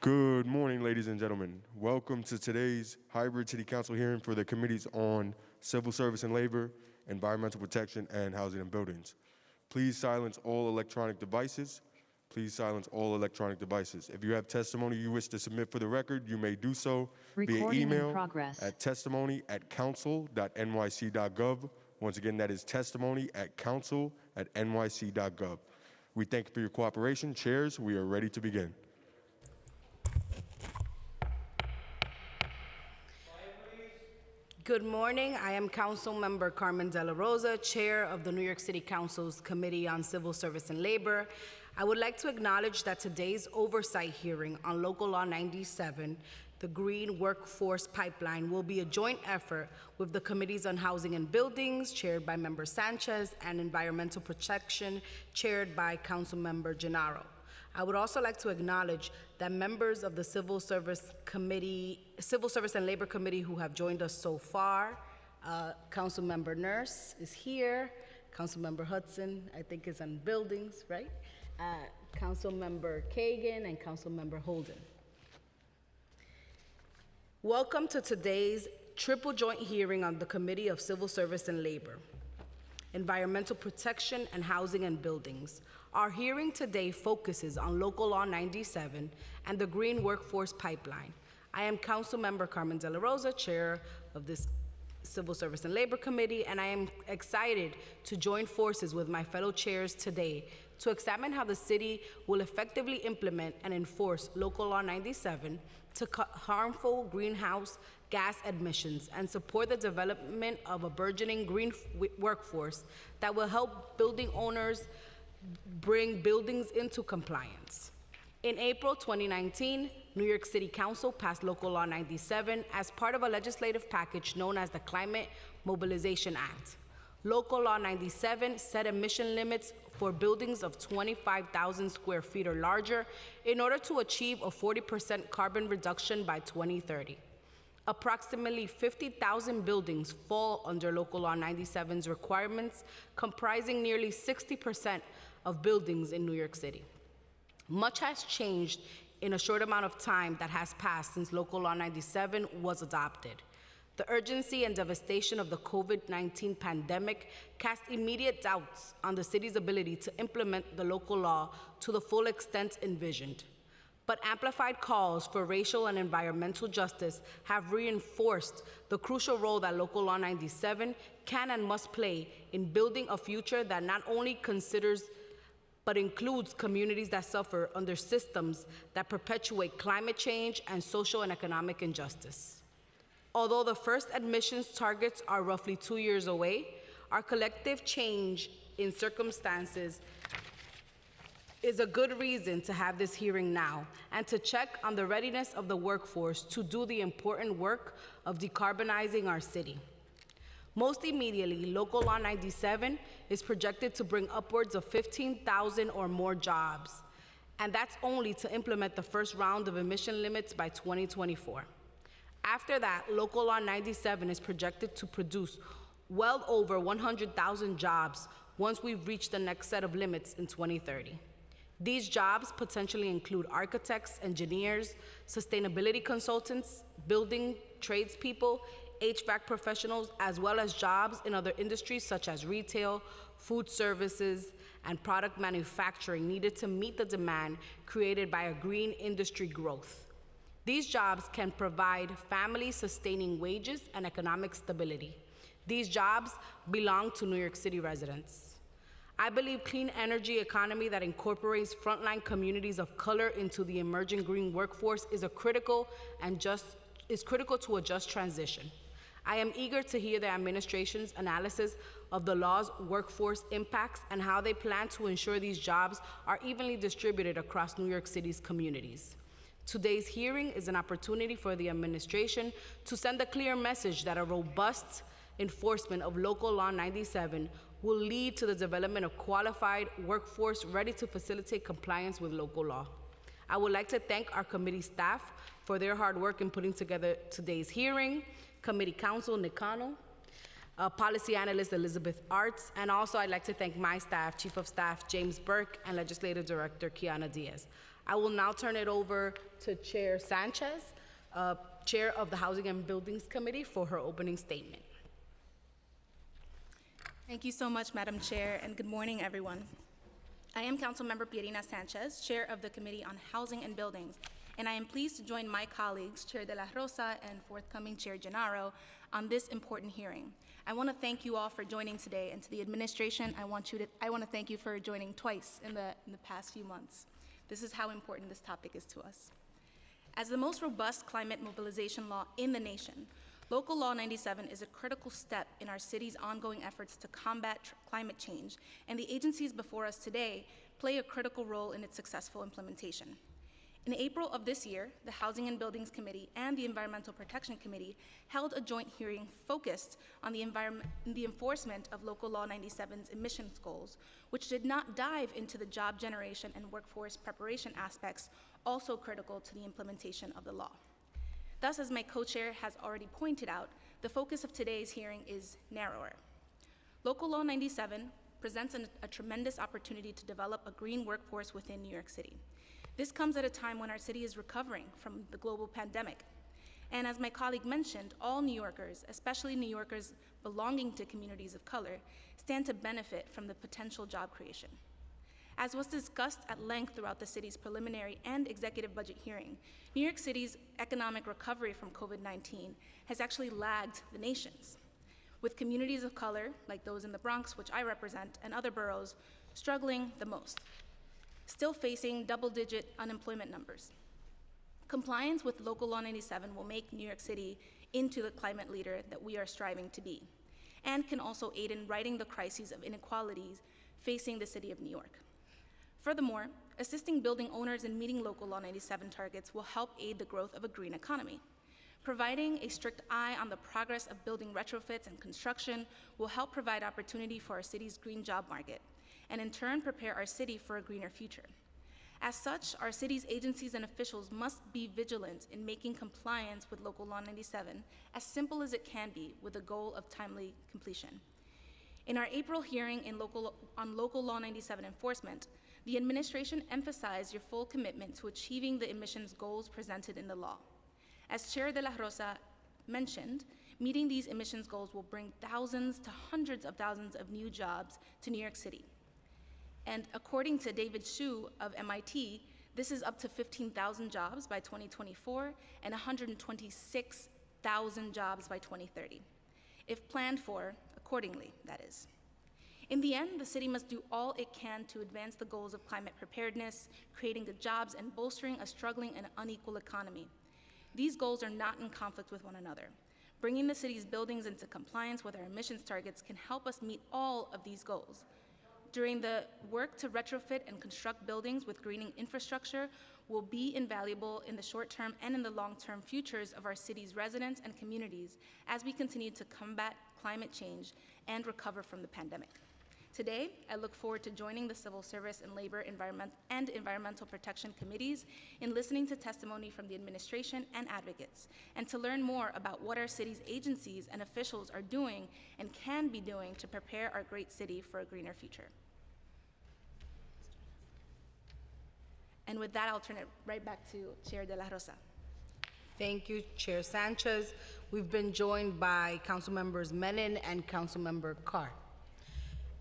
Good morning, ladies and gentlemen. Welcome to today's hybrid city council hearing for the committees on civil service and labor, environmental protection, and housing and buildings. Please silence all electronic devices. Please silence all electronic devices. If you have testimony you wish to submit for the record, you may do so via email at testimony@council.nyc.gov. Once again, that is testimony@council.nyc.gov. We thank you for your cooperation. Chairs, we are ready to begin. Good morning. I am Council Member Carmen De La Rosa, Chair of the New York City Council's Committee on Civil Service and Labor. I would like to acknowledge that today's oversight hearing on Local Law 97, the Green Workforce Pipeline, will be a joint effort with the Committees on Housing and Buildings, chaired by Member Sanchez, and Environmental Protection, chaired by Council Member Gennaro. I would also like to acknowledge that members of the Civil Service and Labor Committee who have joined us so far. Council Member Nurse is here. Council Member Hudson, I think, is on buildings, right? Council Member Kagan and Council Member Holden. Welcome to today's triple joint hearing on the Committee of Civil Service and Labor, Environmental Protection, and Housing and Buildings. Our hearing today focuses on Local Law 97 and the Green Workforce Pipeline. I am Council Member Carmen De La Rosa, Chair of this Civil Service and Labor Committee, and I am excited to join forces with my fellow chairs today to examine how the city will effectively implement and enforce Local Law 97 to cut harmful greenhouse gas emissions and support the development of a burgeoning green workforce that will help building owners bring buildings into compliance. In April 2019, New York City Council passed Local Law 97 as part of a legislative package known as the Climate Mobilization Act. Local Law 97 set emission limits for buildings of 25,000 square feet or larger in order to achieve a 40% carbon reduction by 2030. Approximately 50,000 buildings fall under Local Law 97's requirements, comprising nearly 60% of buildings in New York City. Much has changed in a short amount of time that has passed since Local Law 97 was adopted. The urgency and devastation of the COVID-19 pandemic cast immediate doubts on the city's ability to implement the local law to the full extent envisioned. But amplified calls for racial and environmental justice have reinforced the crucial role that Local Law 97 can and must play in building a future that not only considers but includes communities that suffer under systems that perpetuate climate change and social and economic injustice. Although the first admissions targets are roughly 2 years away, our collective change in circumstances is a good reason to have this hearing now and to check on the readiness of the workforce to do the important work of decarbonizing our city. Most immediately, Local Law 97 is projected to bring upwards of 15,000 or more jobs, and that's only to implement the first round of emission limits by 2024. After that, Local Law 97 is projected to produce well over 100,000 jobs once we've reached the next set of limits in 2030. These jobs potentially include architects, engineers, sustainability consultants, building tradespeople, HVAC professionals, as well as jobs in other industries such as retail, food services, and product manufacturing needed to meet the demand created by a green industry growth. These jobs can provide family-sustaining wages and economic stability. These jobs belong to New York City residents. I believe clean energy economy that incorporates frontline communities of color into the emerging green workforce is critical to a just transition. I am eager to hear the administration's analysis of the law's workforce impacts and how they plan to ensure these jobs are evenly distributed across New York City's communities. Today's hearing is an opportunity for the administration to send a clear message that a robust enforcement of Local Law 97 will lead to the development of qualified workforce ready to facilitate compliance with local law. I would like to thank our committee staff for their hard work in putting together today's hearing, Committee Counsel Nicano, Policy Analyst Elizabeth Arts, and also I'd like to thank my staff, Chief of Staff James Burke, and Legislative Director Kiana Diaz. I will now turn it over to Chair Sanchez, Chair of the Housing and Buildings Committee, for her opening statement. Thank you so much, Madam Chair, and good morning, everyone. I am Councilmember Perina Sanchez, Chair of the Committee on Housing and Buildings, and I am pleased to join my colleagues, Chair De La Rosa and forthcoming Chair Gennaro, on this important hearing. I want to thank you all for joining today, and to the administration, I want to thank you for joining twice in the past few months. This is how important this topic is to us. As the most robust climate mobilization law in the nation, Local Law 97 is a critical step in our city's ongoing efforts to combat climate change, and the agencies before us today play a critical role in its successful implementation. In April of this year, the Housing and Buildings Committee and the Environmental Protection Committee held a joint hearing focused on the enforcement of Local Law 97's emissions goals, which did not dive into the job generation and workforce preparation aspects also critical to the implementation of the law. Thus, as my co-chair has already pointed out, the focus of today's hearing is narrower. Local Law 97 presents a tremendous opportunity to develop a green workforce within New York City. This comes at a time when our city is recovering from the global pandemic. And as my colleague mentioned, all New Yorkers, especially New Yorkers belonging to communities of color, stand to benefit from the potential job creation. As was discussed at length throughout the city's preliminary and executive budget hearing, New York City's economic recovery from COVID-19 has actually lagged the nation's, with communities of color, like those in the Bronx, which I represent, and other boroughs, struggling the most, still facing double-digit unemployment numbers. Compliance with Local Law 97 will make New York City into the climate leader that we are striving to be, and can also aid in righting the crises of inequalities facing the city of New York. Furthermore, assisting building owners in meeting Local Law 97 targets will help aid the growth of a green economy. Providing a strict eye on the progress of building retrofits and construction will help provide opportunity for our city's green job market, and in turn prepare our city for a greener future. As such, our city's agencies and officials must be vigilant in making compliance with Local Law 97 as simple as it can be, with a goal of timely completion. In our April hearing on Local Law 97 enforcement, the administration emphasized your full commitment to achieving the emissions goals presented in the law. As Chair De La Rosa mentioned, meeting these emissions goals will bring thousands to hundreds of thousands of new jobs to New York City. And according to David Hsu of MIT, this is up to 15,000 jobs by 2024 and 126,000 jobs by 2030, if planned for accordingly, that is. In the end, the city must do all it can to advance the goals of climate preparedness, creating the jobs, and bolstering a struggling and unequal economy. These goals are not in conflict with one another. Bringing the city's buildings into compliance with our emissions targets can help us meet all of these goals. During the work to retrofit and construct buildings with greening infrastructure will be invaluable in the short-term and in the long-term futures of our city's residents and communities as we continue to combat climate change and recover from the pandemic. Today, I look forward to joining the Civil Service and Labor and Environmental Protection Committees in listening to testimony from the administration and advocates, and to learn more about what our city's agencies and officials are doing and can be doing to prepare our great city for a greener future. And with that, I'll turn it right back to Chair De La Rosa. Thank you, Chair Sanchez. We've been joined by Council Members Menon and Councilmember Carr.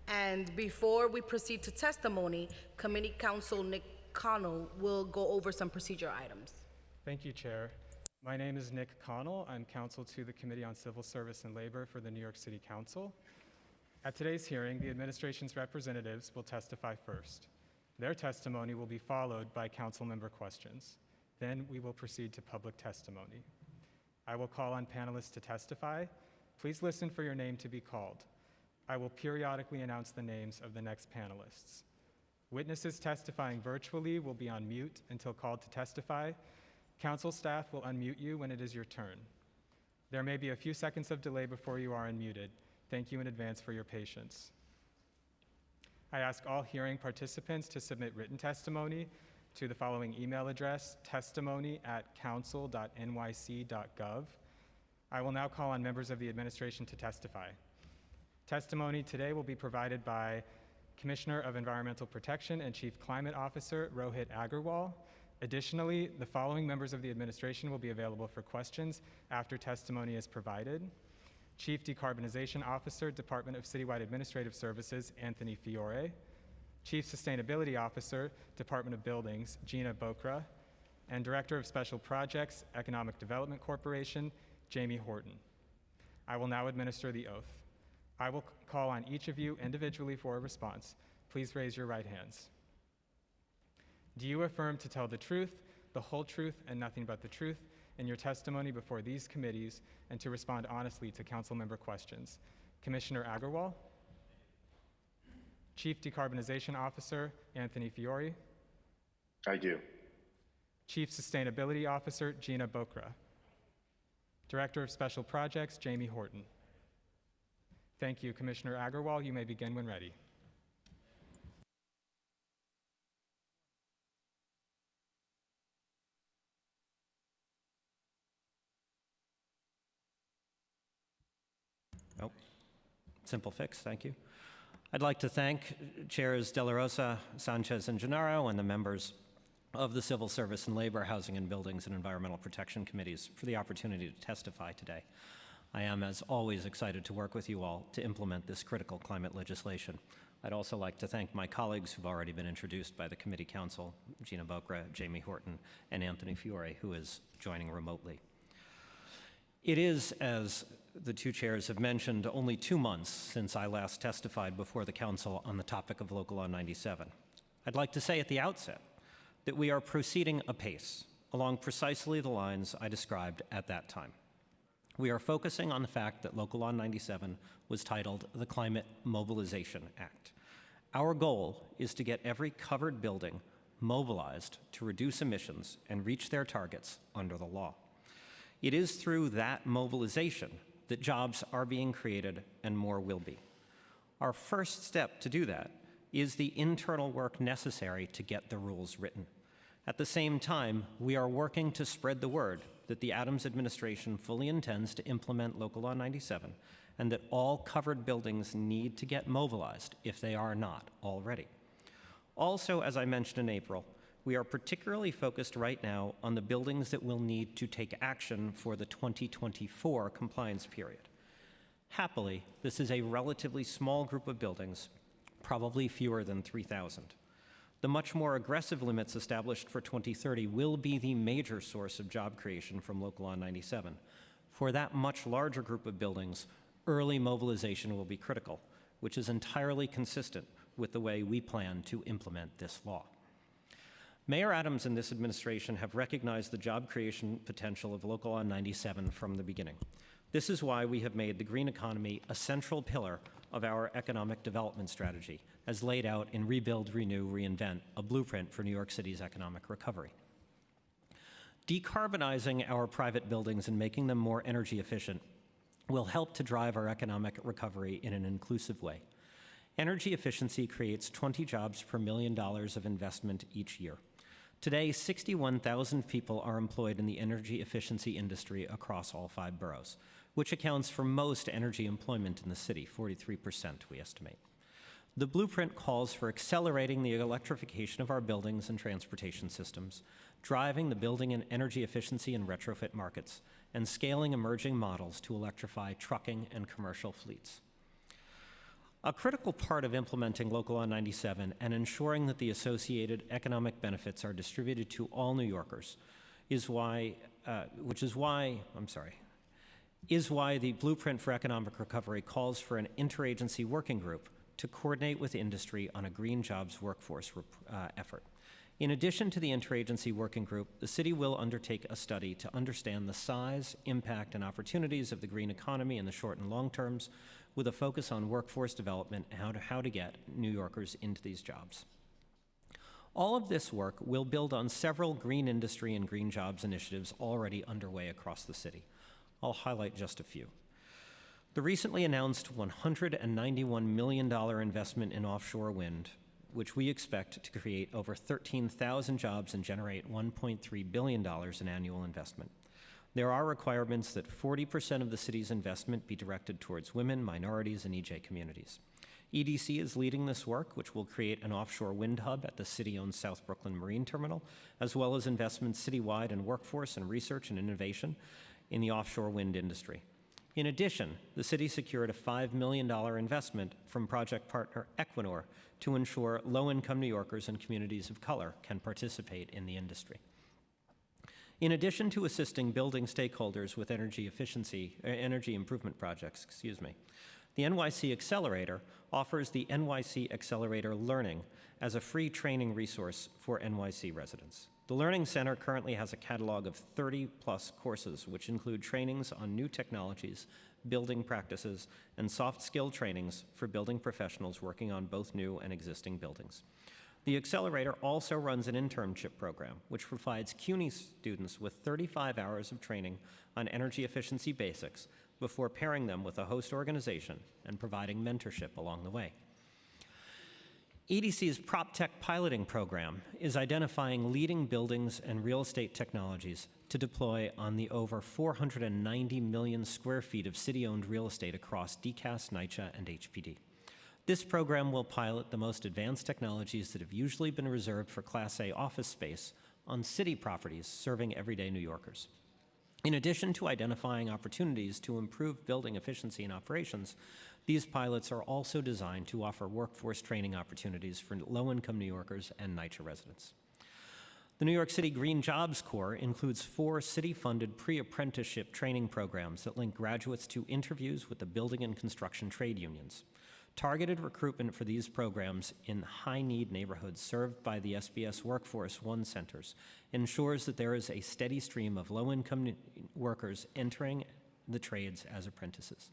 And before we proceed to testimony, Committee Counsel Nick Connell will go over some procedure items. Thank you, Chair. My name is Nick Connell. I'm counsel to the Committee on Civil Service and Labor for the New York City Council. At today's hearing, the administration's representatives will testify first. Their testimony will be followed by council member questions. Then we will proceed to public testimony. I will call on panelists to testify. Please listen for your name to be called. I will periodically announce the names of the next panelists. Witnesses testifying virtually will be on mute until called to testify. Council staff will unmute you when it is your turn. There may be a few seconds of delay before you are unmuted. Thank you in advance for your patience. I ask all hearing participants to submit written testimony to the following email address, testimony@council.nyc.gov. I will now call on members of the administration to testify. Testimony today will be provided by Commissioner of Environmental Protection and Chief Climate Officer Rohit Agarwal. Additionally, the following members of the administration will be available for questions after testimony is provided. Chief Decarbonization Officer, Department of Citywide Administrative Services, Anthony Fiore. Chief Sustainability Officer, Department of Buildings, Gina Bokra. And Director of Special Projects, Economic Development Corporation, Jamie Horton. I will now administer the oath. I will call on each of you individually for a response. Please raise your right hands. Do you affirm to tell the truth, the whole truth, and nothing but the truth in your testimony before these committees and to respond honestly to council member questions? Commissioner Agarwal? Chief Decarbonization Officer Anthony Fiore? I do. Chief Sustainability Officer Gina Bokra? Director of Special Projects Jamie Horton? Thank you, Commissioner Agarwal. You may begin when ready. Oh, simple fix, thank you. I'd like to thank Chairs De La Rosa, Sanchez, and Gennaro, and the members of the Civil Service and Labor, Housing and Buildings, and Environmental Protection Committees for the opportunity to testify today. I am, as always, excited to work with you all to implement this critical climate legislation. I'd also like to thank my colleagues who've already been introduced by the committee counsel, Gina Bokra, Jamie Horton, and Anthony Fiore, who is joining remotely. It is, as the two chairs have mentioned, only 2 months since I last testified before the council on the topic of Local Law 97. I'd like to say at the outset that we are proceeding apace along precisely the lines I described at that time. We are focusing on the fact that Local Law 97 was titled the Climate Mobilization Act. Our goal is to get every covered building mobilized to reduce emissions and reach their targets under the law. It is through that mobilization that jobs are being created and more will be. Our first step to do that is the internal work necessary to get the rules written. At the same time, we are working to spread the word that the Adams administration fully intends to implement Local Law 97 and that all covered buildings need to get mobilized if they are not already. Also, as I mentioned in April, we are particularly focused right now on the buildings that will need to take action for the 2024 compliance period. Happily, this is a relatively small group of buildings, probably fewer than 3,000. The much more aggressive limits established for 2030 will be the major source of job creation from Local Law 97. For that much larger group of buildings, early mobilization will be critical, which is entirely consistent with the way we plan to implement this law. Mayor Adams and this administration have recognized the job creation potential of Local Law 97 from the beginning. This is why we have made the green economy a central pillar of our economic development strategy, as laid out in Rebuild, Renew, Reinvent, a blueprint for New York City's economic recovery. Decarbonizing our private buildings and making them more energy efficient will help to drive our economic recovery in an inclusive way. Energy efficiency creates 20 jobs per $1 million of investment each year. Today, 61,000 people are employed in the energy efficiency industry across all 5 boroughs, which accounts for most energy employment in the city, 43% we estimate. The blueprint calls for accelerating the electrification of our buildings and transportation systems, driving the building and energy efficiency and retrofit markets, and scaling emerging models to electrify trucking and commercial fleets. A critical part of implementing Local Law 97 and ensuring that the associated economic benefits are distributed to all New Yorkers is why the Blueprint for Economic Recovery calls for an interagency working group to coordinate with industry on a green jobs workforce effort. In addition to the interagency working group, the city will undertake a study to understand the size, impact, and opportunities of the green economy in the short and long terms, with a focus on workforce development and how to get New Yorkers into these jobs. All of this work will build on several green industry and green jobs initiatives already underway across the city. I'll highlight just a few. The recently announced $191 million investment in offshore wind, which we expect to create over 13,000 jobs and generate $1.3 billion in annual investment. There are requirements that 40% of the city's investment be directed towards women, minorities, and EJ communities. EDC is leading this work, which will create an offshore wind hub at the city-owned South Brooklyn Marine Terminal, as well as investments citywide in workforce and research and innovation in the offshore wind industry. In addition, the city secured a $5 million investment from project partner Equinor to ensure low-income New Yorkers and communities of color can participate in the industry. In addition to assisting building stakeholders with energy improvement projects, the NYC Accelerator offers the NYC Accelerator Learning as a free training resource for NYC residents. The Learning Center currently has a catalog of 30-plus courses, which include trainings on new technologies, building practices, and soft skill trainings for building professionals working on both new and existing buildings. The Accelerator also runs an internship program, which provides CUNY students with 35 hours of training on energy efficiency basics before pairing them with a host organization and providing mentorship along the way. EDC's PropTech piloting program is identifying leading buildings and real estate technologies to deploy on the over 490 million square feet of city-owned real estate across DCAS, NYCHA, and HPD. This program will pilot the most advanced technologies that have usually been reserved for Class A office space on city properties serving everyday New Yorkers. In addition to identifying opportunities to improve building efficiency and operations, these pilots are also designed to offer workforce training opportunities for low-income New Yorkers and NYCHA residents. The New York City Green Jobs Corps includes 4 city-funded pre-apprenticeship training programs that link graduates to interviews with the building and construction trade unions. Targeted recruitment for these programs in high-need neighborhoods served by the SBS Workforce One centers ensures that there is a steady stream of low-income workers entering the trades as apprentices.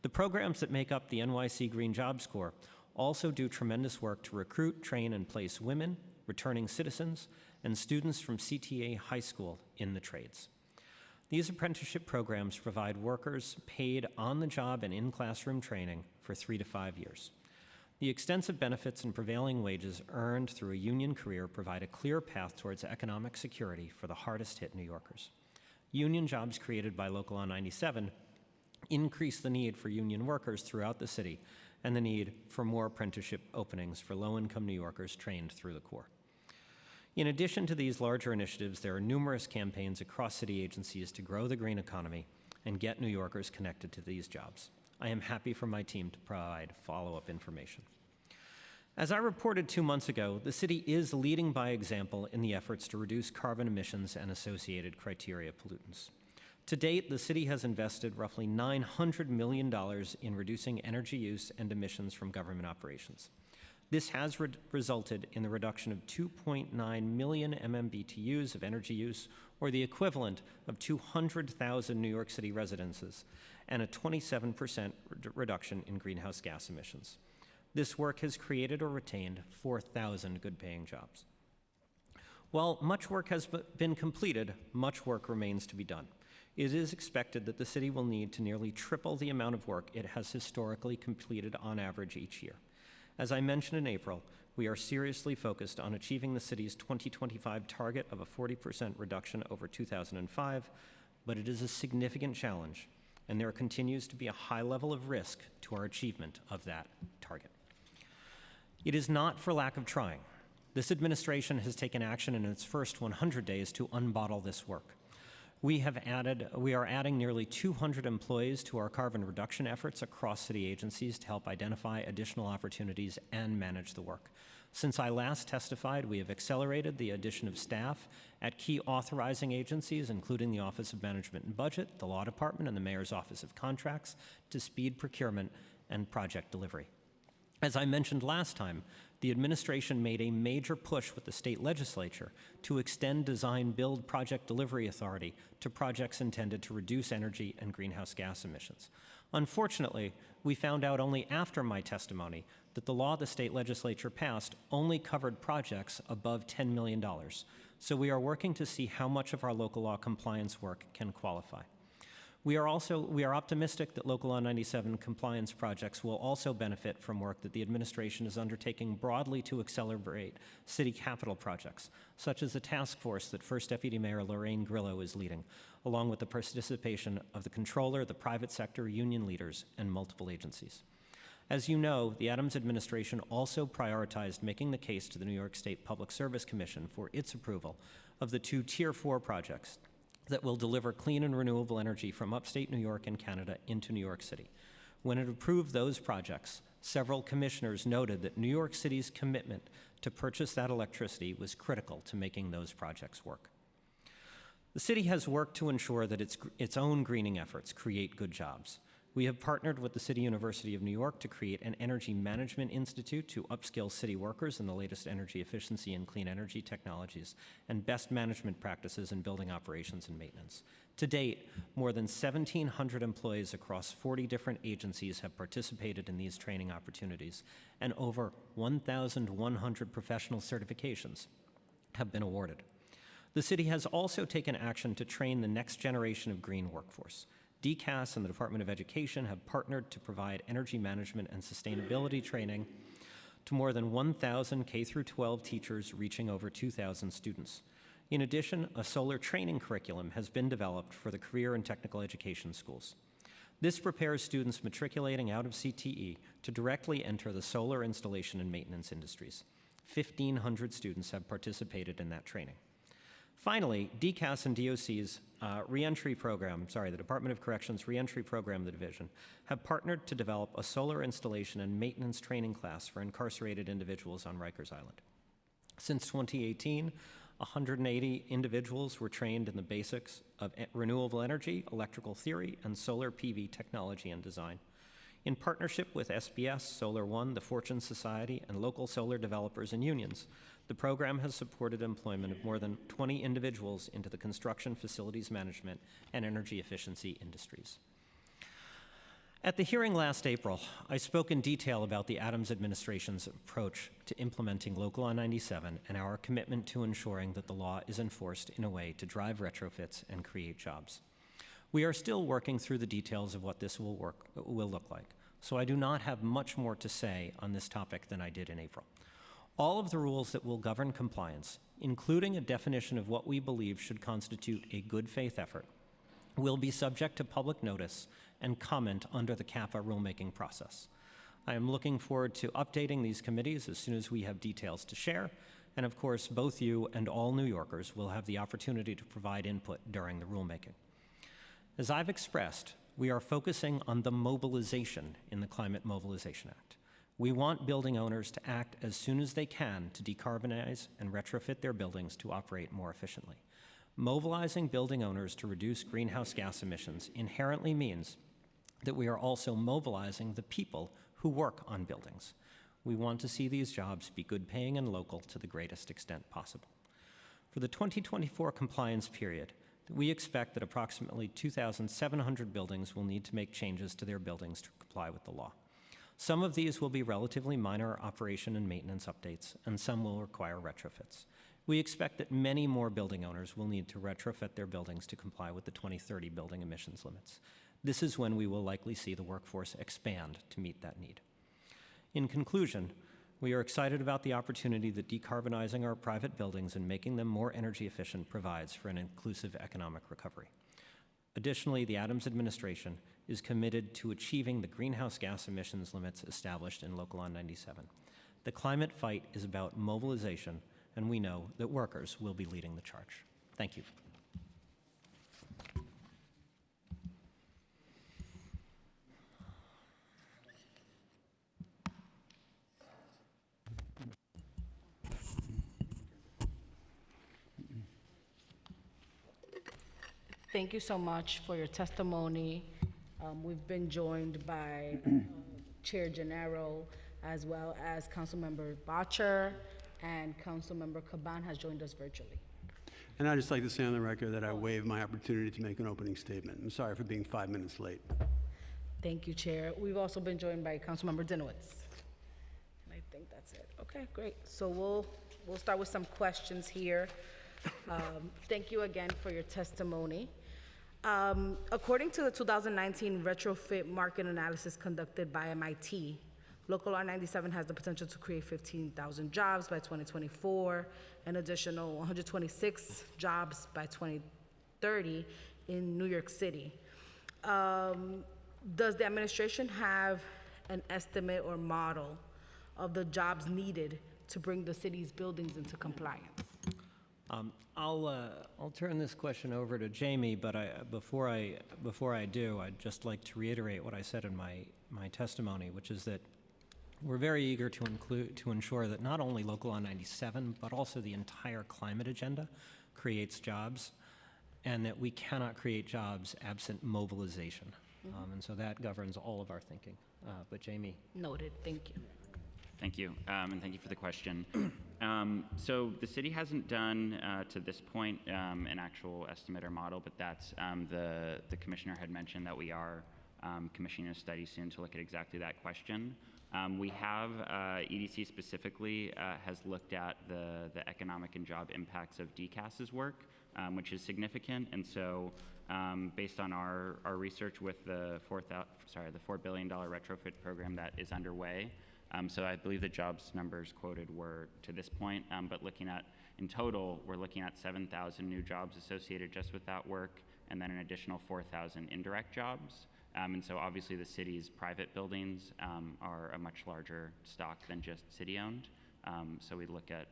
The programs that make up the NYC Green Jobs Corps also do tremendous work to recruit, train, and place women, returning citizens, and students from CTA High School in the trades. These apprenticeship programs provide workers paid on-the-job and in-classroom training for 3 to 5 years. The extensive benefits and prevailing wages earned through a union career provide a clear path towards economic security for the hardest-hit New Yorkers. Union jobs created by Local Law 97 increase the need for union workers throughout the city and the need for more apprenticeship openings for low-income New Yorkers trained through the Corps. In addition to these larger initiatives, there are numerous campaigns across city agencies to grow the green economy and get New Yorkers connected to these jobs. I am happy for my team to provide follow-up information. As I reported 2 months ago, the city is leading by example in the efforts to reduce carbon emissions and associated criteria pollutants. To date, the city has invested roughly $900 million in reducing energy use and emissions from government operations. This has resulted in the reduction of 2.9 million MMBTUs of energy use, or the equivalent of 200,000 New York City residences, and a 27% reduction in greenhouse gas emissions. This work has created or retained 4,000 good-paying jobs. While much work has been completed, much work remains to be done. It is expected that the city will need to nearly triple the amount of work it has historically completed on average each year. As I mentioned in April, we are seriously focused on achieving the city's 2025 target of a 40% reduction over 2005, but it is a significant challenge, and there continues to be a high level of risk to our achievement of that target. It is not for lack of trying. This administration has taken action in its first 100 days to unbottle this work. We are adding nearly 200 employees to our carbon reduction efforts across city agencies to help identify additional opportunities and manage the work. Since I last testified, we have accelerated the addition of staff at key authorizing agencies, including the Office of Management and Budget, the Law Department, and the Mayor's Office of Contracts, to speed procurement and project delivery. As I mentioned last time, the administration made a major push with the state legislature to extend design-build project delivery authority to projects intended to reduce energy and greenhouse gas emissions. Unfortunately, we found out only after my testimony that the law the state legislature passed only covered projects above $10 million. So we are working to see how much of our local law compliance work can qualify. We are optimistic that Local Law 97 compliance projects will also benefit from work that the administration is undertaking broadly to accelerate city capital projects, such as the task force that First Deputy Mayor Lorraine Grillo is leading, along with the participation of the controller, the private sector, union leaders, and multiple agencies. As you know, the Adams administration also prioritized making the case to the New York State Public Service Commission for its approval of the 2 Tier 4 projects that will deliver clean and renewable energy from upstate New York and Canada into New York City. When it approved those projects, several commissioners noted that New York City's commitment to purchase that electricity was critical to making those projects work. The city has worked to ensure that its own greening efforts create good jobs. We have partnered with the City University of New York to create an Energy Management Institute to upskill city workers in the latest energy efficiency and clean energy technologies and best management practices in building operations and maintenance. To date, more than 1,700 employees across 40 different agencies have participated in these training opportunities, and over 1,100 professional certifications have been awarded. The city has also taken action to train the next generation of green workforce. DCAS and the Department of Education have partnered to provide energy management and sustainability training to more than 1,000 K-12 teachers, reaching over 2,000 students. In addition, a solar training curriculum has been developed for the career and technical education schools. This prepares students matriculating out of CTE to directly enter the solar installation and maintenance industries. 1,500 students have participated in that training. Finally, DCAS and DOC's reentry program, the Department of Corrections reentry program, the division, have partnered to develop a solar installation and maintenance training class for incarcerated individuals on Rikers Island. Since 2018, 180 individuals were trained in the basics of renewable energy, electrical theory, and solar PV technology and design. In partnership with SBS, Solar One, the Fortune Society, and local solar developers and unions, the program has supported employment of more than 20 individuals into the construction, facilities management, and energy efficiency industries. At the hearing last April, I spoke in detail about the Adams administration's approach to implementing Local Law 97 and our commitment to ensuring that the law is enforced in a way to drive retrofits and create jobs. We are still working through the details of what this will look like, so I do not have much more to say on this topic than I did in April. All of the rules that will govern compliance, including a definition of what we believe should constitute a good faith effort, will be subject to public notice and comment under the CAPA rulemaking process. I am looking forward to updating these committees as soon as we have details to share, and of course, both you and all New Yorkers will have the opportunity to provide input during the rulemaking. As I've expressed, we are focusing on the mobilization in the Climate Mobilization Act. We want building owners to act as soon as they can to decarbonize and retrofit their buildings to operate more efficiently. Mobilizing building owners to reduce greenhouse gas emissions inherently means that we are also mobilizing the people who work on buildings. We want to see these jobs be good paying and local to the greatest extent possible. For the 2024 compliance period, we expect that approximately 2,700 buildings will need to make changes to their buildings to comply with the law. Some of these will be relatively minor operation and maintenance updates, and some will require retrofits. We expect that many more building owners will need to retrofit their buildings to comply with the 2030 building emissions limits. This is when we will likely see the workforce expand to meet that need. In conclusion, we are excited about the opportunity that decarbonizing our private buildings and making them more energy efficient provides for an inclusive economic recovery. Additionally, the Adams administration is committed to achieving the greenhouse gas emissions limits established in Local Law 97. The climate fight is about mobilization, and we know that workers will be leading the charge. Thank you. Thank you so much for your testimony. We've been joined by Chair Gennaro, as well as Councilmember Bottcher, and Councilmember Caban has joined us virtually. And I'd just like to say on the record that I waive my opportunity to make an opening statement. I'm sorry for being 5 minutes late. Thank you, Chair. We've also been joined by Councilmember Dinowitz. And I think that's it. Okay, great. So we'll start with some questions here. Thank you again for your testimony. According to the 2019 retrofit market analysis conducted by MIT, Local Law 97 has the potential to create 15,000 jobs by 2024, an additional 126 jobs by 2030 in New York City. Does the administration have an estimate or model of the jobs needed to bring the city's buildings into compliance? I'll turn this question over to Jamie, but before I do, I'd just like to reiterate what I said in my testimony, which is that we're very eager to ensure that not only Local Law 97, but also the entire climate agenda creates jobs, and that we cannot create jobs absent mobilization. And so that governs all of our thinking. But Jamie. Noted, thank you. Thank you, and thank you for the question. So the city hasn't done, to this point, an actual estimate or model, but that's, the commissioner had mentioned that we are commissioning a study soon to look at exactly that question. We have, EDC specifically has looked at the economic and job impacts of DCAS's work, which is significant, and so based on our research with the $4 billion retrofit program that is underway, so I believe the jobs numbers quoted were to this point, but looking at, in total, we're looking at 7,000 new jobs associated just with that work, and then an additional 4,000 indirect jobs. And so obviously the city's private buildings are a much larger stock than just city-owned. So we look at,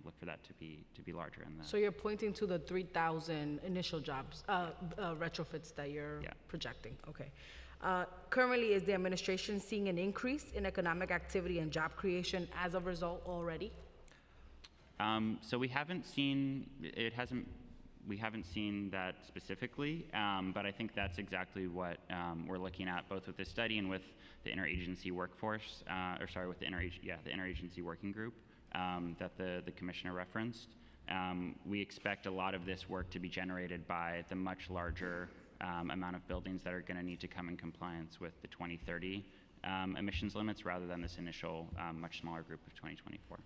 look for that to be larger in the. So you're pointing to the 3,000 initial jobs, retrofits that you're projecting, okay. Currently, is the administration seeing an increase in economic activity and job creation as a result already? So we haven't seen, we haven't seen that specifically, but I think that's exactly what we're looking at, both with this study and with the interagency workforce, with the interagency working group that the commissioner referenced. We expect a lot of this work to be generated by the much larger amount of buildings that are going to need to come in compliance with the 2030 emissions limits, rather than this initial much smaller group of 2024.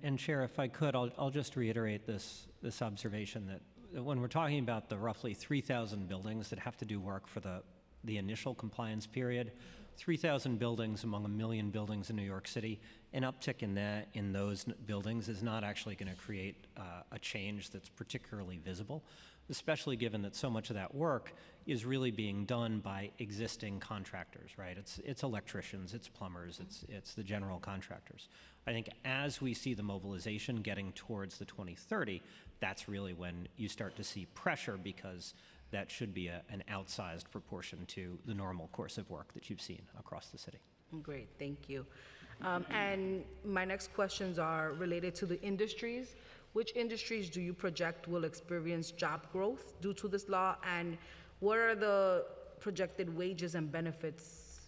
And Chair, if I could, I'll just reiterate this observation that when we're talking about the roughly 3,000 buildings that have to do work for the initial compliance period, 3,000 buildings among 1 million buildings in New York City, an uptick in those buildings is not actually going to create a change that's particularly visible, especially given that so much of that work is really being done by existing contractors, right? It's electricians, it's plumbers, it's the general contractors. I think as we see the mobilization getting towards the 2030, that's really when you start to see pressure, because that should be an outsized proportion to the normal course of work that you've seen across the city. Great, thank you. And my next questions are related to the industries. Which industries do you project will experience job growth due to this law, and what are the projected wages and benefits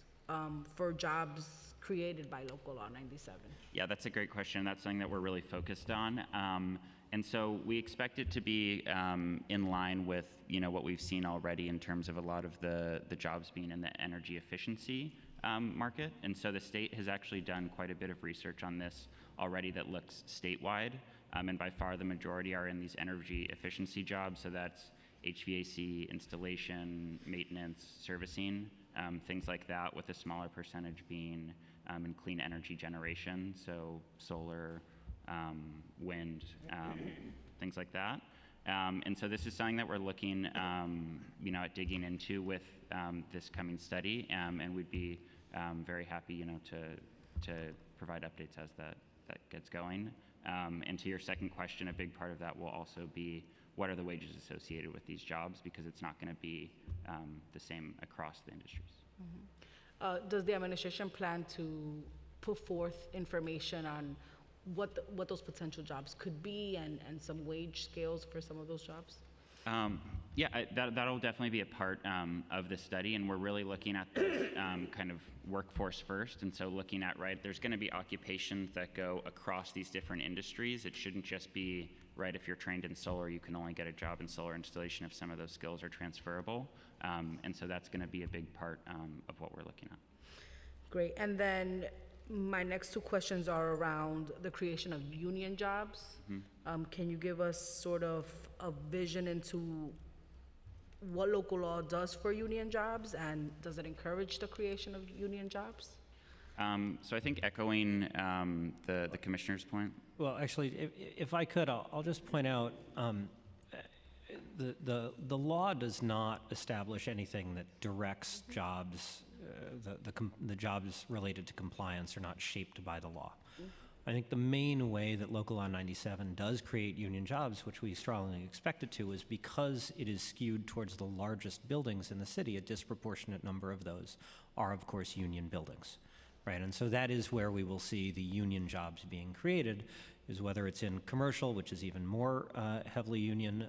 for jobs created by Local Law 97? Yeah, that's a great question. That's something that we're really focused on. And so we expect it to be in line with what we've seen already in terms of a lot of the jobs being in the energy efficiency market. And so the state has actually done quite a bit of research on this already that looks statewide. And by far the majority are in these energy efficiency jobs. So that's HVAC, installation, maintenance, servicing, things like that, with a smaller percentage being in clean energy generation, so solar, wind, things like that. And so this is something that we're looking at digging into with this coming study, and we'd be very happy to provide updates as that gets going. And to your second question, a big part of that will also be what are the wages associated with these jobs, because it's not going to be the same across the industries. Mm-hmm. Does the administration plan to put forth information on what those potential jobs could be, and some wage scales for some of those jobs? That'll definitely be a part of the study, and we're really looking at the kind of workforce first. And so looking at, there's going to be occupations that go across these different industries. It shouldn't just be, if you're trained in solar, you can only get a job in solar installation if some of those skills are transferable. And so that's going to be a big part of what we're looking at. Great. And then my next two questions are around the creation of union jobs. Mm-hmm. Can you give us sort of a vision into what local law does for union jobs, and does it encourage the creation of union jobs? So I think echoing the commissioner's point. Well, actually, if I could, I'll just point out the law does not establish anything that directs jobs. The jobs related to compliance are not shaped by the law. I think the main way that Local Law 97 does create union jobs, which we strongly expect it to, is because it is skewed towards the largest buildings in the city. A disproportionate number of those are, of course, union buildings, right? And so that is where we will see the union jobs being created, is whether it's in commercial, which is even more heavily union,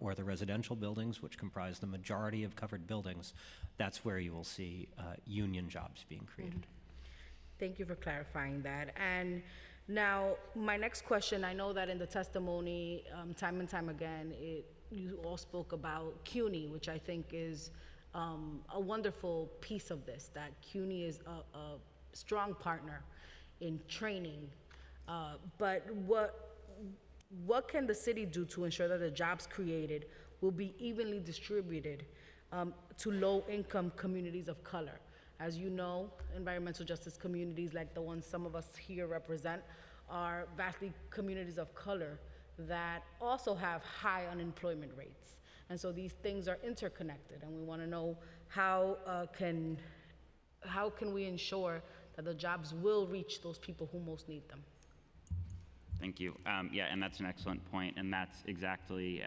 or the residential buildings, which comprise the majority of covered buildings. That's where you will see union jobs being created. Thank you for clarifying that. And now, my next question, I know that in the testimony, time and time again, you all spoke about CUNY, which I think is a wonderful piece of this, that CUNY is a strong partner in training. But what can the city do to ensure that the jobs created will be evenly distributed to low-income communities of color? As you know, environmental justice communities like the ones some of us here represent are vastly communities of color that also have high unemployment rates. And so these things are interconnected, and we want to know how can we ensure that the jobs will reach those people who most need them? Thank you. Yeah, and that's an excellent point, and that's exactly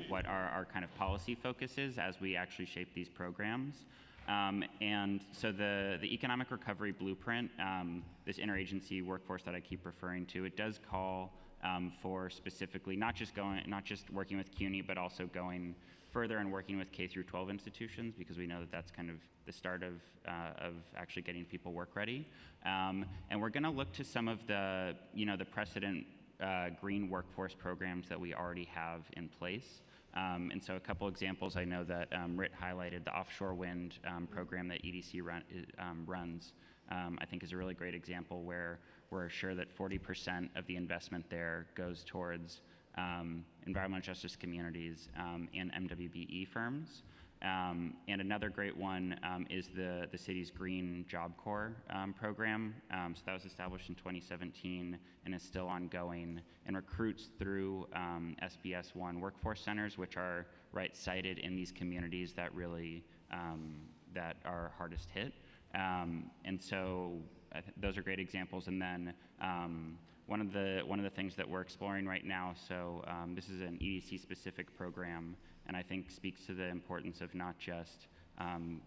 what our kind of policy focus is as we actually shape these programs. And so the economic recovery blueprint, this interagency workforce that I keep referring to, it does call for specifically not just working with CUNY, but also going further and working with K through 12 institutions, because we know that that's kind of the start of actually getting people work ready. And we're going to look to some of the the precedent green workforce programs that we already have in place. And so a couple examples, I know that Rit highlighted the offshore wind program that EDC runs, I think is a really great example where we're sure that 40% of the investment there goes towards environmental justice communities and MWBE firms. And another great one is the city's Green Job Corps program. So that was established in 2017 and is still ongoing, and recruits through SBS 1 workforce centers, which are cited in these communities that really that are hardest hit. And so those are great examples. And then one of the things that we're exploring right now, so this is an EDC specific program, and I think speaks to the importance of not just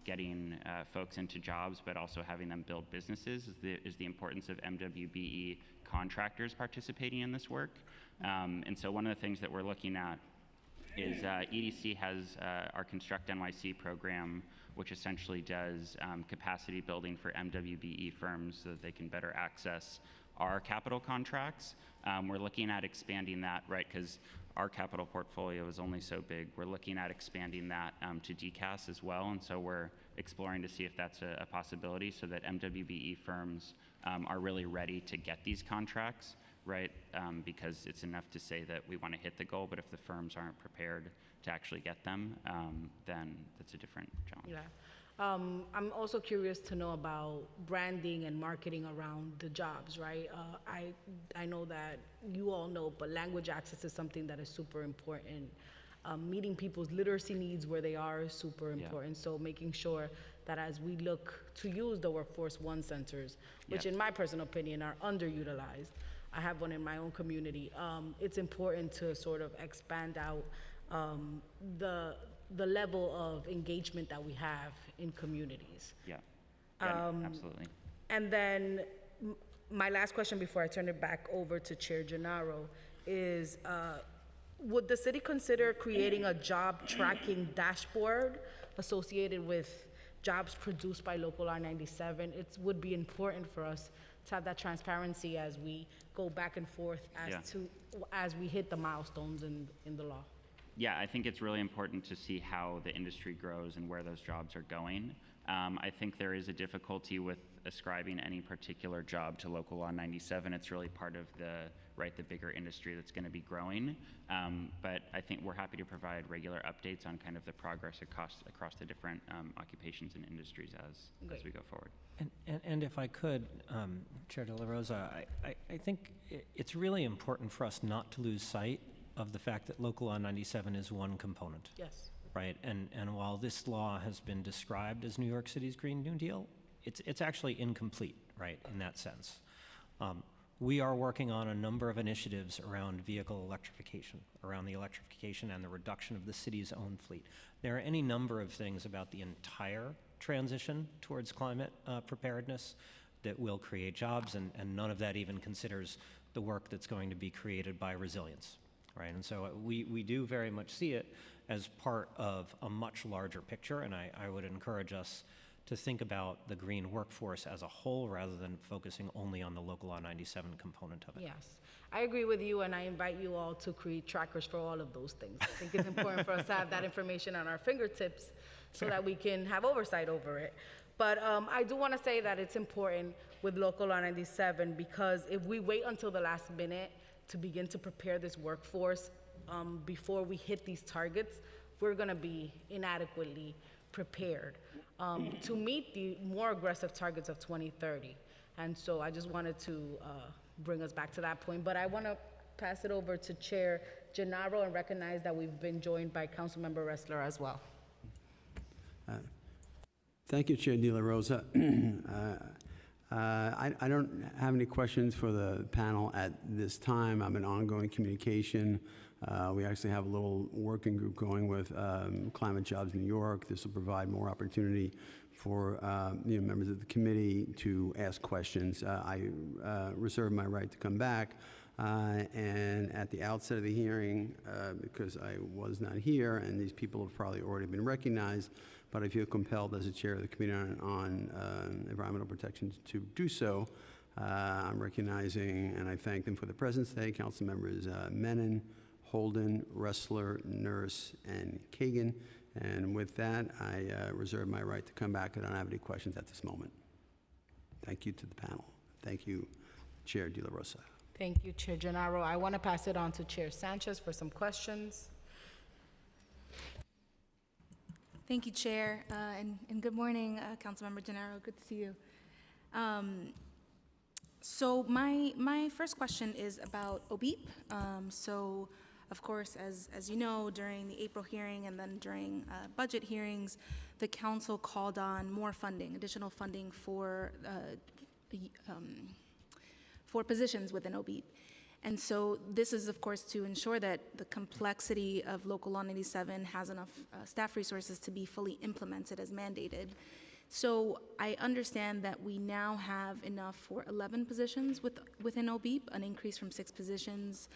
getting folks into jobs, but also having them build businesses, is the importance of MWBE contractors participating in this work. And so one of the things that we're looking at is EDC has our Construct NYC program, which essentially does capacity building for MWBE firms so that they can better access our capital contracts. We're looking at expanding that, because our capital portfolio is only so big. We're looking at expanding that to DCAS as well, and so we're exploring to see if that's a possibility, so that MWBE firms are really ready to get these contracts, because it's enough to say that we want to hit the goal, but if the firms aren't prepared to actually get them, then that's a different challenge. Yeah. I'm also curious to know about branding and marketing around the jobs, right? I know that you all know, but language access is something that is super important. Meeting people's literacy needs where they are is super important. Yeah. So making sure that as we look to use the Workforce One centers, which in my personal opinion are underutilized, I have one in my own community, it's important to sort of expand out the level of engagement that we have in communities. Yeah, absolutely. And then my last question before I turn it back over to Chair Gennaro is, would the city consider creating a job tracking dashboard associated with jobs produced by Local Law 97? It would be important for us to have that transparency as we go back and forth as we hit the milestones in the law. Yeah, I think it's really important to see how the industry grows and where those jobs are going. I think there is a difficulty with ascribing any particular job to Local Law 97. It's really part of the bigger industry that's going to be growing. But I think we're happy to provide regular updates on kind of the progress across the different occupations and industries as we go forward. And if I could, Chair De La Rosa, I think it's really important for us not to lose sight of the fact that Local Law 97 is one component. Yes. Right, and while this law has been described as New York City's Green New Deal, it's actually incomplete, right, in that sense. We are working on a number of initiatives around vehicle electrification, around the electrification and the reduction of the city's own fleet. There are any number of things about the entire transition towards climate preparedness that will create jobs, and none of that even considers the work that's going to be created by resilience, right? And so we do very much see it as part of a much larger picture, and I would encourage us to think about the green workforce as a whole rather than focusing only on the Local Law 97 component of it. Yes, I agree with you, and I invite you all to create trackers for all of those things. I think it's important for us to have that information on our fingertips so that we can have oversight over it. But I do want to say that it's important with Local Law 97 because if we wait until the last minute to begin to prepare this workforce before we hit these targets, we're going to be inadequately prepared to meet the more aggressive targets of 2030. And so I just wanted to bring us back to that point. But I want to pass it over to Chair Gennaro and recognize that we've been joined by Councilmember Ressler as well. Thank you, Chair De La Rosa. I don't have any questions for the panel at this time. I'm in ongoing communication. We actually have a little working group going with Climate Jobs New York. This will provide more opportunity for members of the committee to ask questions. I reserve my right to come back. And at the outset of the hearing, because I was not here, and these people have probably already been recognized, but I feel compelled as a chair of the Committee on Environmental Protection to do so. I'm recognizing, and I thank them for the presence today, Council Members Menon, Holden, Ressler, Nurse, and Kagan. And with that, I reserve my right to come back. I don't have any questions at this moment. Thank you to the panel. Thank you, Chair De La Rosa. Thank you, Chair Gennaro. I want to pass it on to Chair Sanchez for some questions. Thank you, Chair, and good morning, Councilmember Gennaro. Good to see you. So my first question is about OBEEP. So, of course, as you know, during the April hearing and then during budget hearings, the council called on more funding, additional funding for positions within OBEEP. And so this is, of course, to ensure that the complexity of Local Law 97 has enough staff resources to be fully implemented as mandated. So I understand that we now have enough for 11 positions within OBEEP, an increase from 6 positions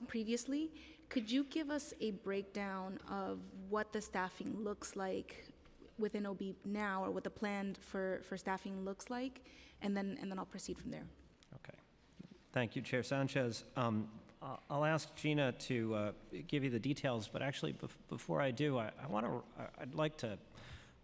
previously. Could you give us a breakdown of what the staffing looks like within OBEEP now, or what the plan for staffing looks like, and then I'll proceed from there. Okay. Thank you, Chair Sanchez. I'll ask Gina to give you the details, but actually before I do, I'd like to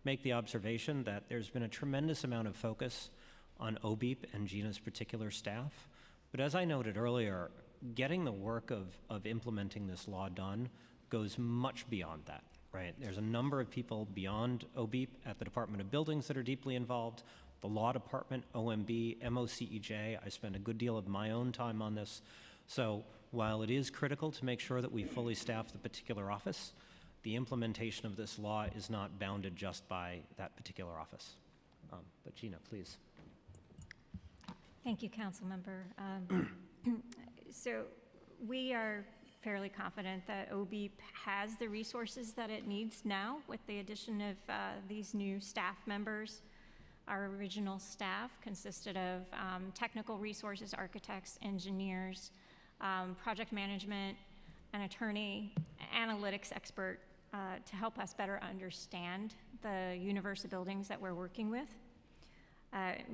make the observation that there's been a tremendous amount of focus on OBEEP and Gina's particular staff. But as I noted earlier, getting the work of implementing this law done goes much beyond that, right? There's a number of people beyond OBEEP at the Department of Buildings that are deeply involved. The Law Department, OMB, MOCEJ. I spend a good deal of my own time on this. So while it is critical to make sure that we fully staff the particular office, the implementation of this law is not bounded just by that particular office. But Gina, please. Thank you, Council Member. So we are fairly confident that OBEEP has the resources that it needs now with the addition of these new staff members. Our original staff consisted of technical resources, architects, engineers, project management, an attorney, analytics expert to help us better understand the universe of buildings that we're working with.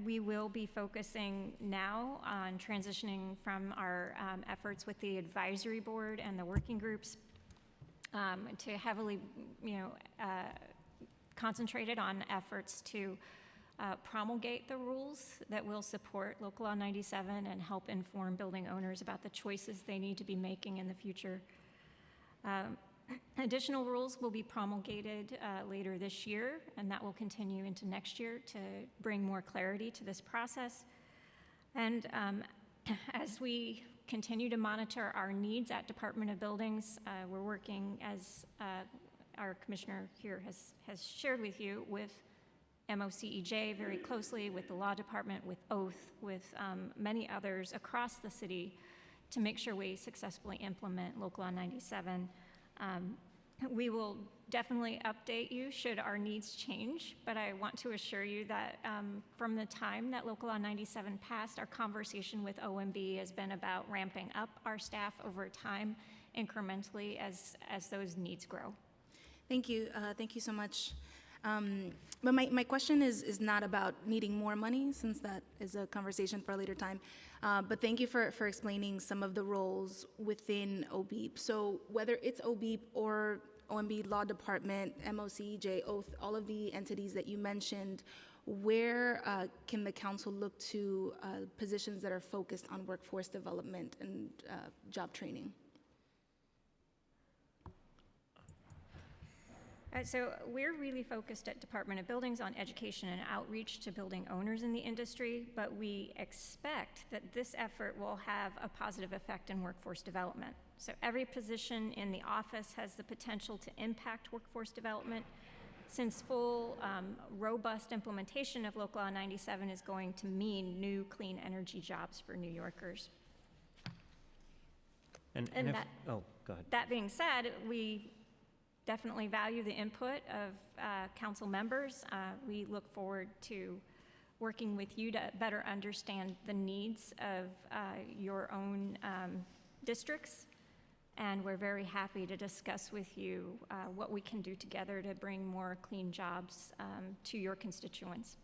We will be focusing now on transitioning from our efforts with the advisory board and the working groups to heavily, concentrated on efforts to promulgate the rules that will support Local Law 97 and help inform building owners about the choices they need to be making in the future. Additional rules will be promulgated later this year, and that will continue into next year to bring more clarity to this process. And as we continue to monitor our needs at Department of Buildings. We're working, as our commissioner here has shared with you, with MOCEJ very closely, with the law department, with Oath, with many others across the city to make sure we successfully implement Local Law 97. We will definitely update you should our needs change, but I want to assure you that from the time that Local Law 97 passed, our conversation with OMB has been about ramping up our staff over time incrementally as those needs grow. Thank you so much. But my question is not about needing more money, since that is a conversation for a later time. But thank you for explaining some of the roles within OBEEP. So whether it's OBEEP or OMB Law Department, MOCEJ, Oath, all of the entities that you mentioned, where can the council look to positions that are focused on workforce development and job training? So we're really focused at Department of Buildings on education and outreach to building owners in the industry, but we expect that this effort will have a positive effect in workforce development. So every position in the office has the potential to impact workforce development, since full, robust implementation of Local Law 97 is going to mean new clean energy jobs for New Yorkers. And And if, that- oh, go ahead. That being said, we definitely value the input of council members. We look forward to working with you to better understand the needs of your own districts. And we're very happy to discuss with you what we can do together to bring more clean jobs to your constituents.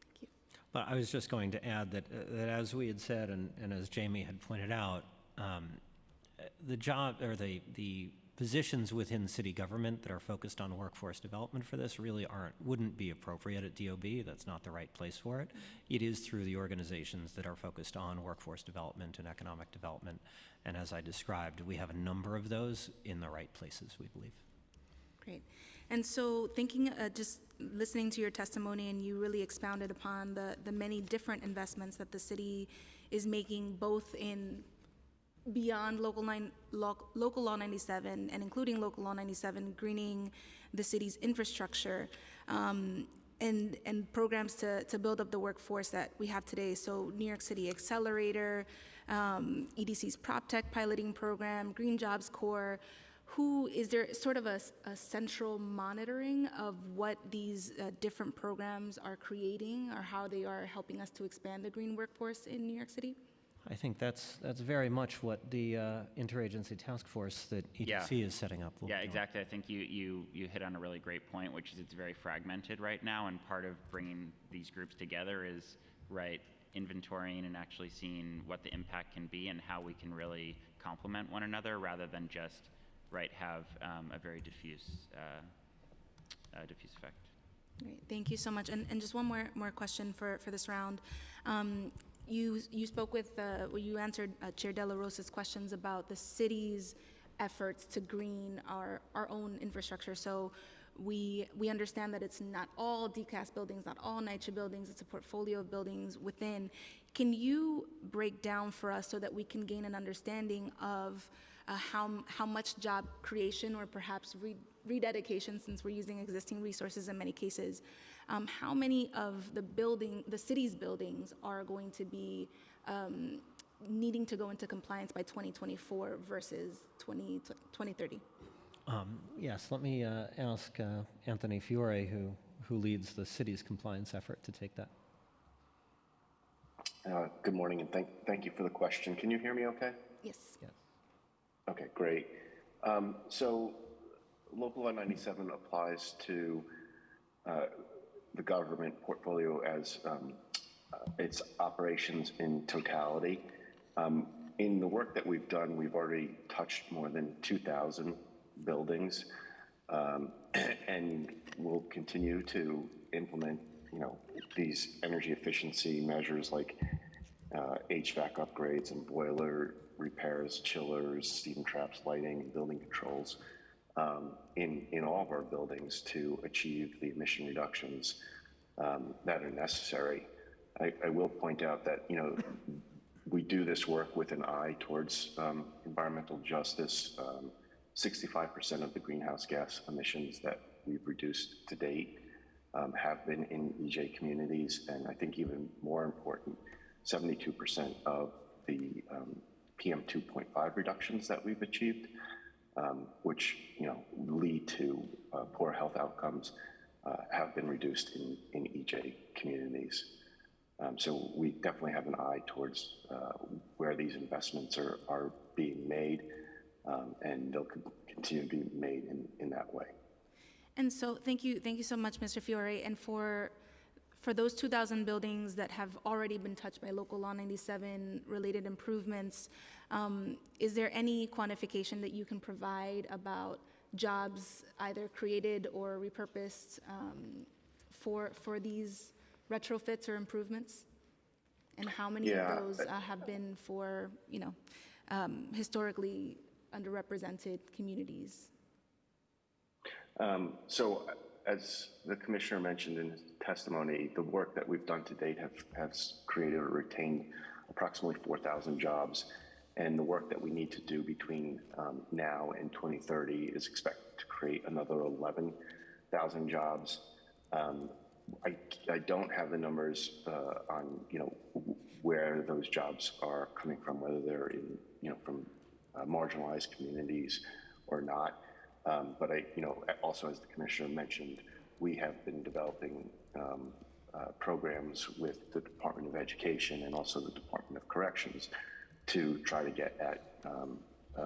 Thank you. But I was just going to add that as we had said, and as Jamie had pointed out, the job or the positions within city government that are focused on workforce development for this really wouldn't be appropriate at DOB. That's not the right place for it. It is through the organizations that are focused on workforce development and economic development. And as I described, we have a number of those in the right places, we believe. Great. And so thinking, just listening to your testimony, and you really expounded upon the many different investments that the city is making, both in beyond Local Law 97 and including Local Law 97, greening the city's infrastructure, and programs to build up the workforce that we have today. So New York City Accelerator, EDC's PropTech piloting program, Green Jobs Corps. Is there sort of a central monitoring of what these different programs are creating, or how they are helping us to expand the green workforce in New York City? I think that's very much what the interagency task force that EDC is setting up will be doing. Exactly. I think you hit on a really great point, which is it's very fragmented right now, and part of bringing these groups together is, inventorying and actually seeing what the impact can be and how we can really complement one another, rather than just, have a very diffuse effect. Great. Thank you so much. And just one more question for this round. You spoke with, you answered Chair De La Rosa's questions about the city's efforts to green our own infrastructure. So we understand that it's not all DCAS buildings, not all NYCHA buildings, it's a portfolio of buildings within. Can you break down for us so that we can gain an understanding of how much job creation, or perhaps rededication, since we're using existing resources in many cases, how many of the city's buildings are going to be needing to go into compliance by 2024 versus 2030? Yes, let me ask Anthony Fiore, who leads the city's compliance effort, to take that. Good morning, and thank you for the question. Can you hear me okay? Yes. Yes. Okay, great. So Local Law 97 applies to the government portfolio as its operations in totality. In the work that we've done, we've already touched more than 2,000 buildings, and we'll continue to implement, these energy efficiency measures like HVAC upgrades and boiler repairs, chillers, steam traps, lighting, and building controls in all of our buildings to achieve the emission reductions that are necessary. I will point out that, we do this work with an eye towards environmental justice. 65% of the greenhouse gas emissions that we've reduced to date have been in EJ communities, and I think even more important, 72% of the PM 2.5 reductions that we've achieved, which lead to poor health outcomes, have been reduced in EJ communities. So we definitely have an eye towards where these investments are being made, and they'll continue to be made in that way. And so thank you so much, Mr. Fiore. And for those 2,000 buildings that have already been touched by Local Law 97 related improvements, is there any quantification that you can provide about jobs either created or repurposed for these retrofits or improvements? And how many of those have been for, historically underrepresented communities? So as the commissioner mentioned in his testimony, the work that we've done to date has created or retained approximately 4,000 jobs. And the work that we need to do between now and 2030 is expected to create another 11,000 jobs. I don't have the numbers on where those jobs are coming from, whether they're in from marginalized communities or not. But also, as the commissioner mentioned, we have been developing programs with the Department of Education and also the Department of Corrections to try to get at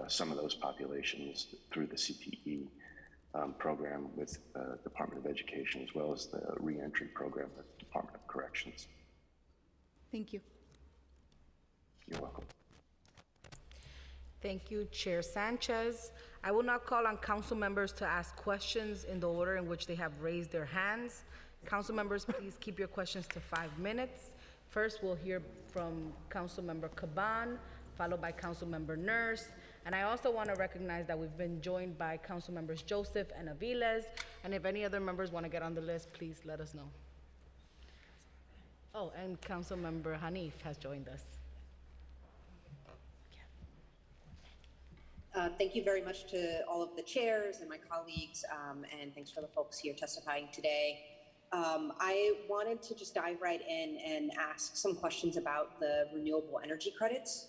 some of those populations through the CTE program with the Department of Education, as well as the reentry program with the Department of Corrections. Thank you. You're welcome. Thank you, Chair Sanchez. I will now call on council members to ask questions in the order in which they have raised their hands. Council members, please keep your questions to 5 minutes. First, we'll hear from Council Member Caban, followed by Council Member Nurse. And I also want to recognize that we've been joined by Council Members Joseph and Aviles. And if any other members want to get on the list, please let us know. Oh, and Council Member Hanif has joined us. Thank you very much to all of the chairs and my colleagues, and thanks for the folks here testifying today. I wanted to just dive right in and ask some questions about the renewable energy credits.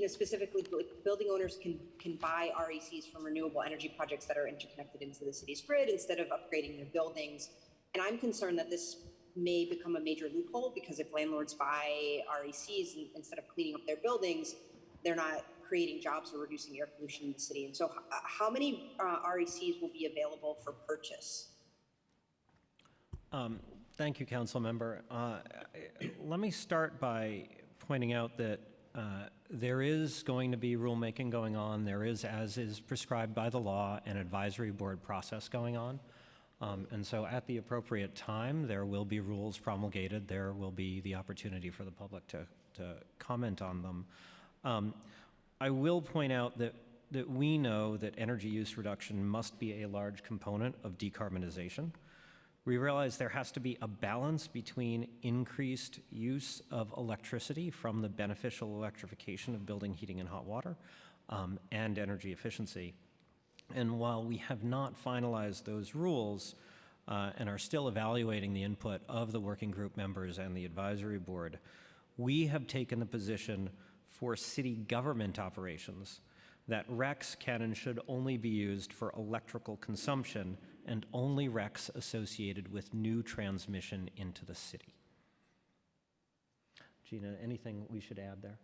Specifically, building owners can buy RECs from renewable energy projects that are interconnected into the city's grid instead of upgrading their buildings. And I'm concerned that this may become a major loophole, because if landlords buy RECs instead of cleaning up their buildings, they're not creating jobs or reducing air pollution in the city. And so how many RECs will be available for purchase? Thank you, Council Member. Let me start by pointing out that there is going to be rulemaking going on. There is, as is prescribed by the law, an advisory board process going on. And so at the appropriate time, there will be rules promulgated. There will be the opportunity for the public to comment on them. I will point out that we know that energy use reduction must be a large component of decarbonization. We realize there has to be a balance between increased use of electricity from the beneficial electrification of building heating and hot water and energy efficiency. And while we have not finalized those rules and are still evaluating the input of the working group members and the advisory board, we have taken the position for city government operations that RECs can and should only be used for electrical consumption, and only RECs associated with new transmission into the city. Gina, anything we should add there?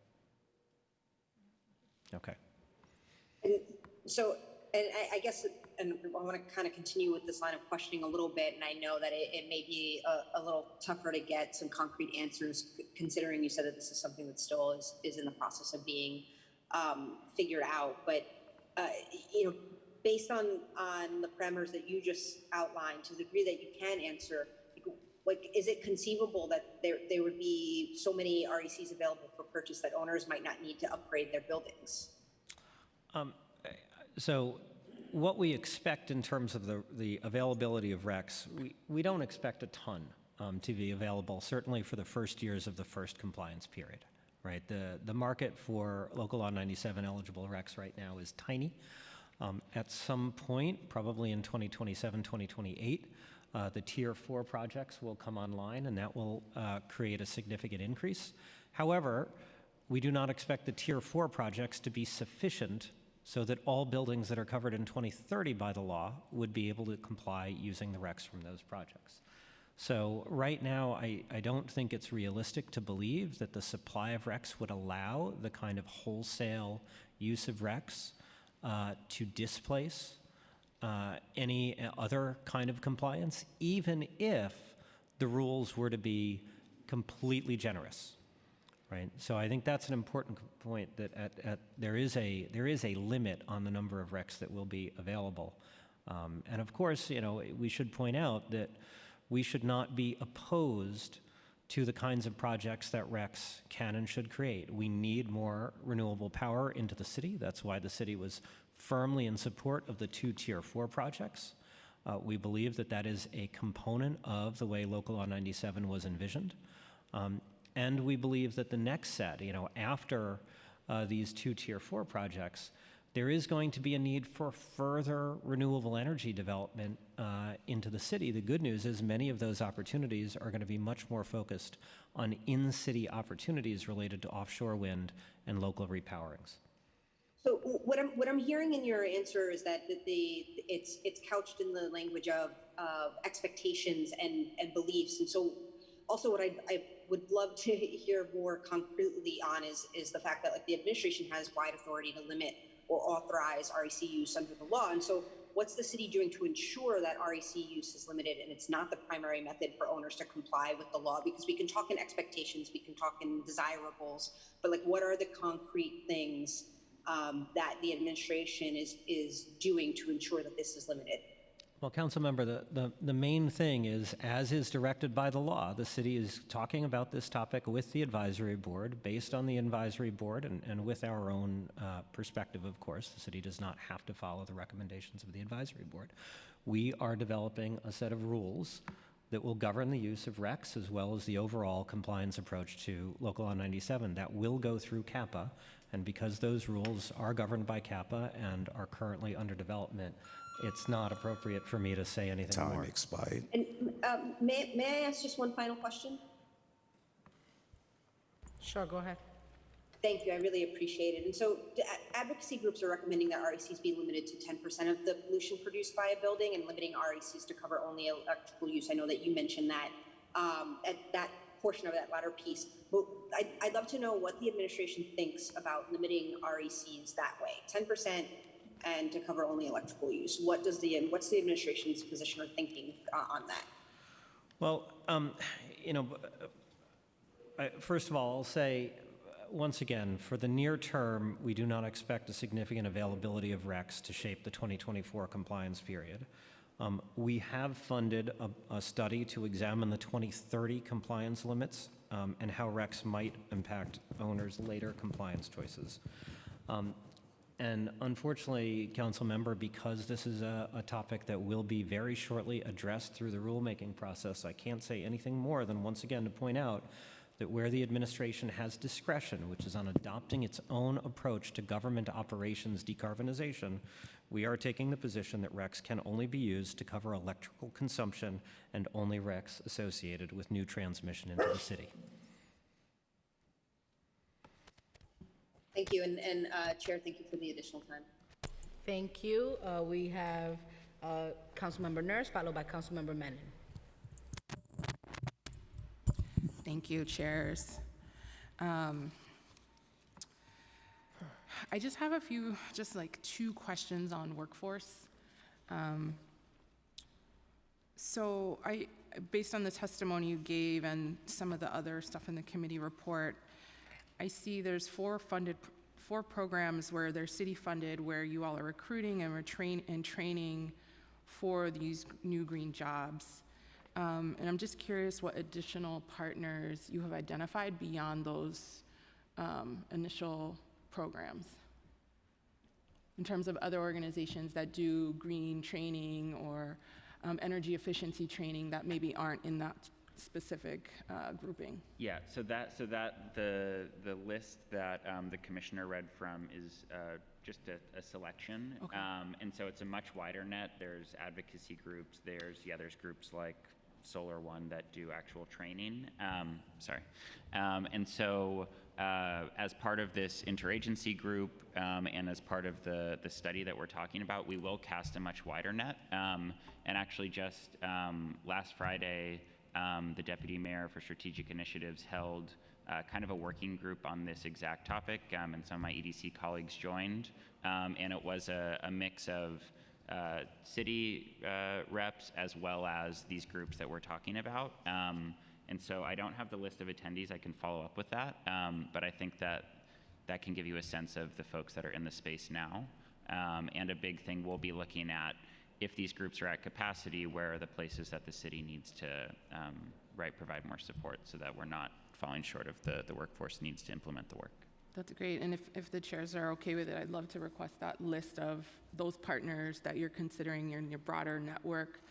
Okay. And so, I guess, and I want to kind of continue with this line of questioning a little bit, and I know that it may be a little tougher to get some concrete answers, considering you said that this is something that still is in the process of being figured out. But based on the parameters that you just outlined, to the degree that you can answer, like, is it conceivable that there would be so many RECs available for purchase that owners might not need to upgrade their buildings? So what we expect in terms of the availability of RECs, we don't expect a ton to be available, certainly for the first years of the first compliance period. right? The market for local law 97 eligible RECs right now is tiny. At some point, probably in 2027, 2028, the Tier 4 projects will come online, and that will create a significant increase. However, we do not expect the Tier 4 projects to be sufficient so that all buildings that are covered in 2030 by the law would be able to comply using the RECs from those projects. So right now, I don't think it's realistic to believe that the supply of RECs would allow the kind of wholesale use of RECs to displace any other kind of compliance, even if the rules were to be completely generous, right? So I think that's an important point, that there is a limit on the number of RECs that will be available. And of course, we should point out that we should not be opposed to the kinds of projects that RECs can and should create. We need more renewable power into the city. That's why the city was firmly in support of the 2 Tier 4 projects. We believe that that is a component of the way Local Law 97 was envisioned. And we believe that the next set, after these 2 Tier 4 projects, there is going to be a need for further renewable energy development into the city. The good news is many of those opportunities are going to be much more focused on in-city opportunities related to offshore wind and local repowerings. So what I'm hearing in your answer is that it's couched in the language of expectations and beliefs. And so also what I would love to hear more concretely on is the fact that the administration has wide authority to limit or authorize REC use under the law. And so what's the city doing to ensure that REC use is limited and it's not the primary method for owners to comply with the law? Because we can talk in expectations, we can talk in desirables, but what are the concrete things that the administration is doing to ensure that this is limited? Well, Council Member, the main thing is, as is directed by the law, the city is talking about this topic with the advisory board, based on the advisory board, and with our own perspective, of course. The city does not have to follow the recommendations of the advisory board. We are developing a set of rules that will govern the use of RECs as well as the overall compliance approach to Local Law 97 that will go through CAPA. And because those rules are governed by CAPA and are currently under development, it's not appropriate for me to say anything more. Time expired. And may I ask just one final question? Sure, go ahead. Thank you, I really appreciate it. And so advocacy groups are recommending that RECs be limited to 10% of the pollution produced by a building and limiting RECs to cover only electrical use. I know that you mentioned that at that portion of that latter piece. But I'd love to know what the administration thinks about limiting RECs that way, 10% and to cover only electrical use. What's the administration's position or thinking on that? Well, first of all, I'll say, once again, for the near term, we do not expect a significant availability of RECs to shape the 2024 compliance period. We have funded a study to examine the 2030 compliance limits and how RECs might impact owners' later compliance choices. And unfortunately, Council Member, because this is a topic that will be very shortly addressed through the rulemaking process, I can't say anything more than, once again, to point out that where the administration has discretion, which is on adopting its own approach to government operations decarbonization, we are taking the position that RECs can only be used to cover electrical consumption and only RECs associated with new transmission into the city. Thank you, and Chair, thank you for the additional time. Thank you. We have Councilmember Nurse, followed by Councilmember Menon. Thank you, chairs. I just have a few, two questions on workforce. So based on the testimony you gave and some of the other stuff in the committee report, I see there's four programs where they're city funded, where you all are recruiting and training for these new green jobs. And I'm just curious what additional partners you have identified beyond those initial programs in terms of other organizations that do green training or energy efficiency training that maybe aren't in that specific grouping? Yeah, so the list that the commissioner read from is just a selection. Okay. And so it's a much wider net. There's advocacy groups, there's groups like Solar One that do actual training. And so as part of this interagency group and as part of the study that we're talking about, we will cast a much wider net. And actually just last Friday, the Deputy Mayor for Strategic Initiatives held kind of a working group on this exact topic, and some of my EDC colleagues joined. And it was a mix of city reps as well as these groups that we're talking about. And so I don't have the list of attendees. I can follow up with that. But I think that can give you a sense of the folks that are in the space now. And a big thing we'll be looking at, if these groups are at capacity, where are the places that the city needs to provide more support so that we're not falling short of the workforce needs to implement the work. That's great. And if the chairs are okay with it, I'd love to request that list of those partners that you're considering in your broader network.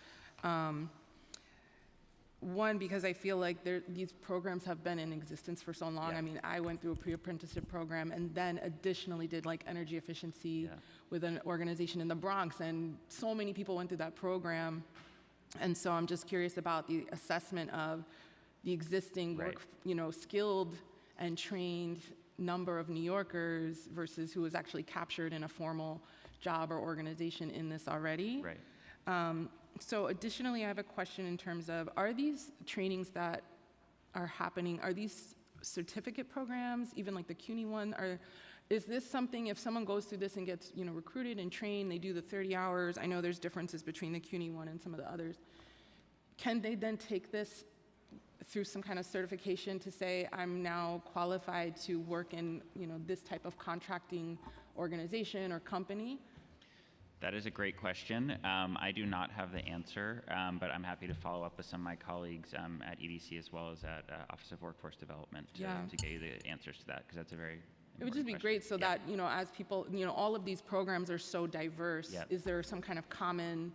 One, because I feel like these programs have been in existence for so long. Yeah. I mean, I went through a pre-apprenticeship program and then additionally did like energy efficiency with an organization in the Bronx, and so many people went through that program. And so I'm just curious about the assessment of the existing work, skilled and trained number of New Yorkers versus who was actually captured in a formal job or organization in this already. Right. So additionally, I have a question in terms of, are these trainings that are happening, are these certificate programs, even like the CUNY one, is this something, if someone goes through this and gets recruited and trained, they do the 30 hours, I know there's differences between the CUNY one and some of the others, can they then take this through some kind of certification to say, I'm now qualified to work in this type of contracting organization or company? That is a great question. I do not have the answer, but I'm happy to follow up with some of my colleagues at EDC as well as at Office of Workforce Development to get you the answers to that, because that's a very It would just be great so that, as people, all of these programs are so diverse, is there some kind of common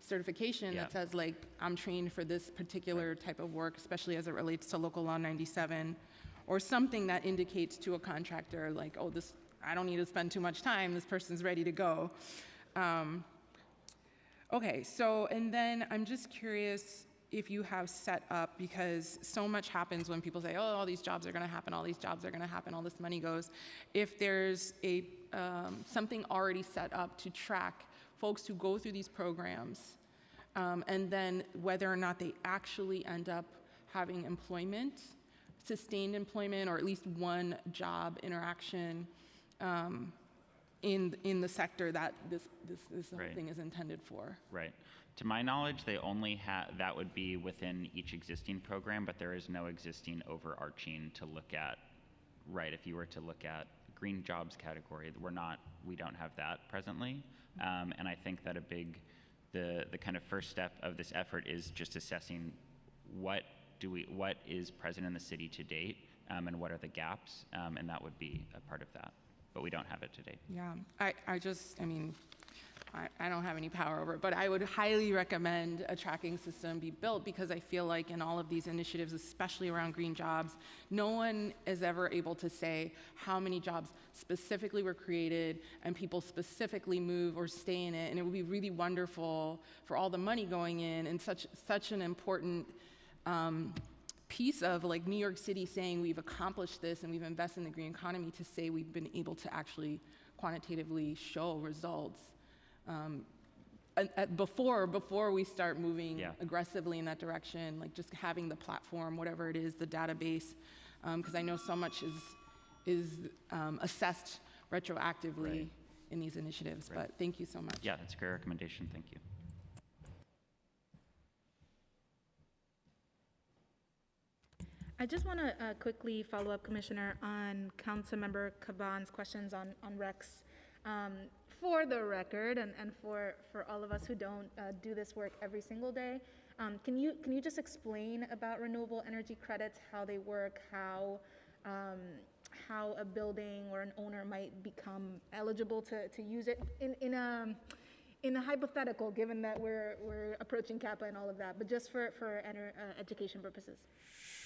certification that says, like, I'm trained for this particular type of work, especially as it relates to Local Law 97, or something that indicates to a contractor, like, oh, I don't need to spend too much time, this person's ready to go. Okay, so, and then I'm just curious if you have set up, because so much happens when people say, oh, all these jobs are gonna happen, all these jobs are gonna happen, all this money goes. If there's something already set up to track folks who go through these programs, and then whether or not they actually end up having employment, sustained employment, or at least one job interaction in the sector that this whole thing is intended for. Right. To my knowledge, they only that would be within each existing program, but there is no existing overarching to look at. Right. If you were to look at green jobs category, we don't have that presently. And I think that the kind of first step of this effort is just assessing what is present in the city to date, and what are the gaps, and that would be a part of that. But we don't have it to date. Yeah, I don't have any power over it, but I would highly recommend a tracking system be built, because I feel like in all of these initiatives, especially around green jobs, no one is ever able to say how many jobs specifically were created and people specifically move or stay in it. And it would be really wonderful for all the money going in and such an important piece of like New York City saying we've accomplished this and we've invested in the green economy, to say we've been able to actually quantitatively show results. Before we start moving aggressively in that direction, like just having the platform, whatever it is, the database, because I know so much is assessed retroactively in these initiatives. But thank you so much. Yeah, that's a great recommendation. Thank you. I just want to quickly follow up, Commissioner, on Councilmember Caban's questions on RECs. For the record, and for all of us who don't do this work every single day, can you just explain about renewable energy credits, how they work, how a building or an owner might become eligible to use it in a hypothetical, given that we're approaching CAPA and all of that, but just for education purposes.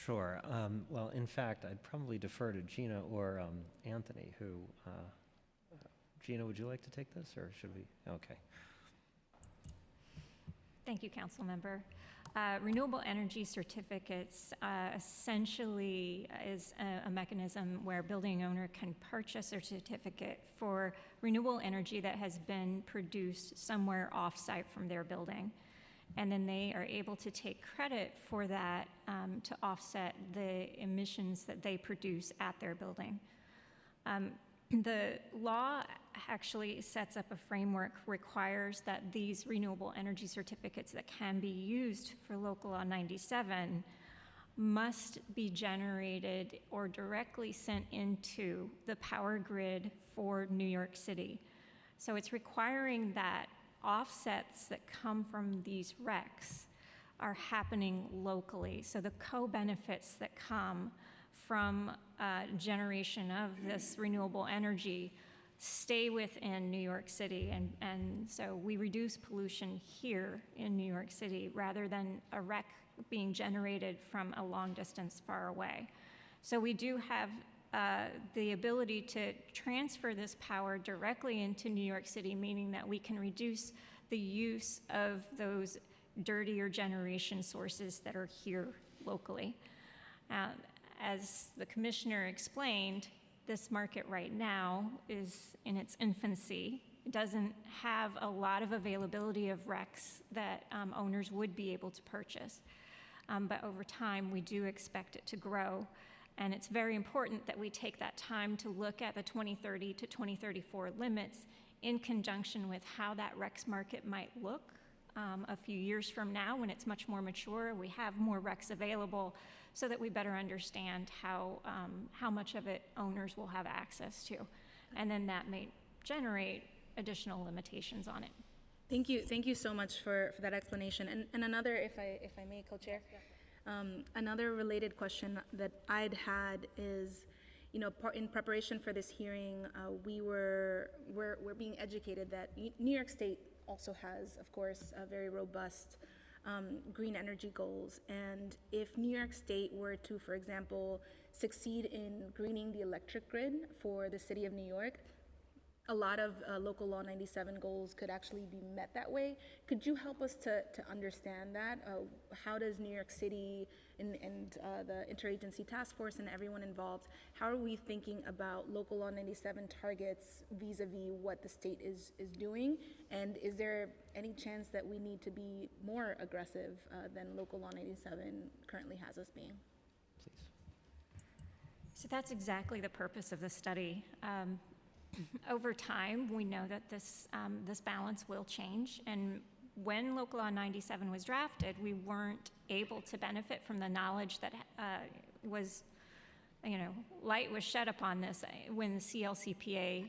Sure. Well, in fact, I'd probably defer to Gina or Anthony, who, Gina, would you like to take this, or should we? Okay. Thank you, Council Member. Renewable energy certificates essentially is a mechanism where a building owner can purchase a certificate for renewable energy that has been produced somewhere off-site from their building. And then they are able to take credit for that to offset the emissions that they produce at their building. The law actually sets up a framework, requires that these renewable energy certificates that can be used for Local Law 97 must be generated or directly sent into the power grid for New York City. So it's requiring that offsets that come from these RECs are happening locally. So the co-benefits that come from generation of this renewable energy stay within New York City, and so we reduce pollution here in New York City rather than a REC being generated from a long distance far away. So we do have the ability to transfer this power directly into New York City, meaning that we can reduce the use of those dirtier generation sources that are here locally. As the commissioner explained, this market right now is in its infancy. It doesn't have a lot of availability of RECs that owners would be able to purchase. But over time, we do expect it to grow. And it's very important that we take that time to look at the 2030 to 2034 limits in conjunction with how that RECs market might look a few years from now when it's much more mature. We have more RECs available so that we better understand how much of it owners will have access to. And then that may generate additional limitations on it. Thank you so much for that explanation. And another, if I may, Co-Chair, another related question that I'd had is, you know, in preparation for this hearing, we're being educated that New York State also has, of course, a very robust green energy goals. And if New York State were to, for example, succeed in greening the electric grid for the city of New York, a lot of Local Law 97 goals could actually be met that way. Could you help us to understand that? How does New York City and the interagency task force and everyone involved, how are we thinking about Local Law 97 targets vis-a-vis what the state is doing? And is there any chance that we need to be more aggressive than Local Law 97 currently has us being? Please. So that's exactly the purpose of the study. Over time, we know that this balance will change, and when Local Law 97 was drafted, we weren't able to benefit from the knowledge that was, light was shed upon this when the CLCPA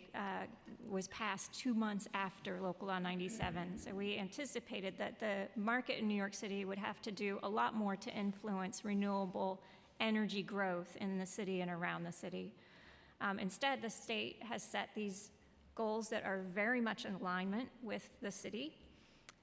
was passed 2 months after Local Law 97. So we anticipated that the market in New York City would have to do a lot more to influence renewable energy growth in the city and around the city. Instead, the state has set these goals that are very much in alignment with the city.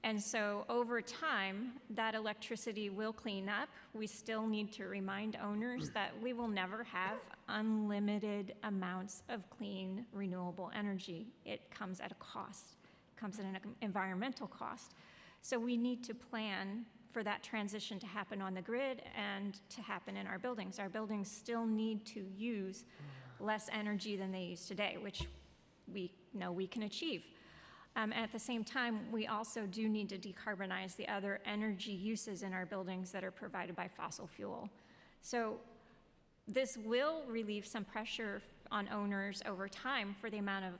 And so over time, that electricity will clean up. We still need to remind owners that we will never have unlimited amounts of clean, renewable energy. It comes at a cost. It comes at an environmental cost. So we need to plan for that transition to happen on the grid and to happen in our buildings. Our buildings still need to use less energy than they use today, which we know we can achieve. At the same time, we also do need to decarbonize the other energy uses in our buildings that are provided by fossil fuel. So this will relieve some pressure on owners over time for the amount of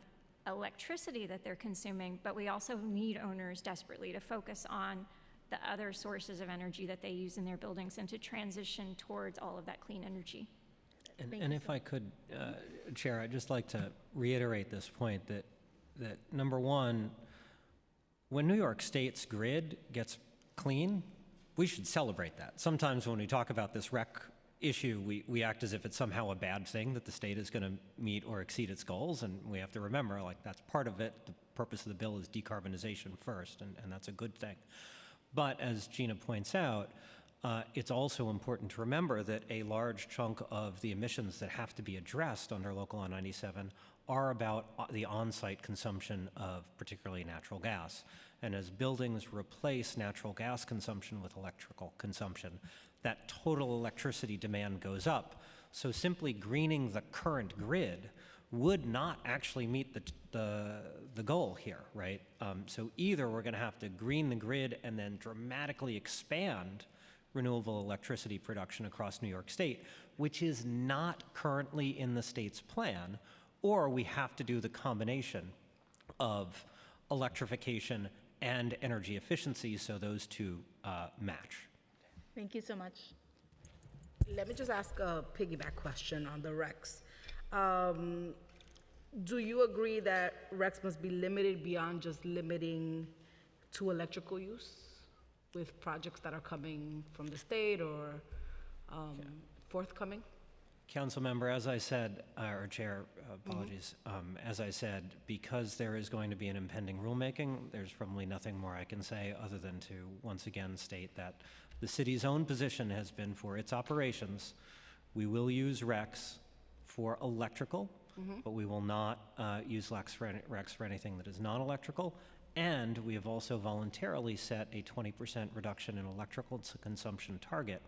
electricity that they're consuming, but we also need owners desperately to focus on the other sources of energy that they use in their buildings and to transition towards all of that clean energy. And if I could, Chair, I'd just like to reiterate this point that number one, when New York State's grid gets clean, we should celebrate that. Sometimes when we talk about this REC issue, we act as if it's somehow a bad thing that the state is going to meet or exceed its goals, and we have to remember, like, that's part of it. The purpose of the bill is decarbonization first, and that's a good thing. But as Gina points out, it's also important to remember that a large chunk of the emissions that have to be addressed under Local Law 97 are about the on-site consumption of particularly natural gas. And as buildings replace natural gas consumption with electrical consumption, that total electricity demand goes up. So simply greening the current grid would not actually meet the goal here, right? So either we're going to have to green the grid and then dramatically expand renewable electricity production across New York State, which is not currently in the state's plan, or we have to do the combination of electrification and energy efficiency so those two match. Thank you so much. Let me just ask a piggyback question on the RECs. Do you agree that RECs must be limited beyond just limiting to electrical use with projects that are coming from the state or forthcoming? Council member, as I said, or Chair, apologies, as I said, because there is going to be an impending rulemaking, there's probably nothing more I can say other than to once again state that the city's own position has been for its operations, we will use RECs for electrical, but we will not use RECs for anything that is non-electrical. And we have also voluntarily set a 20% reduction in electrical consumption target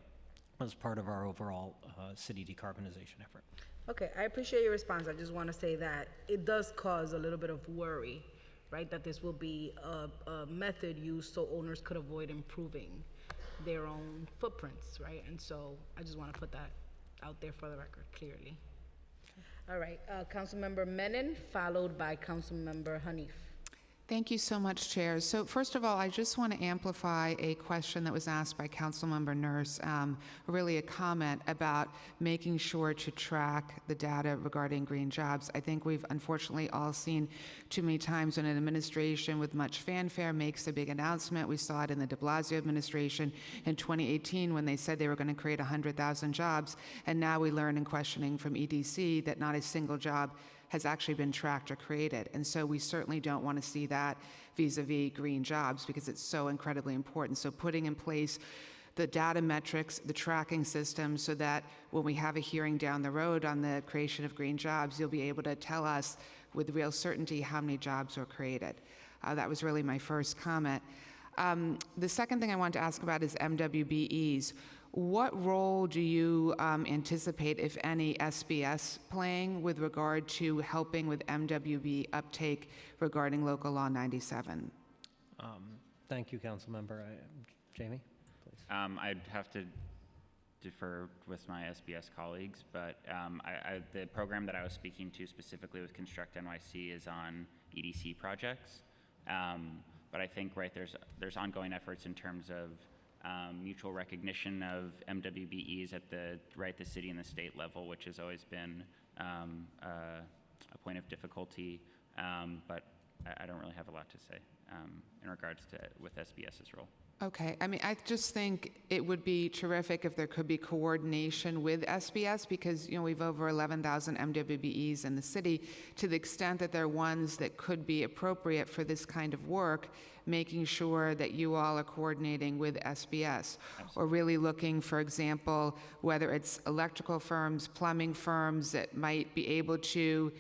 as part of our overall city decarbonization effort. Okay, I appreciate your response. I just want to say that it does cause a little bit of worry, right? That this will be a method used so owners could avoid improving their own footprints, right? And so I just want to put that out there for the record clearly. All right, Councilmember Menon, followed by Councilmember Hanif. Thank you so much, Chair. So first of all, I just want to amplify a question that was asked by Councilmember Nurse, really a comment about making sure to track the data regarding green jobs. I think we've unfortunately all seen too many times when an administration with much fanfare makes a big announcement. We saw it in the de Blasio administration in 2018 when they said they were going to create 100,000 jobs, and now we learn in questioning from EDC that not a single job has actually been tracked or created. And so we certainly don't want to see that vis-a-vis green jobs because it's so incredibly important. So putting in place the data metrics, the tracking system, so that when we have a hearing down the road on the creation of green jobs, you'll be able to tell us with real certainty how many jobs were created. That was really my first comment. The second thing I want to ask about is MWBEs. What role do you anticipate, if any, SBS playing with regard to helping with MWB uptake regarding Local Law 97? Thank you, Council Member. Jamie, please. I'd have to defer with my SBS colleagues, but the program that I was speaking to specifically with Construct NYC is on EDC projects. But I think, right, there's ongoing efforts in terms of mutual recognition of MWBEs at the city and the state level, which has always been a point of difficulty, but I don't really have a lot to say in regards to with SBS's role. Okay, I mean, I just think it would be terrific if there could be coordination with SBS because, you know, we've over 11,000 MWBEs in the city. To the extent that they're ones that could be appropriate for this kind of work, making sure that you all are coordinating with SBS. Absolutely. Or really looking, for example, whether it's electrical firms, plumbing firms that might be able to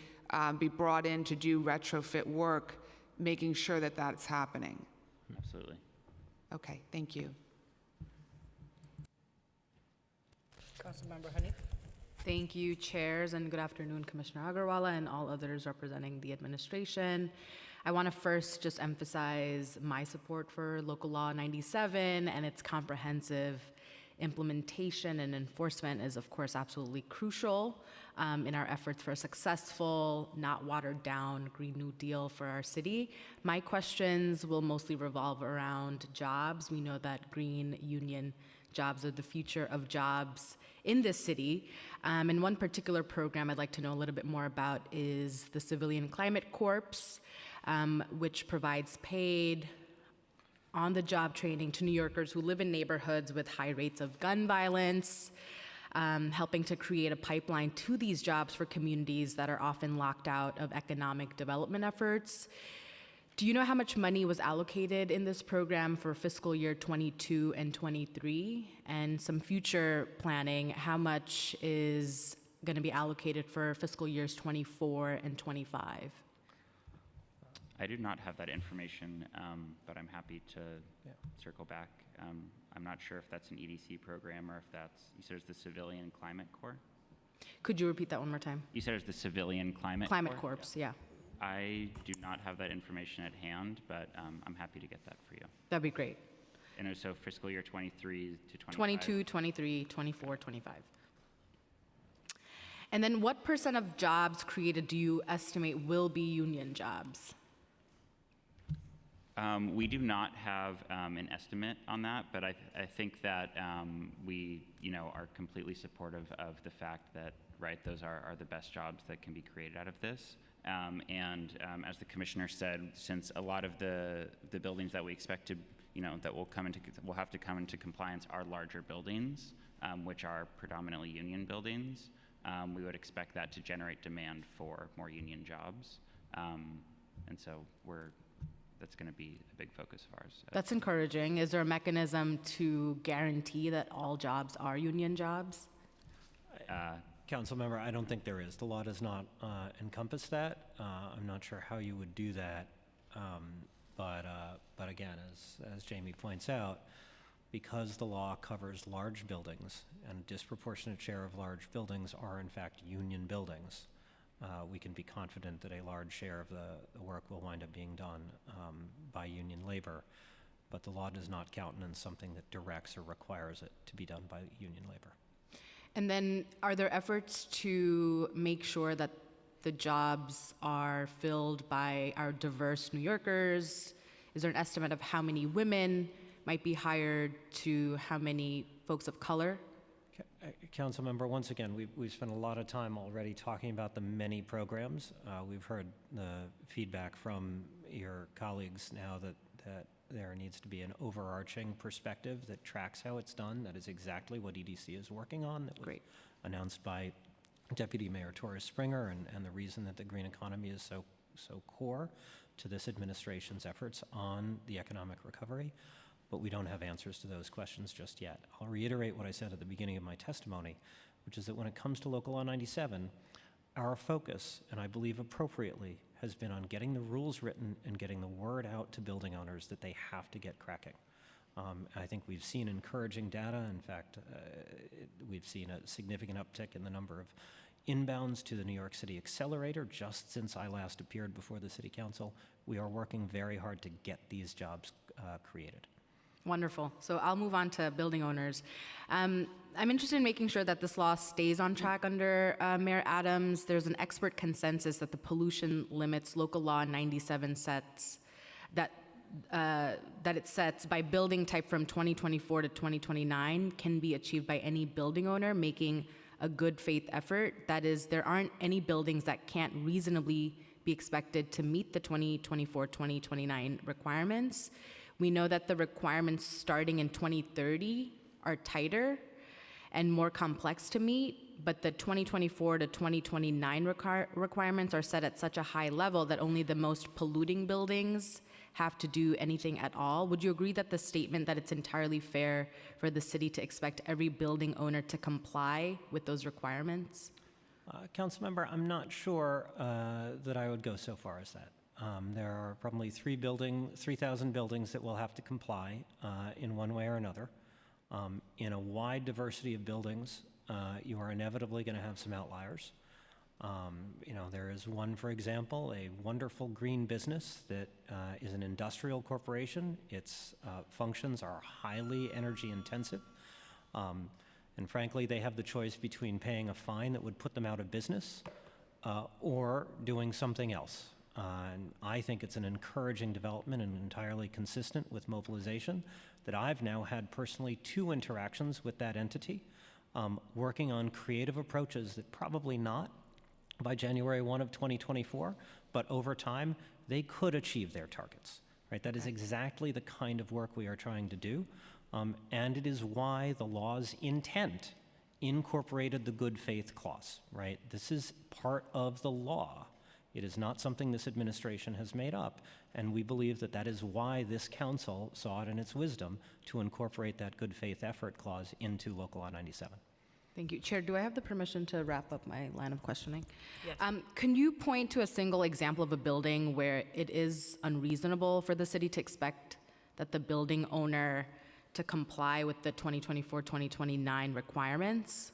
be brought in to do retrofit work, making sure that that's happening. Absolutely. Okay, thank you. Councilmember Hanif. Thank you, chairs, and good afternoon, Commissioner Agarwala and all others representing the administration. I want to first just emphasize my support for Local Law 97 and its comprehensive implementation and enforcement is, of course, absolutely crucial in our efforts for a successful, not watered down Green New Deal for our city. My questions will mostly revolve around jobs. We know that green union jobs are the future of jobs in this city. And one particular program I'd like to know a little bit more about is the Civilian Climate Corps, which provides paid on-the-job training to New Yorkers who live in neighborhoods with high rates of gun violence. helping to create a pipeline to these jobs for communities that are often locked out of economic development efforts. Do you know how much money was allocated in this program for fiscal year 22 and 23? And some future planning, how much is going to be allocated for fiscal years 24 and 25? I do not have that information, but I'm happy to circle back. I'm not sure if that's an EDC program or if that's, you said it's the Civilian Climate Corps? Could you repeat that one more time? You said it's the Civilian Climate Corps, yeah. I do not have that information at hand, but I'm happy to get that for you. That'd be great. And so fiscal year 23 to 25? 22, 23, 24, 25. And then what % of jobs created do you estimate will be union jobs? We do not have an estimate on that, but I think that we, are completely supportive of the fact that, right, those are the best jobs that can be created out of this. As the commissioner said, since a lot of the buildings that we expect to, that will have to come into compliance are larger buildings, which are predominantly union buildings, we would expect that to generate demand for more union jobs. And so that's going to be a big focus of ours. That's encouraging. Is there a mechanism to guarantee that all jobs are union jobs? Council member, I don't think there is. The law does not encompass that. I'm not sure how you would do that. But again, as Jamie points out, because the law covers large buildings and a disproportionate share of large buildings are in fact union buildings, we can be confident that a large share of the work will wind up being done by union labor. But the law does not countenance something that directs or requires it to be done by union labor. And then are there efforts to make sure that the jobs are filled by our diverse New Yorkers? Is there an estimate of how many women might be hired to how many folks of color? Council member, once again, we've spent a lot of time already talking about the many programs. We've heard the feedback from your colleagues now that there needs to be an overarching perspective that tracks how it's done. That is exactly what EDC is working on. That was announced by Deputy Mayor Torres Springer, and the reason that the green economy is so core to this administration's efforts on the economic recovery. But we don't have answers to those questions just yet. I'll reiterate what I said at the beginning of my testimony, which is that when it comes to Local Law 97, our focus, and I believe appropriately, has been on getting the rules written and getting the word out to building owners that they have to get cracking. I think we've seen encouraging data. In fact, we've seen a significant uptick in the number of inbounds to the New York City Accelerator just since I last appeared before the City Council. We are working very hard to get these jobs created. Wonderful. So I'll move on to building owners. I'm interested in making sure that this law stays on track under Mayor Adams. There's an expert consensus that the pollution limits Local Law 97 sets, that it sets by building type from 2024 to 2029 can be achieved by any building owner making a good faith effort. That is, there aren't any buildings that can't reasonably be expected to meet the 2024-2029 requirements. We know that the requirements starting in 2030 are tighter and more complex to meet, but the 2024 to 2029 requirements are set at such a high level that only the most polluting buildings have to do anything at all. Would you agree that the statement that it's entirely fair for the city to expect every building owner to comply with those requirements? Councilmember, I'm not sure that I would go so far as that. There are probably 3,000 buildings that will have to comply in one way or another. In a wide diversity of buildings, you are inevitably going to have some outliers. There is one, for example, a wonderful green business that is an industrial corporation. Its functions are highly energy intensive. And frankly, they have the choice between paying a fine that would put them out of business or doing something else. And I think it's an encouraging development and entirely consistent with mobilization that I've now had personally 2 interactions with that entity, working on creative approaches that probably not by January 1 of 2024, but over time, they could achieve their targets, right? That is exactly the kind of work we are trying to do, and it is why the law's intent incorporated the good faith clause, right? This is part of the law. It is not something this administration has made up, and we believe that that is why this council saw it in its wisdom to incorporate that good faith effort clause into Local Law 97. Thank you. Chair, do I have the permission to wrap up my line of questioning? Yes. Can you point to a single example of a building where it is unreasonable for the city to expect that the building owner to comply with the 2024-2029 requirements?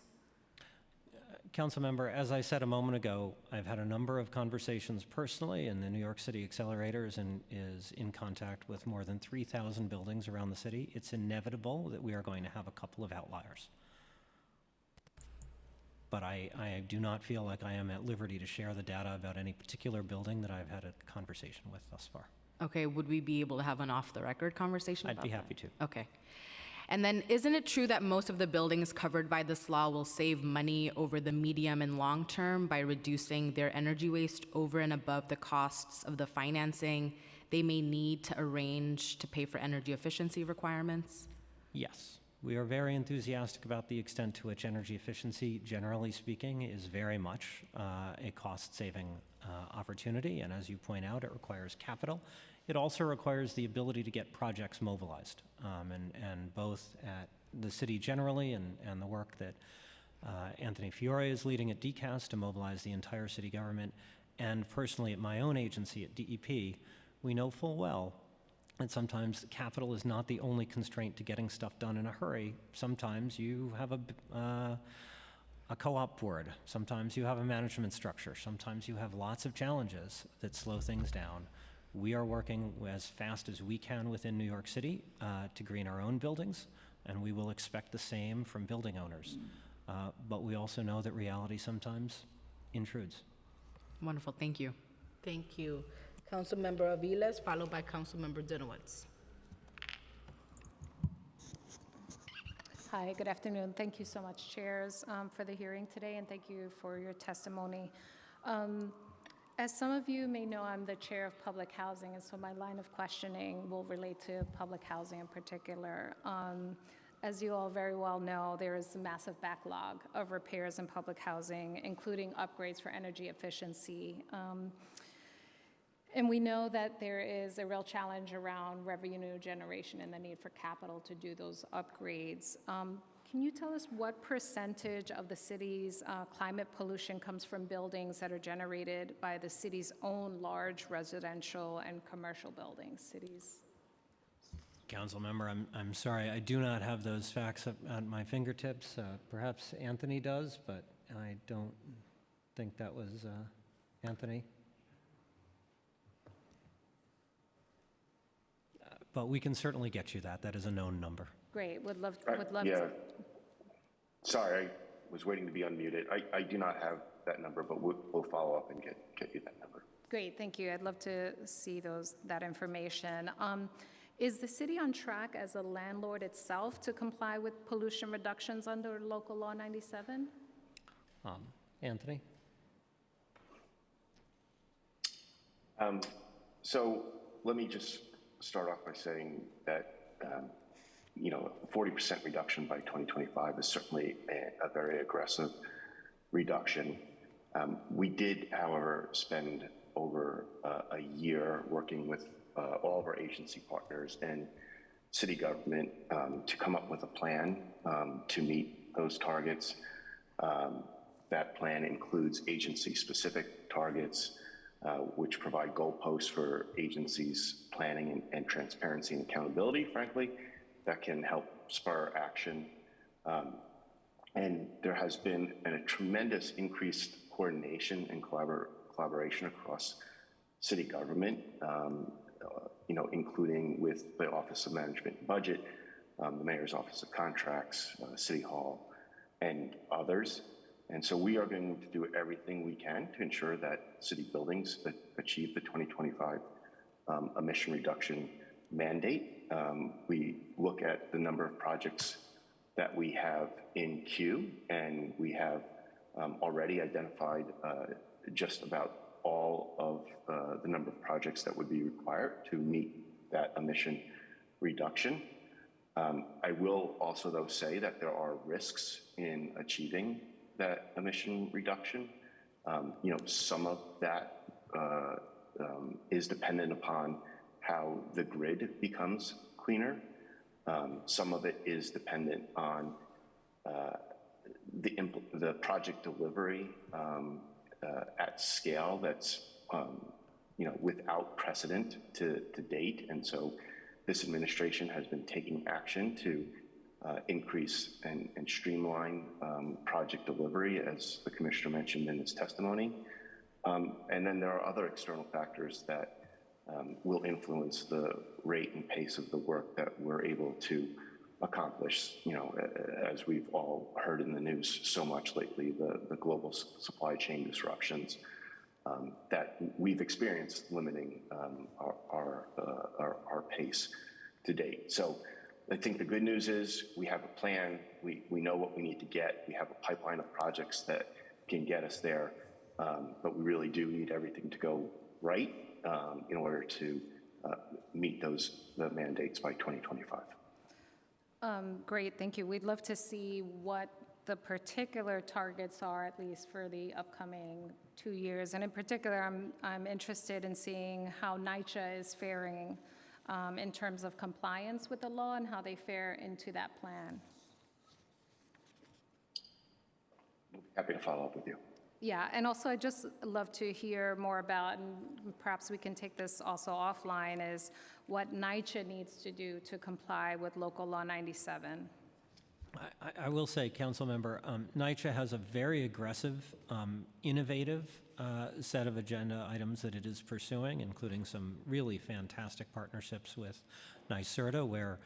Councilmember, as I said a moment ago, I've had a number of conversations personally, and the New York City Accelerator is in contact with more than 3,000 buildings around the city. It's inevitable that we are going to have a couple of outliers. But I do not feel like I am at liberty to share the data about any particular building that I've had a conversation with thus far. Okay, would we be able to have an off-the-record conversation about I'd be that? happy to. Okay. And then, isn't it true that most of the buildings covered by this law will save money over the medium and long term by reducing their energy waste over and above the costs of the financing they may need to arrange to pay for energy efficiency requirements? Yes. We are very enthusiastic about the extent to which energy efficiency, generally speaking, is very much a cost-saving opportunity. And as you point out, it requires capital. It also requires the ability to get projects mobilized. And both at the city generally and the work that Anthony Fiore is leading at DCAS to mobilize the entire city government, and personally at my own agency at DEP, we know full well and sometimes capital is not the only constraint to getting stuff done in a hurry. Sometimes you have a co-op board. Sometimes you have a management structure. Sometimes you have lots of challenges that slow things down. We are working as fast as we can within New York City to green our own buildings, and we will expect the same from building owners. But we also know that reality sometimes intrudes. Wonderful, thank you. Thank you. Councilmember Aviles, followed by Councilmember Dinowitz. Hi, good afternoon. Thank you so much, chairs, for the hearing today, and thank you for your testimony. As some of you may know, I'm the chair of public housing, and so my line of questioning will relate to public housing in particular. As you all very well know, there is a massive backlog of repairs in public housing, including upgrades for energy efficiency. And we know that there is a real challenge around revenue generation and the need for capital to do those upgrades. Can you tell us what percentage of the city's climate pollution comes from buildings that are generated by the city's own large residential and commercial buildings, Council member, I'm sorry, I do not have those facts at my fingertips. Perhaps Anthony does, but I don't think that was Anthony. But we can certainly get you that. That is a known number. Great, would love yeah. to. Sorry, I was waiting to be unmuted. I do not have that number, but we'll follow up and get you that number. Great, thank you. I'd love to see that information. Is the city on track as a landlord itself to comply with pollution reductions under Local Law 97? Anthony? So let me just start off by saying that, 40% reduction by 2025 is certainly a very aggressive reduction. We did, however, spend over a year working with all of our agency partners and city government to come up with a plan to meet those targets. That plan includes agency-specific targets, which provide goalposts for agencies' planning and transparency and accountability, frankly, that can help spur action. And there has been a tremendous increased coordination and collaboration across city government, including with the Office of Management and Budget, the Mayor's Office of Contracts, City Hall, and others. And so we are going to do everything we can to ensure that city buildings achieve the 2025 emission reduction mandate. We look at the number of projects that we have in queue, and we have already identified just about all of the number of projects that would be required to meet that emission reduction. I will also, though, say that there are risks in achieving that emission reduction. Some of that is dependent upon how the grid becomes cleaner. Some of it is dependent on the project delivery at scale that's without precedent to date. And so this administration has been taking action to increase and streamline project delivery, as the commissioner mentioned in his testimony. And then there are other external factors that will influence the rate and pace of the work that we're able to accomplish. As we've all heard in the news so much lately, the global supply chain disruptions that we've experienced limiting our pace to date. So I think the good news is we have a plan. We know what we need to get. We have a pipeline of projects that can get us there, but we really do need everything to go right in order to meet the mandates by 2025. Great, thank you. We'd love to see what the particular targets are, at least for the upcoming 2 years. And in particular, I'm interested in seeing how NYCHA is faring in terms of compliance with the law and how they fare into that plan. Happy to follow up with you. Yeah, and also I'd just love to hear more about, and perhaps we can take this also offline, is what NYCHA needs to do to comply with Local Law 97. I will say, Councilmember, NYCHA has a very aggressive, innovative set of agenda items that it is pursuing, including some really fantastic partnerships with NYSERDA, where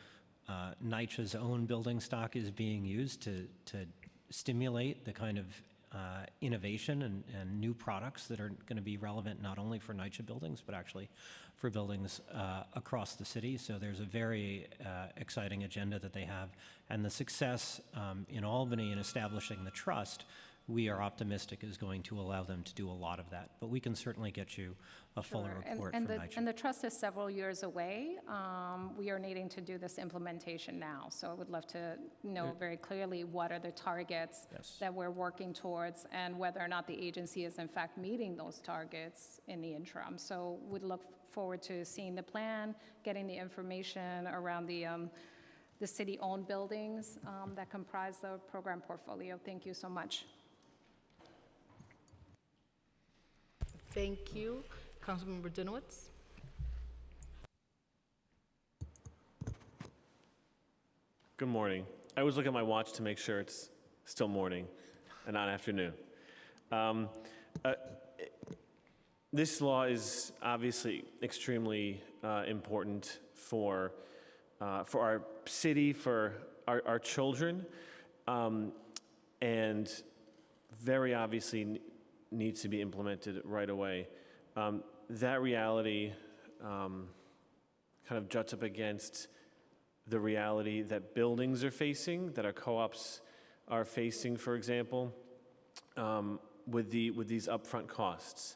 NYCHA's own building stock is being used to stimulate the kind of innovation and new products that are going to be relevant not only for NYCHA buildings, but actually for buildings across the city. So there's a very exciting agenda that they have. And the success in Albany in establishing the trust, we are optimistic is going to allow them to do a lot of that. But we can certainly get you a fuller report from NYCHA. And the trust is several years away. We are needing to do this implementation now. So I would love to know very clearly what are the targets that we're working towards and whether or not the agency is in fact meeting those targets in the interim. So we'd look forward to seeing the plan, getting the information around the city-owned buildings that comprise the program portfolio. Thank you so much. Thank you. Councilmember Dinowitz. Good morning. I always look at my watch to make sure it's still morning and not afternoon. This law is obviously extremely important for our city, for our children, and very obviously needs to be implemented right away. That reality kind of juts up against the reality that buildings are facing, that our co-ops are facing, for example, with these upfront costs.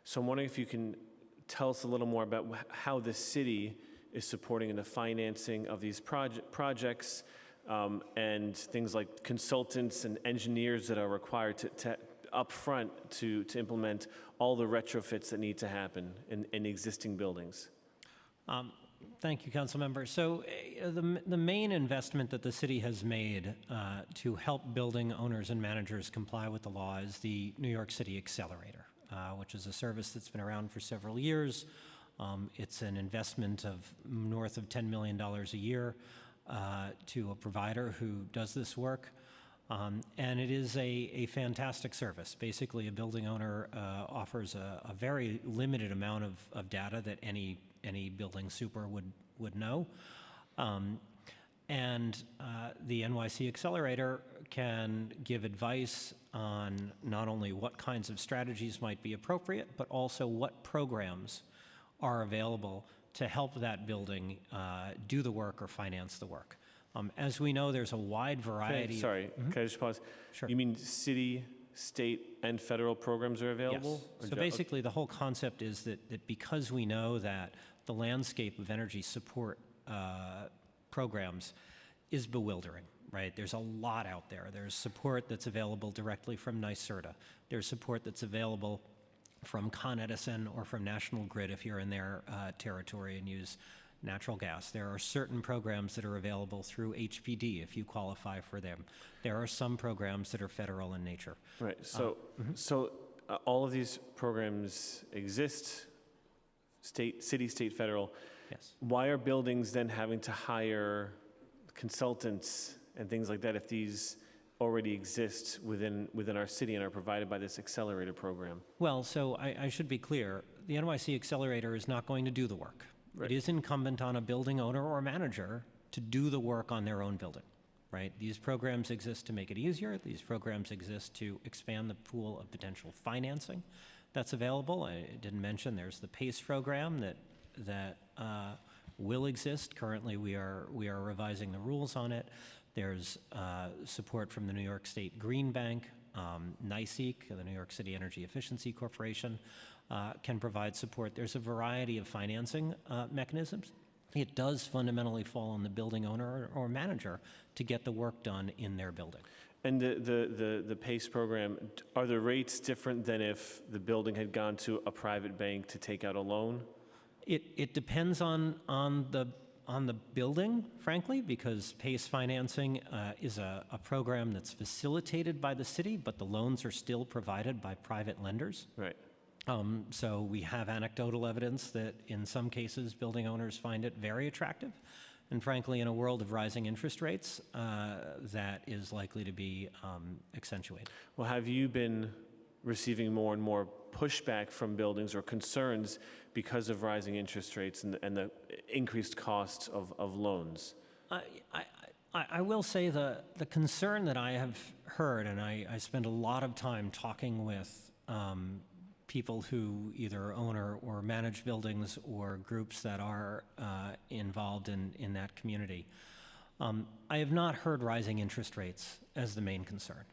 So I'm wondering if you can tell us a little more about how the city is supporting in the financing of these projects and things like consultants and engineers that are required to upfront to implement all the retrofits that need to happen in existing buildings. Thank you, Councilmember. So the main investment that the city has made to help building owners and managers comply with the law is the New York City Accelerator, which is a service that's been around for several years. It's an investment of north of $10 million a year to a provider who does this work. And it is a fantastic service. Basically, a building owner offers a very limited amount of data that any building super would know. And the NYC Accelerator can give advice on not only what kinds of strategies might be appropriate, but also what programs are available to help that building do the work or finance the work. As we know, there's a wide variety. Can I just pause? Sure. You mean city, state, and federal programs are available? Yes. So basically, the whole concept is that because we know that the landscape of energy support programs is bewildering, right? There's a lot out there. There's support that's available directly from NYCERDA. There's support that's available from Con Edison or from National Grid if you're in their territory and use natural gas. There are certain programs that are available through HPD if you qualify for them. There are some programs that are federal in nature. Right. So, all of these programs exist, city, state, federal. Yes. Why are buildings then having to hire consultants and things like that if these already exist within our city and are provided by this accelerator program? Well, so I should be clear. The NYC Accelerator is not going to do the work. Right. It is incumbent on a building owner or manager to do the work on their own building, right? These programs exist to make it easier. These programs exist to expand the pool of potential financing that's available. I didn't mention there's the PACE program that will exist. Currently, we are revising the rules on it. There's support from the New York State Green Bank, NYCC, the New York City Energy Efficiency Corporation, can provide support. There's a variety of financing mechanisms. It does fundamentally fall on the building owner or manager to get the work done in their building. And the PACE program, are the rates different than if the building had gone to a private bank to take out a loan? It depends on the building, frankly, because PACE financing is a program that's facilitated by the city, but the loans are still provided by private lenders. Right. So we have anecdotal evidence that in some cases building owners find it very attractive. And frankly, in a world of rising interest rates, that is likely to be accentuated. Well, have you been receiving more and more pushback from buildings or concerns because of rising interest rates and the increased costs of loans? I will say the concern that I have heard, and I spend a lot of time talking with people who either own or manage buildings or groups that are involved in that community. I have not heard rising interest rates as the main concern.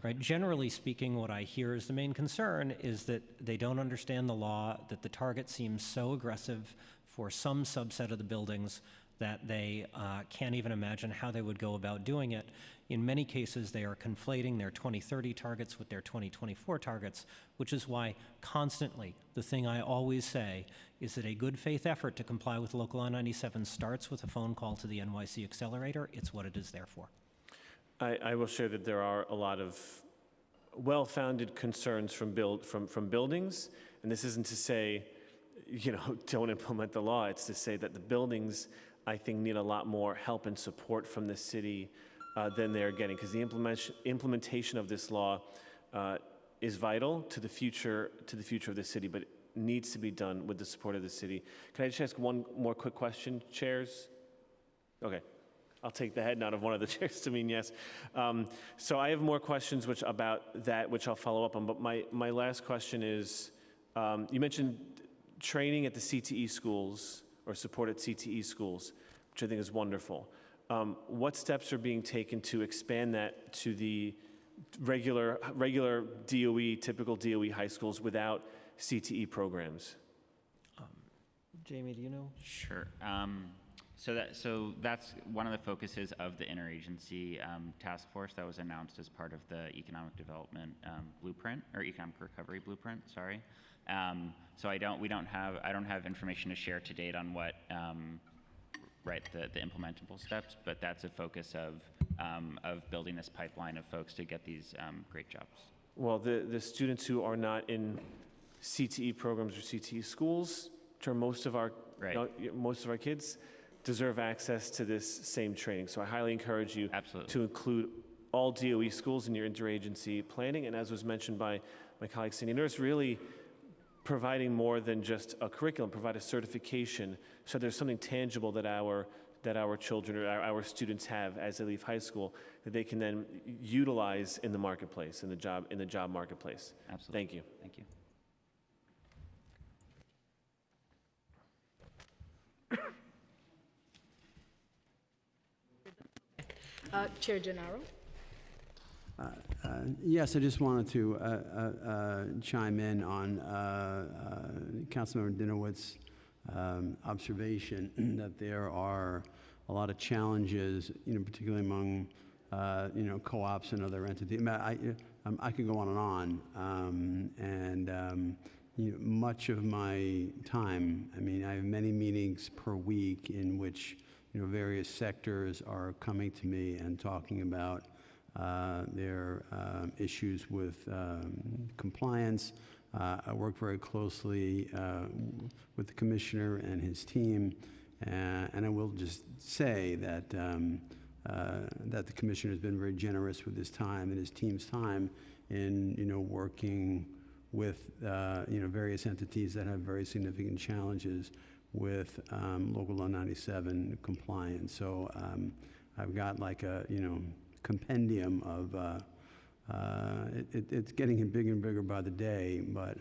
Right? Generally speaking, what I hear as the main concern is that they don't understand the law, that the target seems so aggressive for some subset of the buildings that they can't even imagine how they would go about doing it. In many cases, they are conflating their 2030 targets with their 2024 targets, which is why constantly the thing I always say is that a good faith effort to comply with Local Law 97 starts with a phone call to the NYC Accelerator. It's what it is there for. I will share that there are a lot of well-founded concerns from buildings, and this isn't to say, don't implement the law. It's to say that the buildings, I think, need a lot more help and support from the city than they're getting, because the implementation of this law is vital to the future of the city, but it needs to be done with the support of the city. Can I just ask one more quick question, chairs? Okay. I'll take the head nod of one of the chairs to mean yes. So I have more questions about that, which I'll follow up on. But my last question is, you mentioned training at the CTE schools or support at CTE schools, which I think is wonderful. What steps are being taken to expand that to the regular DOE, typical DOE high schools without CTE programs? Jamie, do you know? Sure. So that's one of the focuses of the interagency task force that was announced as part of the economic development blueprint, or economic recovery blueprint. Sorry. So I don't have information to share to date on what the implementable steps, but that's a focus of building this pipeline of folks to get these great jobs. Well, the students who are not in CTE programs or CTE schools, which are most of our kids, deserve access to this same training. So I highly encourage you to include all DOE schools in your interagency planning. And as was mentioned by my colleague Cindy Nurse, really providing more than just a curriculum, provide a certification so there's something tangible that our children or our students have as they leave high school that they can then utilize in the marketplace, in the job marketplace. Absolutely. Thank you. Thank you. Chair Gennaro? Yes, I just wanted to chime in on Councilmember Dinowitz's observation that there are lot of challenges, particularly among, co-ops and other entities. I could go on and on. Much of my time, I have many meetings per week in which, various sectors are coming to me and talking about their issues with compliance. I work very closely with the commissioner and his team, and I will just say that that the commissioner has been very generous with his time and his team's time in working with various entities that have very significant challenges with Local Law 97 compliance. So I've got like a compendium of it's getting bigger and bigger by the day, but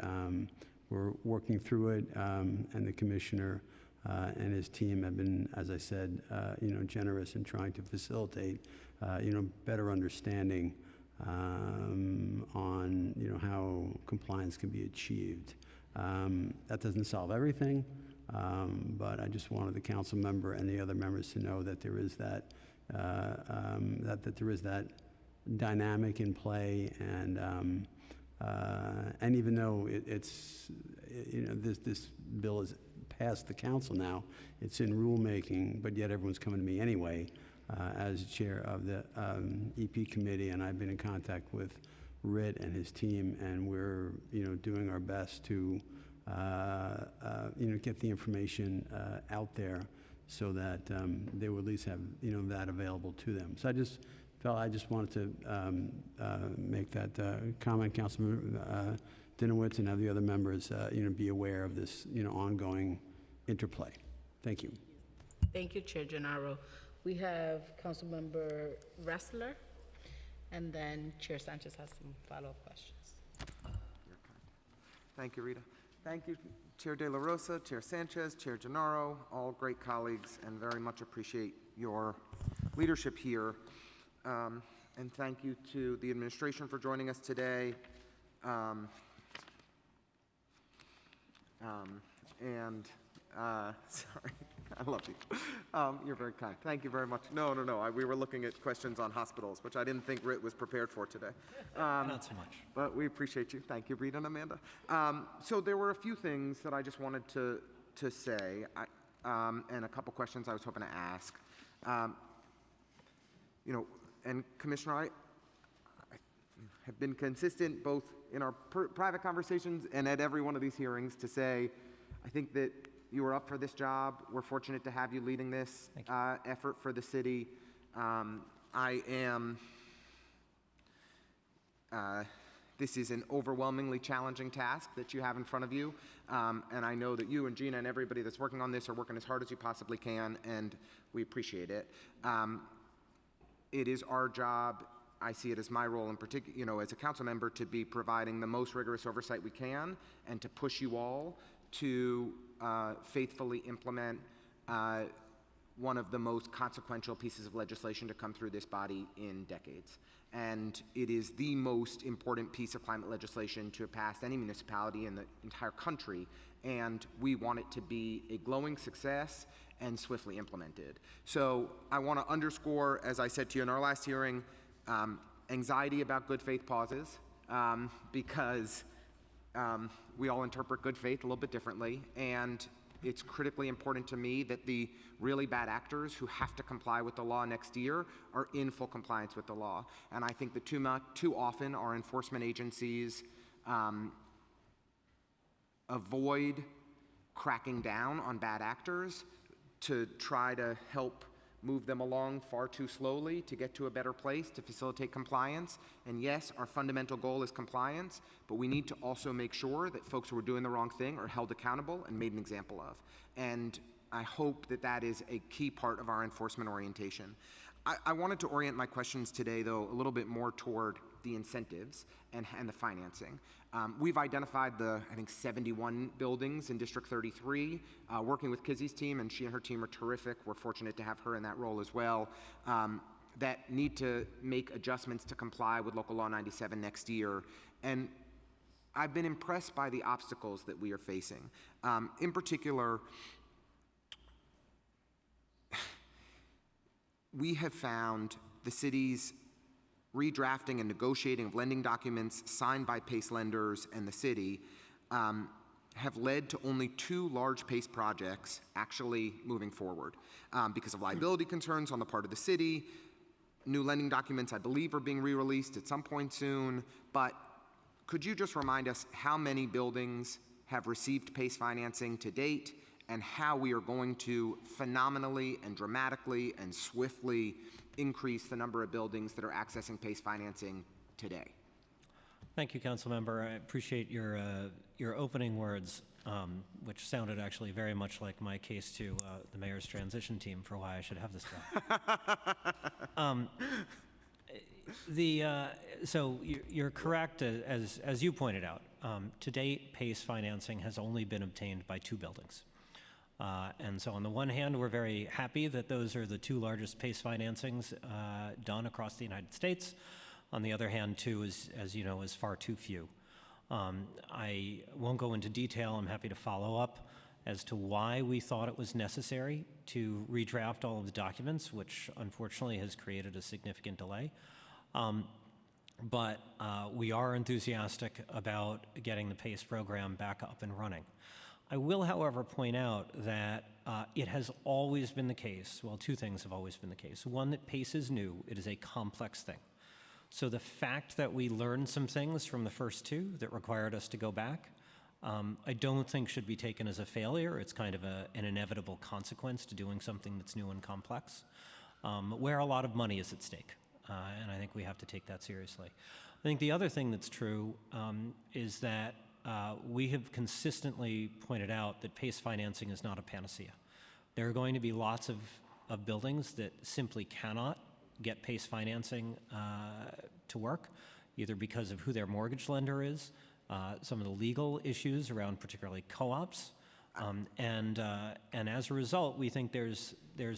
we're working through it, and the commissioner and his team have been, as I said, generous in trying to facilitate better understanding on how compliance can be achieved. That doesn't solve everything, but I just wanted the council member and the other members to know that there is that that there is that dynamic in play, and even though this bill is past the council now, it's in rulemaking, but yet everyone's coming to me anyway as chair of the EP committee, and I've been in contact with Rit and his team, and we're doing our best to get the information out there so that they will at least have that available to them. So I just wanted to make that comment, Councilman Dinowitz, and have the other members be aware of this ongoing interplay. Thank you. Thank you, Chair Gennaro. We have Councilmember Ressler, and then Chair Sanchez has some follow-up questions. Thank you, Rita. Thank you, Chair De La Rosa, Chair Sanchez, Chair Gennaro, all great colleagues, and very much appreciate your leadership here. And thank you to the administration for joining us today. Sorry, I love you. You're very kind. Thank you very much. No. We were looking at questions on hospitals, which I didn't think Rit was prepared for today. Not so much. But we appreciate you. Thank you, Rita and Amanda. So there were a few things that I just wanted to say, and a couple questions I was hoping to ask. And Commissioner, I have been consistent both in our private conversations and at every one of these hearings to say, I think that you are up for this job. We're fortunate to have you leading this effort for the city. This is an overwhelmingly challenging task that you have in front of you. And I know that you and Gina and everybody that's working on this are working as hard as you possibly can, and we appreciate it. It is our job, I see it as my role in particular, as a council member, to be providing the most rigorous oversight we can and to push you all to faithfully implement one of the most consequential pieces of legislation to come through this body in decades. And it is the most important piece of climate legislation to have passed any municipality in the entire country, and we want it to be a glowing success and swiftly implemented. So I want to underscore, as I said to you in our last hearing, anxiety about good faith pauses, because we all interpret good faith a little bit differently, and it's critically important to me that the really bad actors who have to comply with the law next year are in full compliance with the law. And I think that too often our enforcement agencies avoid cracking down on bad actors to try to help move them along far too slowly to get to a better place to facilitate compliance. And yes, our fundamental goal is compliance, but we need to also make sure that folks who are doing the wrong thing are held accountable and made an example of. And I hope that that is a key part of our enforcement orientation. I wanted to orient my questions today, though, a little bit more toward the incentives and the financing. We've identified I think 71 buildings in District 33, working with Kizzy's team, and she and her team are terrific. We're fortunate to have her in that role as well, that need to make adjustments to comply with Local Law 97 next year. And I've been impressed by the obstacles that we are facing. In particular, we have found the city's redrafting and negotiating of lending documents signed by PACE lenders and the city have led to only 2 large PACE projects actually moving forward because of liability concerns on the part of the city. New lending documents, I believe, are being re-released at some point soon, but could you just remind us how many buildings have received PACE financing to date and how we are going to phenomenally and dramatically and swiftly increase the number of buildings that are accessing PACE financing today? Thank you, Councilmember. I appreciate your opening words, which sounded actually very much like my case to the mayor's transition team for why I should have this job. So you're correct, as you pointed out. To date, PACE financing has only been obtained by 2 buildings. And so on the one hand, we're very happy that those are the 2 largest PACE financings done across the United States. On the other hand, 2, as you know, is far too few. I won't go into detail. I'm happy to follow up as to why we thought it was necessary to redraft all of the documents, which unfortunately has created a significant delay. But we are enthusiastic about getting the PACE program back up and running. I will, however, point out that it has always been the case, well, 2 things have always been the case. One, that PACE is new. It is a complex thing. So the fact that we learned some things from the first 2 that required us to go back, I don't think should be taken as a failure. It's kind of an inevitable consequence to doing something that's new and complex, where a lot of money is at stake. And I think we have to take that seriously. I think the other thing that's true is that we have consistently pointed out that PACE financing is not a panacea. There are going to be lots of buildings that simply cannot get PACE financing to work, either because of who their mortgage lender is, some of the legal issues around particularly co-ops, and as a result, we think there's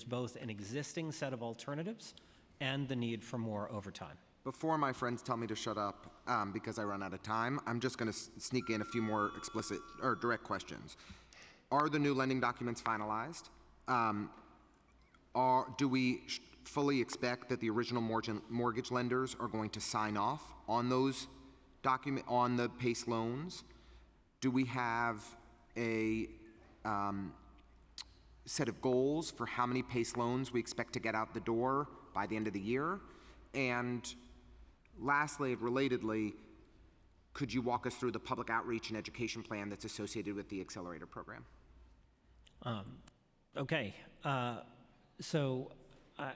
both an existing set of alternatives and the need for more overtime. Before my friends tell me to shut up because I run out of time, I'm just going to sneak in a few more explicit or direct questions. Are the new lending documents finalized? Do we fully expect that the original mortgage lenders are going to sign off on those on the PACE loans? Do we have a set of goals for how many PACE loans we expect to get out the door by the end of the year? And lastly, relatedly, could you walk us through the public outreach and education plan that's associated with the accelerator program? Okay. So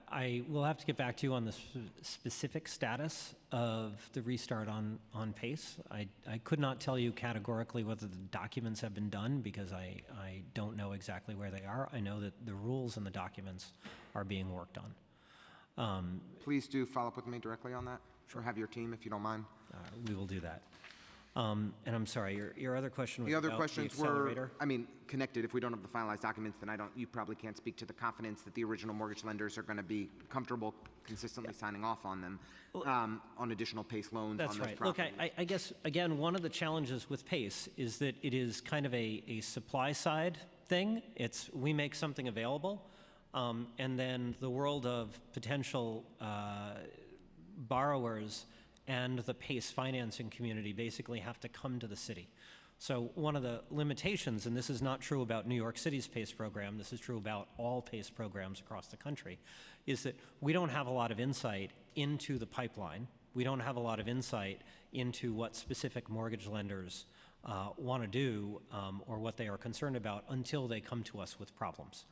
I will have to get back to you on the specific status of the restart on PACE. I could not tell you categorically whether the documents have been done because I don't know exactly where they are. I know that the rules and the documents are being worked on. Please do follow up with me directly on that, or have your team if you don't mind. We will do that. And I'm sorry, your other question was the other about questions the accelerator? were, I mean, connected. If we don't have the finalized documents, then you probably can't speak to the confidence that the original mortgage lenders are going to be comfortable consistently signing off on them on additional PACE loans. That's on those right. properties. Look, I guess, again, one of the challenges with PACE is that it is kind of a supply side thing. It's we make something available, and then the world of potential borrowers and the PACE financing community basically have to come to the city. So one of the limitations, and this is not true about New York City's PACE program, this is true about all PACE programs across the country, is that we don't have a lot of insight into the pipeline. We don't have a lot of insight into what specific mortgage lenders want to do or what they are concerned about until they come to us with problems.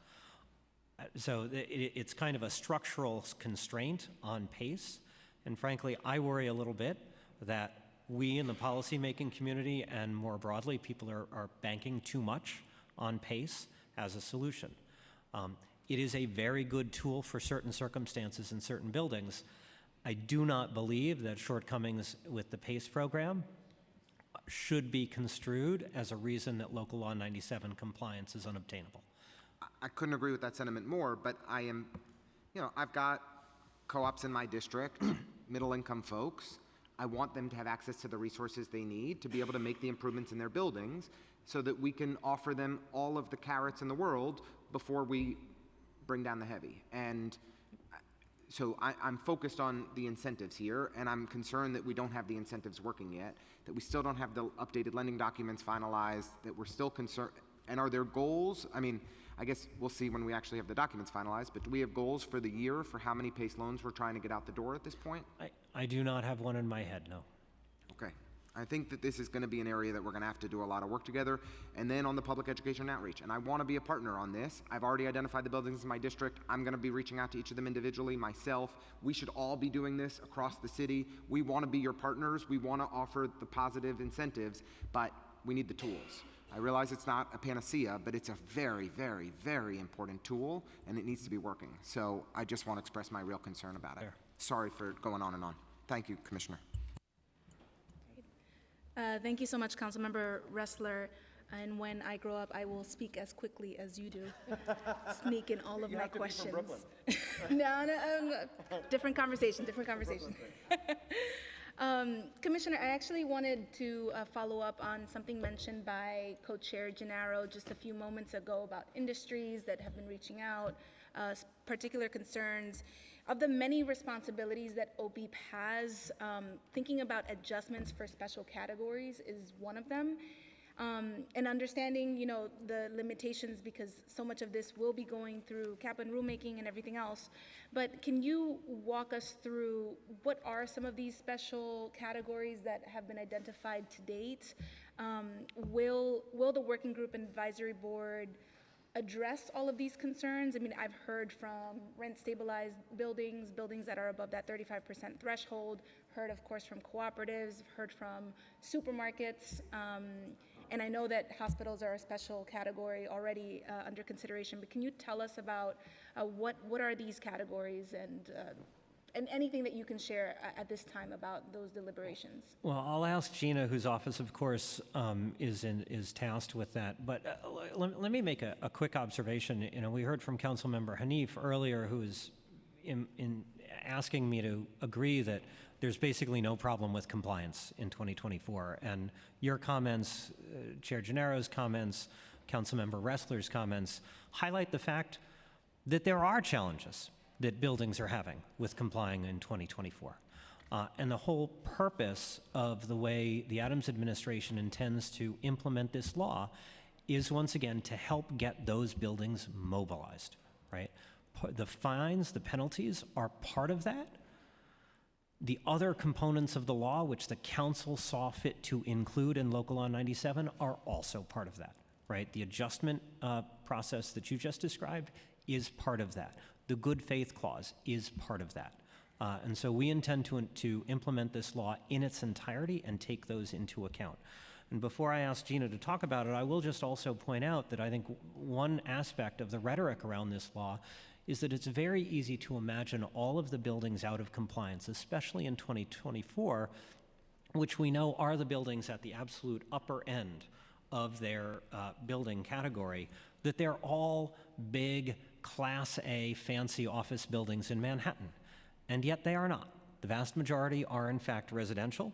So it's kind of a structural constraint on PACE. And frankly, I worry a little bit that we in the policymaking community and more broadly, people are banking too much on PACE as a solution. It is a very good tool for certain circumstances in certain buildings. I do not believe that shortcomings with the PACE program should be construed as a reason that Local Law 97 compliance is unobtainable. I couldn't agree with that sentiment more, but I am, I've got co-ops in my district, middle-income folks. I want them to have access to the resources they need to be able to make the improvements in their buildings so that we can offer them all of the carrots in the world before we bring down the heavy. And So I'm focused on the incentives here, and I'm concerned that we don't have the incentives working yet, that we still don't have the updated lending documents finalized, that we're still concerned. And are there goals? I mean, I guess we'll see when we actually have the documents finalized, but do we have goals for the year for how many PACE loans we're trying to get out the door at this point? I do not have one in my head, no. Okay. I think that this is going to be an area that we're going to have to do a lot of work together. And then on the public education outreach, and I want to be a partner on this. I've already identified the buildings in my district. I'm going to be reaching out to each of them individually, myself. We should all be doing this across the city. We want to be your partners. We want to offer the positive incentives, but we need the tools. I realize it's not a panacea, but it's a very, very, very important tool, and it needs to be working. So I just want to express my real concern about it. Sorry for going on and on. Thank you, Commissioner. Thank you so much, Councilmember Ressler. And when I grow up, I will speak as quickly as you do. Sneak in all of my questions. No, different conversation, different conversation. Commissioner, I actually wanted to follow up on something mentioned by Co-Chair Gennaro just a few moments ago about industries that have been reaching out, particular concerns. Of the many responsibilities that OBEEP has, thinking about adjustments for special categories is one of them. And understanding, you know, the limitations, because so much of this will be going through cap and rulemaking and everything else. But can you walk us through what are some of these special categories that have been identified to date? Will the working group and advisory board address all of these concerns? I mean, I've heard from rent stabilized buildings, buildings that are above that 35% threshold, heard of course from cooperatives, heard from supermarkets, and I know that hospitals are a special category already under consideration, but can you tell us about what are these categories and anything that you can share at this time about those deliberations? Well, I'll ask Gina, whose office, of course, is tasked with that. But let me make a quick observation. You know, we heard from Councilmember Hanif earlier, who is in asking me to agree that there's basically no problem with compliance in 2024. And your comments, Chair Gennaro's comments, Councilmember Ressler's comments, highlight the fact that there are challenges that buildings are having with complying in 2024. And the whole purpose of the way the Adams administration intends to implement this law is, once again, to help get those buildings mobilized, right? The fines, the penalties are part of that. The other components of the law, which the council saw fit to include in Local Law 97, are also part of that, right? The adjustment process that you just described is part of that. The good faith clause is part of that. And so we intend to implement this law in its entirety and take those into account. And before I ask Gina to talk about it, I will just also point out that I think one aspect of the rhetoric around this law is that it's very easy to imagine all of the buildings out of compliance, especially in 2024, which we know are the buildings at the absolute upper end of their building category, that they're all big, Class A fancy office buildings in Manhattan. And yet they are not. The vast majority are in fact residential.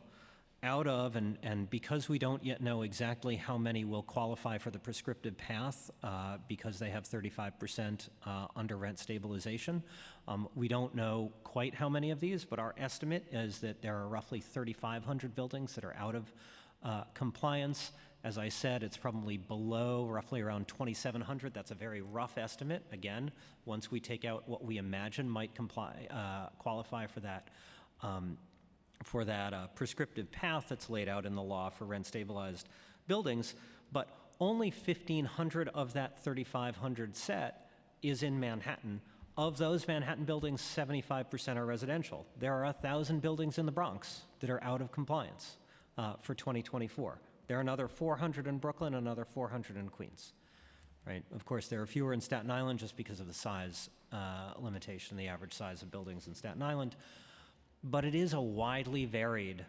Out of, and because we don't yet know exactly how many will qualify for the prescriptive path because they have 35% under rent stabilization, we don't know quite how many of these, but our estimate is that there are roughly 3,500 buildings that are out of compliance. As I said, it's probably below, roughly around 2,700. That's a very rough estimate. Again, once we take out what we imagine might qualify for that prescriptive path that's laid out in the law for rent-stabilized buildings, but only 1,500 of that 3,500 set is in Manhattan. Of those Manhattan buildings, 75% are residential. There are 1,000 buildings in the Bronx that are out of compliance for 2024. There are another 400 in Brooklyn, another 400 in Queens. Right? Of course, there are fewer in Staten Island just because of the size limitation, the average size of buildings in Staten Island. But it is a widely varied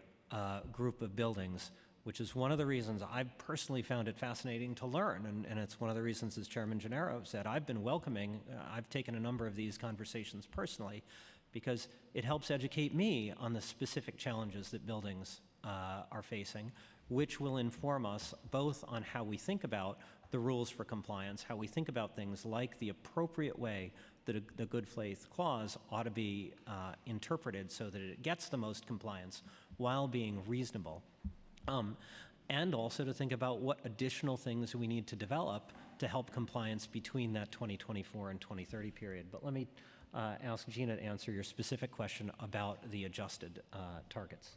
group of buildings, which is one of the reasons I've personally found it fascinating to learn. And it's one of the reasons, as Chairman Gennaro said, I've been welcoming, I've taken a number of these conversations personally, because it helps educate me on the specific challenges that buildings are facing, which will inform us both on how we think about the rules for compliance, how we think about things like the appropriate way the good faith clause ought to be interpreted so that it gets the most compliance while being reasonable. And also to think about what additional things we need to develop to help compliance between that 2024 and 2030 period. But let me ask Gina to answer your specific question about the adjusted targets.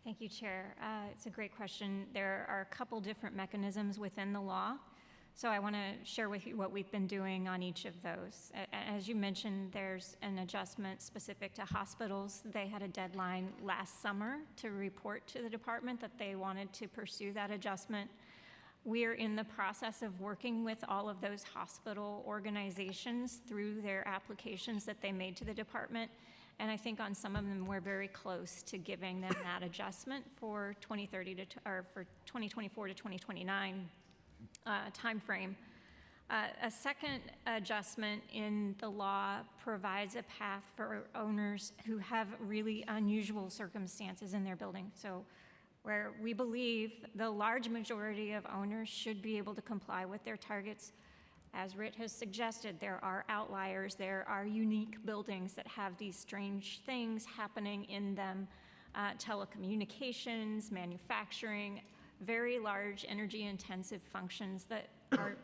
Thank you, Chair. It's a great question. There are a couple different mechanisms within the law. So I want to share with you what we've been doing on each of those. As you mentioned, there's an adjustment specific to hospitals. They had a deadline last summer to report to the department that they wanted to pursue that adjustment. We are in the process of working with all of those hospital organizations through their applications that they made to the department. And I think on some of them, we're very close to giving them that adjustment for 2030 or for 2024 to 2029 timeframe. A second adjustment in the law provides a path for owners who have really unusual circumstances in their building. So where we believe the large majority of owners should be able to comply with their targets. As Rit has suggested, there are outliers, there are unique buildings that have these strange things happening in them, telecommunications, manufacturing, very large energy-intensive functions that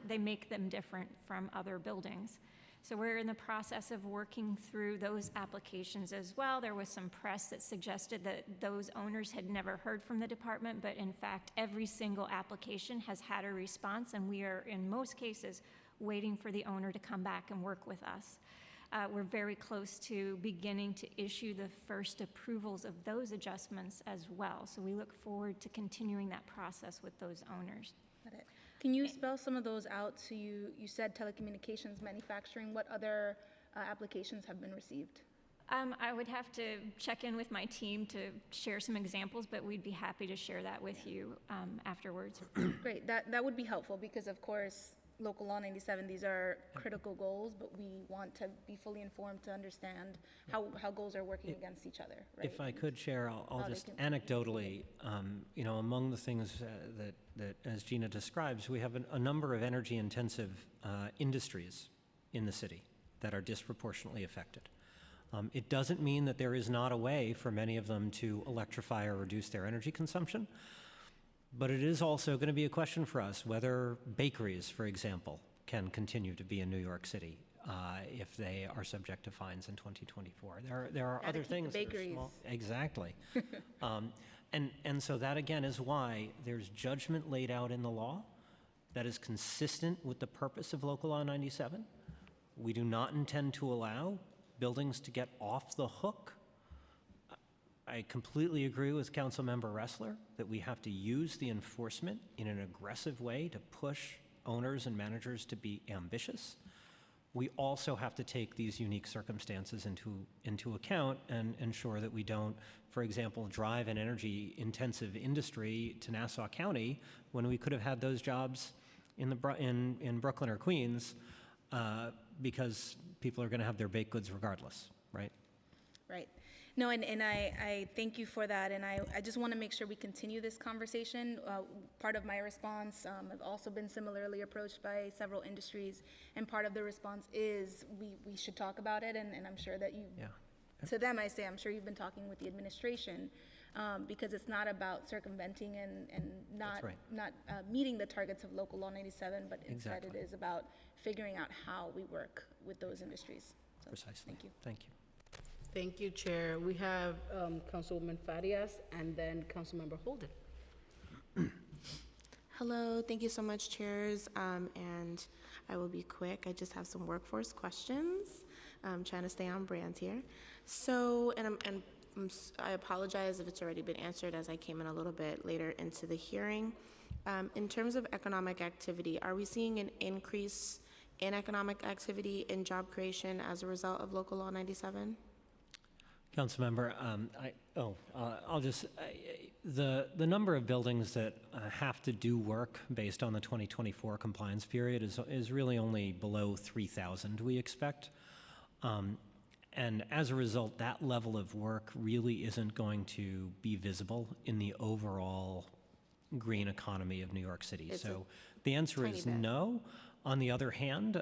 they make them different from other buildings. So we're in the process of working through those applications as well. There was some press that suggested that those owners had never heard from the department, but in fact, every single application has had a response, and we are, in most cases, waiting for the owner to come back and work with us. We're very close to beginning to issue the first approvals of those adjustments as well. So we look forward to continuing that process with those owners. Got it. Can you spell some of those out? So you said telecommunications, manufacturing. What other applications have been received? I would have to check in with my team to share some examples, but we'd be happy to share that with you afterwards. Great. That would be helpful because, of course, Local Law 97, these are critical goals, but we want to be fully informed to understand how goals are working against each other, right? If I could share, I'll just anecdotally, among the things that, as Gina describes, we have a number of energy-intensive industries in the city that are disproportionately affected. It doesn't mean that there is not a way for many of them to electrify or reduce their energy consumption. But it is also going to be a question for us whether bakeries, for example, can continue to be in New York City if they are subject to fines in 2024. There are other things. Bakeries. Exactly. And so that, again, is why there's judgment laid out in the law that is consistent with the purpose of Local Law 97. We do not intend to allow buildings to get off the hook. I completely agree with Councilmember Ressler that we have to use the enforcement in an aggressive way to push owners and managers to be ambitious. We also have to take these unique circumstances into account and ensure that we don't, for example, drive an energy-intensive industry to Nassau County when we could have had those jobs in Brooklyn or Queens because people are going to have their baked goods regardless, right? Right. No, and I thank you for that, and I just want to make sure we continue this conversation. Part of my response, I've also been similarly approached by several industries, and part of the response is we should talk about it, and I'm sure that you, to them I say, I'm sure you've been talking with the administration, because it's not about circumventing and not meeting the targets of Local Law 97, but instead it is about figuring out how we work with those industries. So, precisely. Thank you. Thank you. Thank you, Chair. We have Councilwoman Farias and then Councilmember Holden. Hello, thank you so much, chairs. And I will be quick. I just have some workforce questions. I'm trying to stay on brand here. So, I apologize if it's already been answered as I came in a little bit later into the hearing. In terms of economic activity, are we seeing an increase in economic activity and job creation as a result of Local Law 97? Councilmember, the number of buildings that have to do work based on the 2024 compliance period is really only below 3,000, we expect. And as a result, that level of work really isn't going to be visible in the overall green economy of New York City. So the answer is no. On the other hand,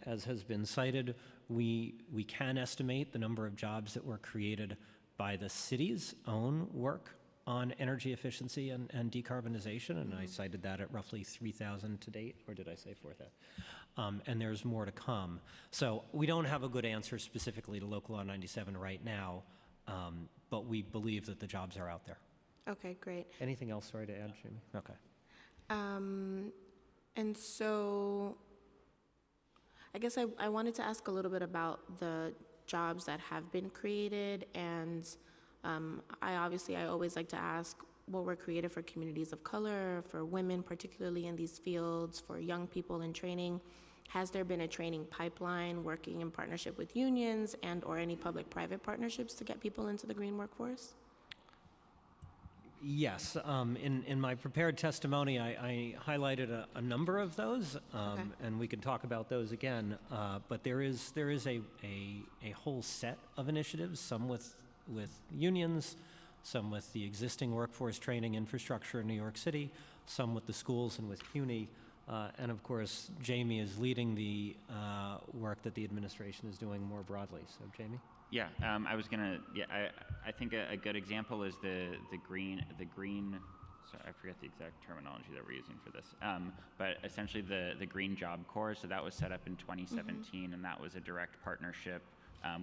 as has been cited, we can estimate the number of jobs that were created by the city's own work on energy efficiency and decarbonization, and I cited that at roughly 3,000 to date, or did I say 4,000? And there's more to come. So we don't have a good answer specifically to Local Law 97 right now, but we believe that the jobs are out there. Okay, great. Anything else, sorry, to add, Jamie? Okay. And so I guess I wanted to ask a little bit about the jobs that have been created, and I always like to ask what were created for communities of color, for women particularly in these fields, for young people in training. Has there been a training pipeline working in partnership with unions and or any public-private partnerships to get people into the green workforce? Yes, in my prepared testimony, I highlighted a number of those, and we can talk about those again. But there is a whole set of initiatives, some with unions, some with the existing workforce training infrastructure in New York City, some with the schools and with CUNY, and of course, Jamie is leading the work that the administration is doing more broadly. So, Jamie. Yeah, I think a good example is the green. Sorry, I forget the exact terminology that we're using for this. But essentially, the Green Job Corps. So that was set up in 2017, and that was a direct partnership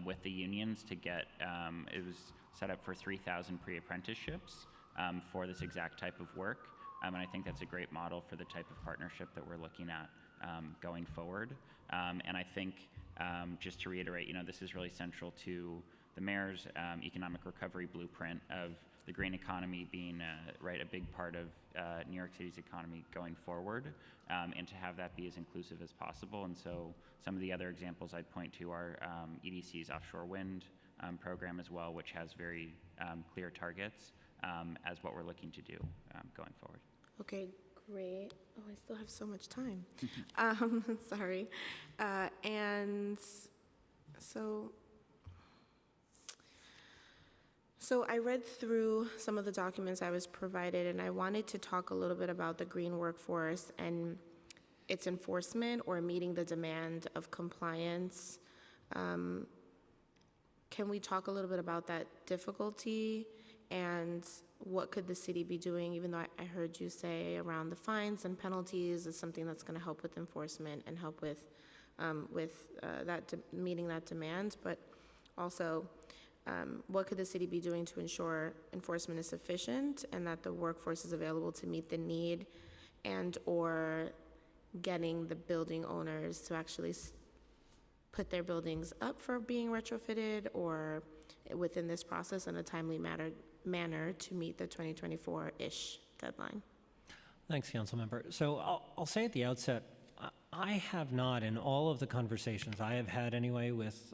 with the unions to get. It was set up for 3,000 pre-apprenticeships for this exact type of work, and I think that's a great model for the type of partnership that we're looking at going forward. And I think. Just to reiterate, this is really central to the mayor's economic recovery blueprint of the green economy being a big part of New York City's economy going forward, and to have that be as inclusive as possible. And so some of the other examples I'd point to are EDC's offshore wind program as well, which has very clear targets as what we're looking to do going forward. Okay. Great. Oh, I still have so much time. Sorry. And so I read through some of the documents I was provided, and I wanted to talk a little bit about the green workforce and its enforcement or meeting the demand of compliance. Can we talk a little bit about that difficulty and what could the city be doing, even though I heard you say around the fines and penalties is something that's going to help with enforcement and help with meeting that demand, but also what could the city be doing to ensure enforcement is sufficient and that the workforce is available to meet the need, and or getting the building owners to actually put their buildings up for being retrofitted or within this process in a timely manner to meet the 2024-ish deadline. Thanks, Councilmember. So I'll say at the outset, I have not, in all of the conversations I have had anyway with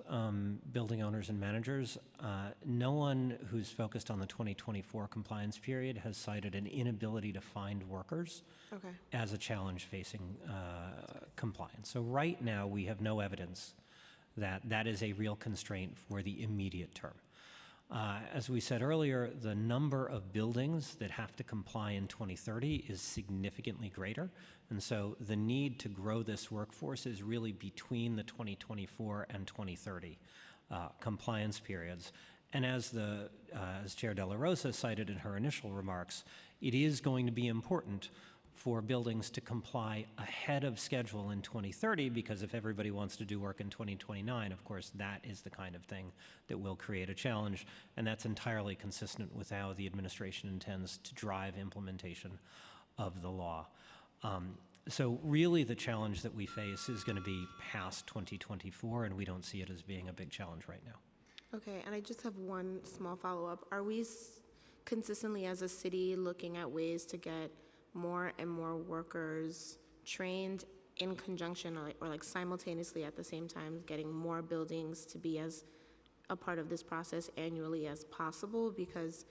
building owners and managers, no one who's focused on the 2024 compliance period has cited an inability to find workers as a challenge facing compliance. So right now we have no evidence that that is a real constraint for the immediate term. As we said earlier, the number of buildings that have to comply in 2030 is significantly greater, and so the need to grow this workforce is really between the 2024 and 2030 compliance periods. And as Chair De La Rosa cited in her initial remarks, it is going to be important for buildings to comply ahead of schedule in 2030, because if everybody wants to do work in 2029, of course, that is the kind of thing that will create a challenge, and that's entirely consistent with how the administration intends to drive implementation of the law. So really the challenge that we face is going to be past 2024, and we don't see it as being a big challenge right now. Okay, and I just have one small follow-up. Are we consistently as a city looking at ways to get more and more workers trained in conjunction or like simultaneously at the same time, getting more buildings to be as a part of this process annually as possible? Because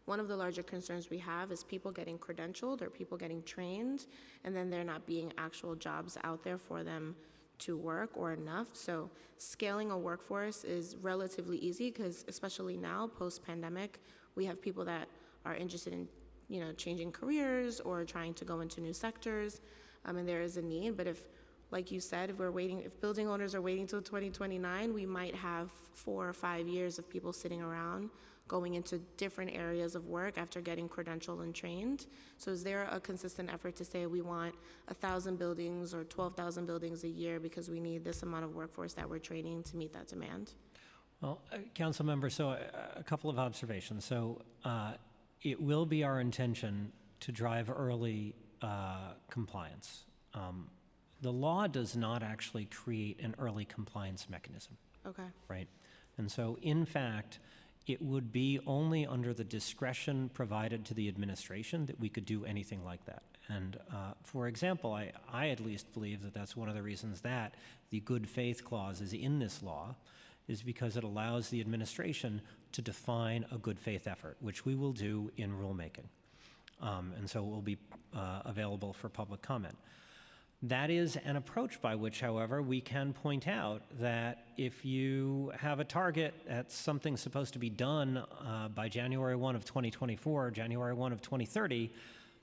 one of the larger concerns we have is people getting credentialed or people getting trained, and then there not being actual jobs out there for them to work or enough. So scaling a workforce is relatively easy because especially now, post-pandemic, we have people that are interested in changing careers or trying to go into new sectors, and there is a need. But if like you said, if building owners are waiting till 2029, we might have 4 or 5 years of people sitting around going into different areas of work after getting credentialed and trained. So is there a consistent effort to say we want 1,000 buildings or 12,000 buildings a year because we need this amount of workforce that we're training to meet that demand? Well, Council Member, so a couple of observations. So it will be our intention to drive early compliance. The law does not actually create an early compliance mechanism. Okay. Right? And so, in fact, it would be only under the discretion provided to the administration that we could do anything like that. And for example, I at least believe that that's one of the reasons that the good faith clause is in this law, is because it allows the administration to define a good faith effort, which we will do in rulemaking. And so it will be available for public comment. That is an approach by which, however, we can point out that if you have a target at something supposed to be done by January 1 of 2024, January 1 of 2030,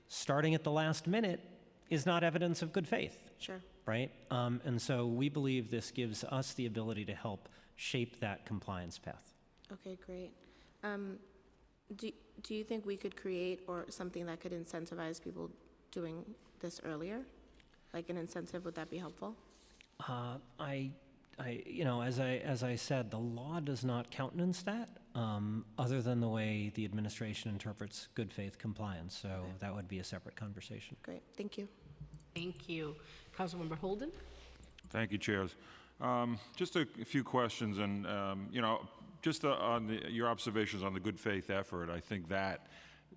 starting at the last minute is not evidence of good faith. Sure. Right? And so we believe this gives us the ability to help shape that compliance path. Okay, great. Do you think we could create or something that could incentivize people doing this earlier? Like an incentive, would that be helpful? You know, as I said, the law does not countenance that, other than the way the administration interprets good faith compliance. So that would be a separate conversation. Great, thank you. Thank you. Councilmember Holden? Thank you, Chairs. Just a few questions, and you know, just on your observations on the good faith effort. I think that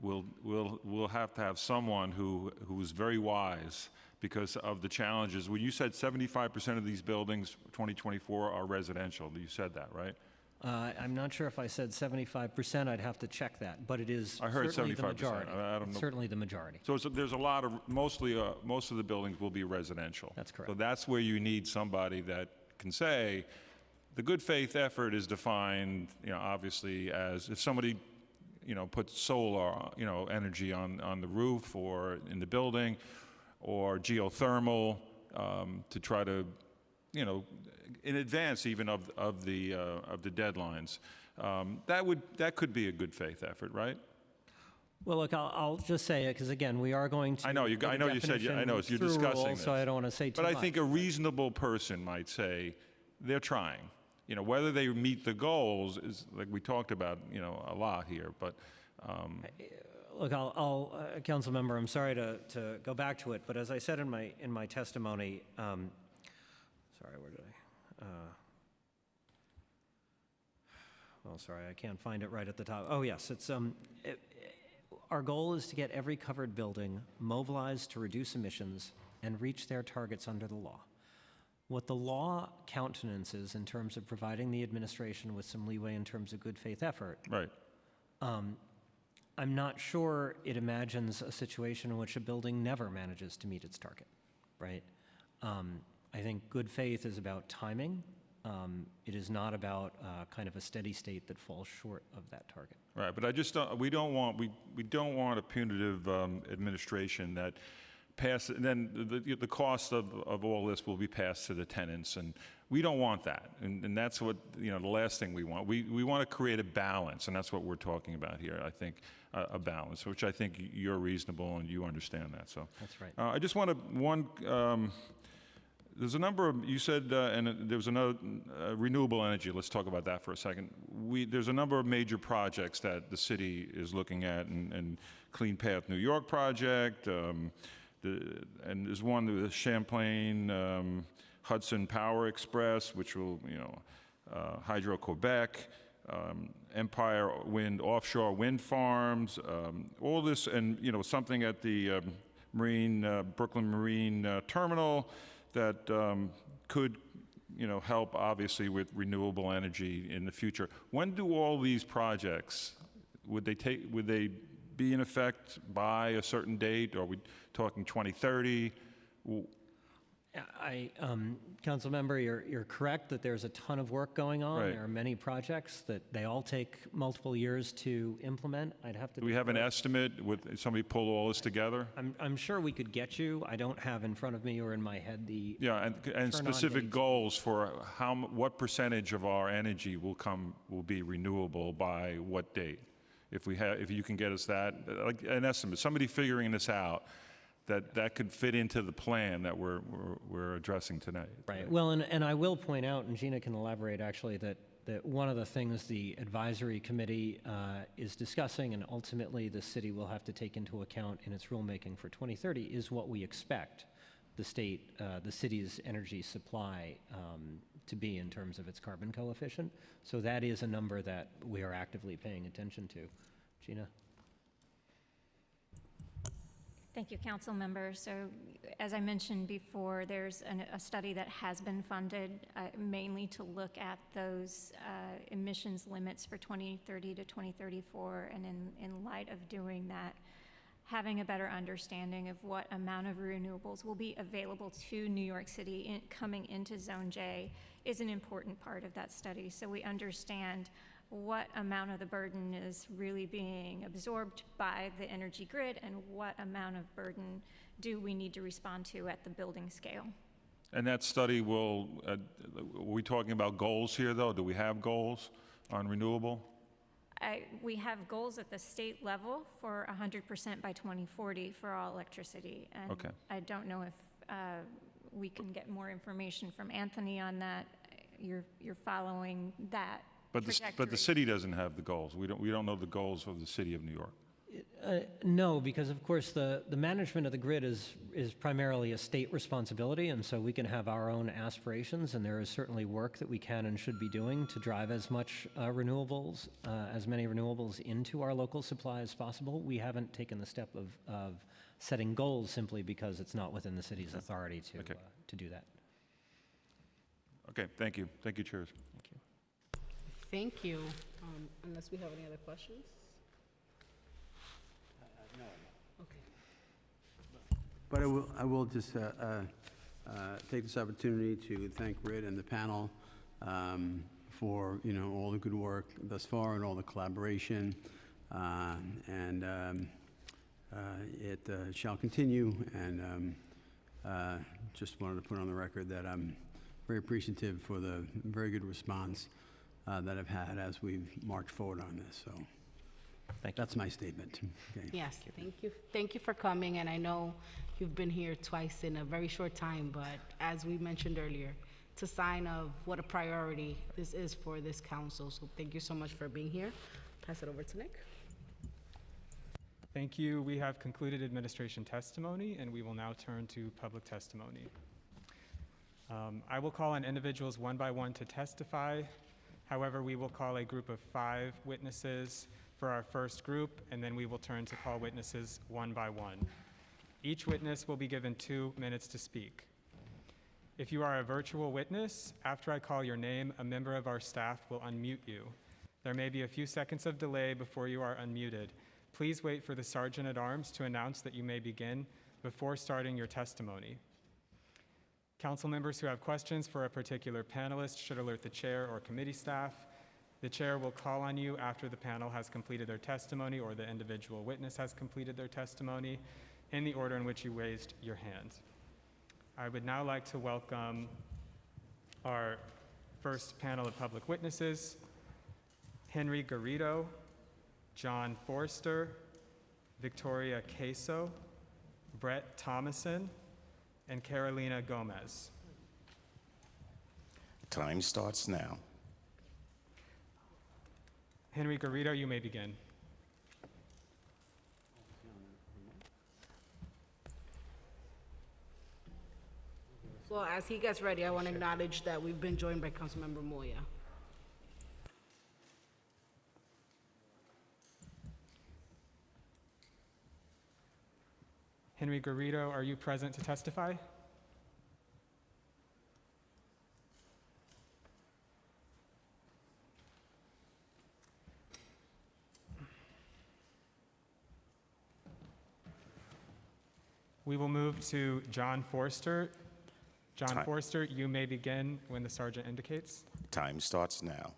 we'll have to have someone who's very wise because of the challenges. When you said 75% of these buildings, 2024, are residential, you said that, right? I'm not sure if I said 75%. I'd have to check that, but it is I heard certainly 75%. the majority. I don't know. Certainly the majority. So there's a lot of, most of the buildings will be residential. That's correct. So that's where you need somebody that can say, the good faith effort is defined, you know, obviously as if somebody, you know, puts solar, you know, energy on the roof or in the building, or geothermal to try to, you know, in advance even of the deadlines. That could be a good faith effort, right? Well, look, I'll just say it because again, we are going to. I know you said you're discussing this. So I don't want to say too much. But I think a reasonable person might say they're trying. You know, whether they meet the goals is like we talked about, you know, a lot here. But look, I'll Council Member, I'm sorry to go back to it, but as I said in my testimony, sorry, where did I? Well, sorry, I can't find it right at the top. Oh, yes, it's our goal is to get every covered building mobilized to reduce emissions and reach their targets under the law. What the law countenances in terms of providing the administration with some leeway in terms of good faith effort. Right. I'm not sure it imagines a situation in which a building never manages to meet its target, right? I think good faith is about timing. It is not about kind of a steady state that falls short of that target. Right, but I just we don't want a punitive administration that passes. Then the cost of all this will be passed to the tenants, and we don't want that. And that's what, you know, the last thing we want. We want to create a balance, and that's what we're talking about here. I think a balance, which I think you're reasonable and you understand that. So that's right. I just want to there's a number of, you said, and there was another, renewable energy. Let's talk about that for a second. There's a number of major projects that the city is looking at, and Clean Path New York project, and there's one, the Champlain Hudson Power Express, which will, you know, Hydro-Quebec, Empire Wind, offshore wind farms, all this, and, you know, something at the Brooklyn Marine Terminal, that could, you know, help obviously with renewable energy in the future. When do all these projects, would they be in effect by a certain date? Or are we talking 2030? Council member, you're correct that there's a ton of work going on. Right. There are many projects that they all take multiple years to implement. I'd have to. Do we have an estimate? Would somebody pull all this together? I'm sure we could get you. I don't have in front of me or in my head the. Yeah, and specific goals for what percentage of our energy will be renewable by what date? If you can get us that, like an estimate, somebody figuring this out, that could fit into the plan that we're addressing tonight. Right. Well, and I will point out, and Gina can elaborate actually, that one of the things the advisory committee is discussing, and ultimately the city will have to take into account in its rulemaking for 2030, is what we expect the city's energy supply to be in terms of its carbon coefficient. So that is a number that we are actively paying attention to. Gina? Thank you, Council Member. So as I mentioned before, there's a study that has been funded mainly to look at those emissions limits for 2030 to 2034. And in light of doing that, having a better understanding of what amount of renewables will be available to New York City coming into Zone J is an important part of that study. So we understand what amount of the burden is really being absorbed by the energy grid and what amount of burden do we need to respond to at the building scale. And that study are we talking about goals here though? Do we have goals on renewable? We have goals at the state level for 100% by 2040 for all electricity. And okay. I don't know if we can get more information from Anthony on that. You're following that. But the city doesn't have the goals. We don't know the goals of the city of New York. No, because of course the management of the grid is primarily a state responsibility, and so we can have our own aspirations, and there is certainly work that we can and should be doing to drive as much renewables, as many renewables into our local supply as possible. We haven't taken the step of setting goals simply because it's not within the city's authority to do that. Okay, thank you. Thank you, chairs. Thank you. Thank you. Unless we have any other questions? No. Okay. But I will just take this opportunity to thank Rid and the panel for all the good work thus far and all the collaboration, and it shall continue. And just wanted to put on the record that I'm very appreciative for the very good response that I've had as we've marched forward on this. So that's my statement. Okay. Yes, thank you. Thank you for coming, and I know you've been here twice in a very short time, but as we mentioned earlier, it's a sign of what a priority this is for this council. So thank you so much for being here. Pass it over to Nick. Thank you. We have concluded administration testimony, and we will now turn to public testimony. I will call on individuals one by one to testify. However, we will call a group of 5 witnesses for our first group, and then we will turn to call witnesses one by one. Each witness will be given 2 minutes to speak. If you are a virtual witness, after I call your name, a member of our staff will unmute you. There may be a few seconds of delay before you are unmuted. Please wait for the Sergeant-at-Arms to announce that you may begin before starting your testimony. Council members who have questions for a particular panelist should alert the chair or committee staff. The chair will call on you after the panel has completed their testimony or the individual witness has completed their testimony in the order in which you raised your hand. I would now like to welcome our first panel of public witnesses, Henry Garrido, John Forster, Victoria Queso, Brett Thomason, and Carolina Gomez. Time starts now. Henry Garrido, you may begin. So as he gets ready, I want to acknowledge that we've been joined by Councilmember Moya. Henry Garrido, are you present to testify? We will move to John Forster. John Time. Forster, you may begin when the sergeant indicates. Time starts now.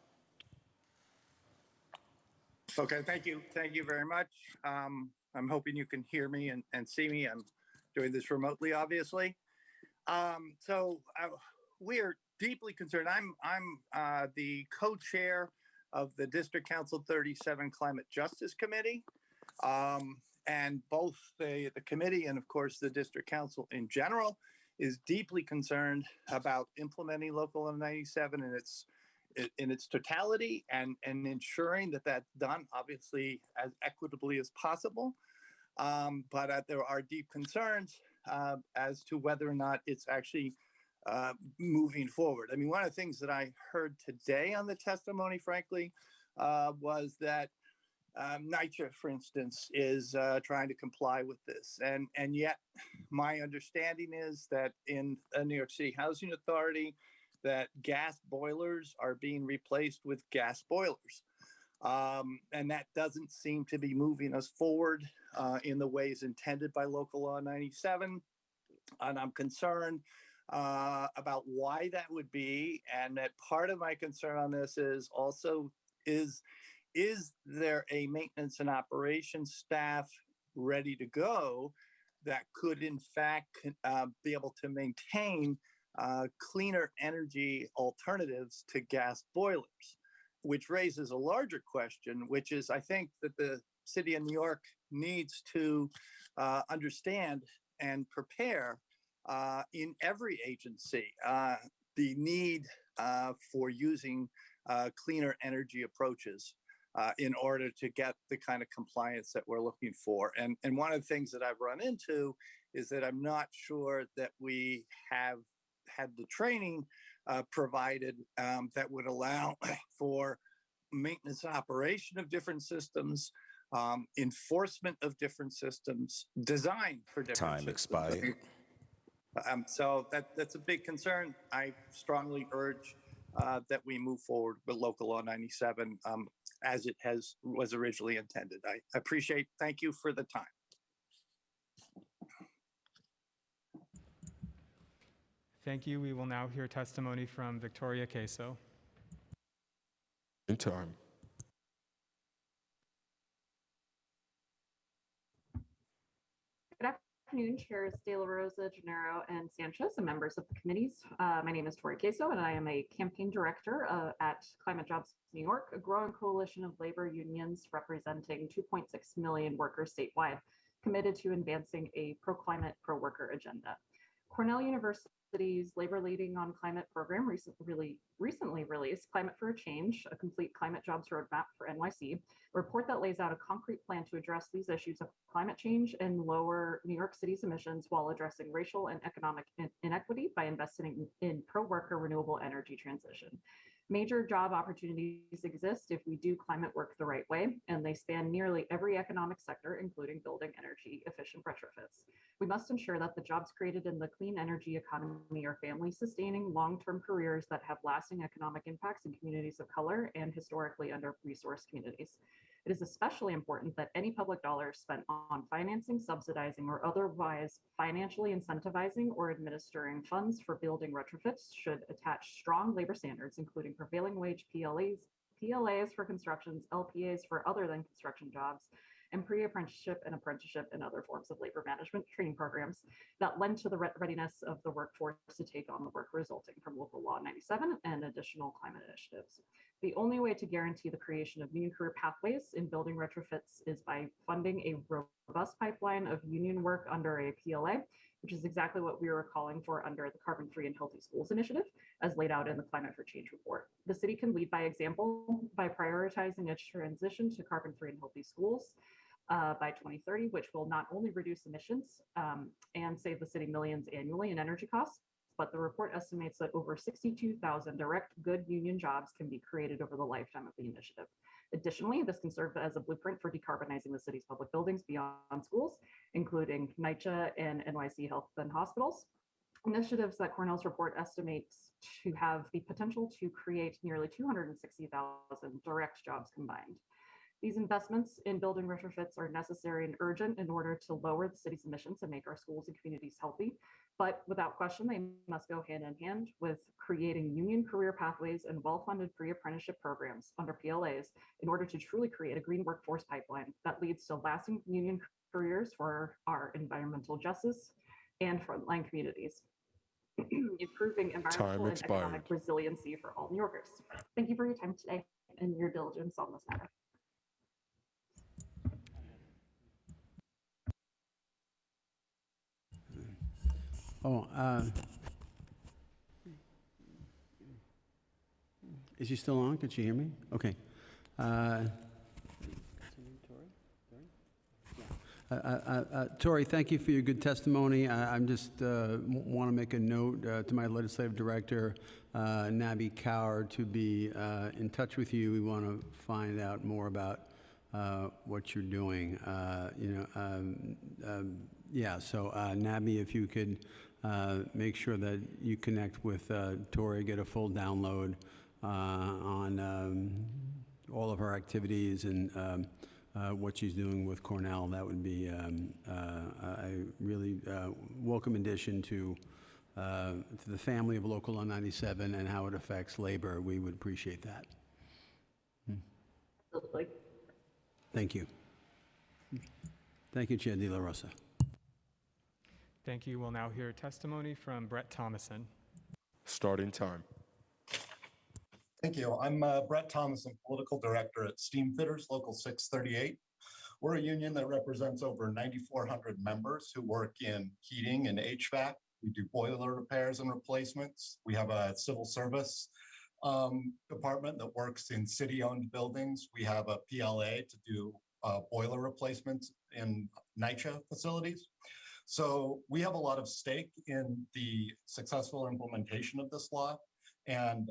Okay, thank you. Thank you very much. I'm hoping you can hear me and see me. I'm doing this remotely, obviously. We're deeply concerned. I'm the co-chair of the District Council 37 Climate Justice Committee. And both the committee and of course the District Council in general is deeply concerned about implementing Local Law 97 in its totality and ensuring that that's done obviously as equitably as possible. But there are deep concerns as to whether or not it's actually moving forward. I mean, one of the things that I heard today on the testimony, frankly, was that NYCC, for instance, is trying to comply with this. And yet my understanding is that in a New York City Housing Authority, that gas boilers are being replaced with gas boilers. And that doesn't seem to be moving us forward in the ways intended by Local Law 97. And I'm concerned about why that would be. And that part of my concern on this is also, is there a maintenance and operations staff ready to go that could in fact be able to maintain cleaner energy alternatives to gas boilers, which raises a larger question, which is I think that the city of New York needs to understand and prepare in every agency the need for using cleaner energy approaches in order to get the kind of compliance that we're looking for. And one of the things that I've run into is that I'm not sure that we have had the training provided that would allow for maintenance and operation of different systems, enforcement of different systems, design for different Time systems. expired. So that's a big concern. I strongly urge that we move forward with Local Law 97 as it was originally intended. I appreciate, thank you for the time. Thank you. We will now hear testimony from Victoria Queso. In time. Good afternoon, Chairs De La Rosa, Gennaro, and Sanchez, and members of the committees. My name is Tori Queso, and I am a campaign director at Climate Jobs New York, a growing coalition of labor unions representing 2.6 million workers statewide, committed to advancing a pro-climate, pro-worker agenda. Cornell University's Labor Leading on Climate program recently released Climate for a Change, a complete climate jobs roadmap for NYC, a report that lays out a concrete plan to address these issues of climate change and lower New York City's emissions while addressing racial and economic inequity by investing in pro-worker renewable energy transition. Major job opportunities exist if we do climate work the right way, and they span nearly every economic sector, including building energy efficient retrofits. We must ensure that the jobs created in the clean energy economy are family-sustaining, long-term careers that have lasting economic impacts in communities of color and historically under-resourced communities. It is especially important that any public dollars spent on financing, subsidizing, or otherwise financially incentivizing or administering funds for building retrofits should attach strong labor standards, including prevailing wage PLAs for constructions, LPAs for other than construction jobs, and pre-apprenticeship and apprenticeship and other forms of labor management training programs that lend to the readiness of the workforce to take on the work resulting from Local Law 97 and additional climate initiatives. The only way to guarantee the creation of new career pathways in building retrofits is by funding a robust pipeline of union work under a PLA, which is exactly what we were calling for under the Carbon Free and Healthy Schools initiative, as laid out in the Climate for Change report. The city can lead by example by prioritizing its transition to carbon-free and healthy schools by 2030, which will not only reduce emissions and save the city millions annually in energy costs, but the report estimates that over 62,000 direct good union jobs can be created over the lifetime of the initiative. Additionally, this can serve as a blueprint for decarbonizing the city's public buildings beyond schools, including NYCHA and NYC Health and Hospitals, initiatives that Cornell's report estimates to have the potential to create nearly 260,000 direct jobs combined. These investments in building retrofits are necessary and urgent in order to lower the city's emissions and make our schools and communities healthy. But without question, they must go hand in hand with creating union career pathways and well-funded pre-apprenticeship programs under PLAs in order to truly create a green workforce pipeline that leads to lasting union careers for our environmental justice and frontline communities, improving environmental and economic resiliency for all New Yorkers. Thank you for your time today and your diligence on this matter. Is she still on? Could she hear me? Okay. Tori, thank you for your good testimony. I'm just want to make a note to my legislative director, Nabi Kaur, to be in touch with you. We want to find out more about what you're doing. Yeah, so Nabi, if you could make sure that you connect with Tori, get a full download on all of her activities and what she's doing with Cornell, that would be a really welcome addition to the family of Local Law 97 and how it affects labor. We would appreciate that. Absolutely. Thank you. Thank you, Chair De La Rosa. Thank you. We'll now hear testimony from Brett Thomason. Starting time. Thank you. I'm Brett Thomason, Political Director at Steamfitters, Local 638. We're a union that represents over 9,400 members who work in heating and HVAC. We do boiler repairs and replacements. We have a civil service department that works in city-owned buildings. We have a PLA to do boiler replacements in NYCHA facilities. So we have a lot of stake in the successful implementation of this law. And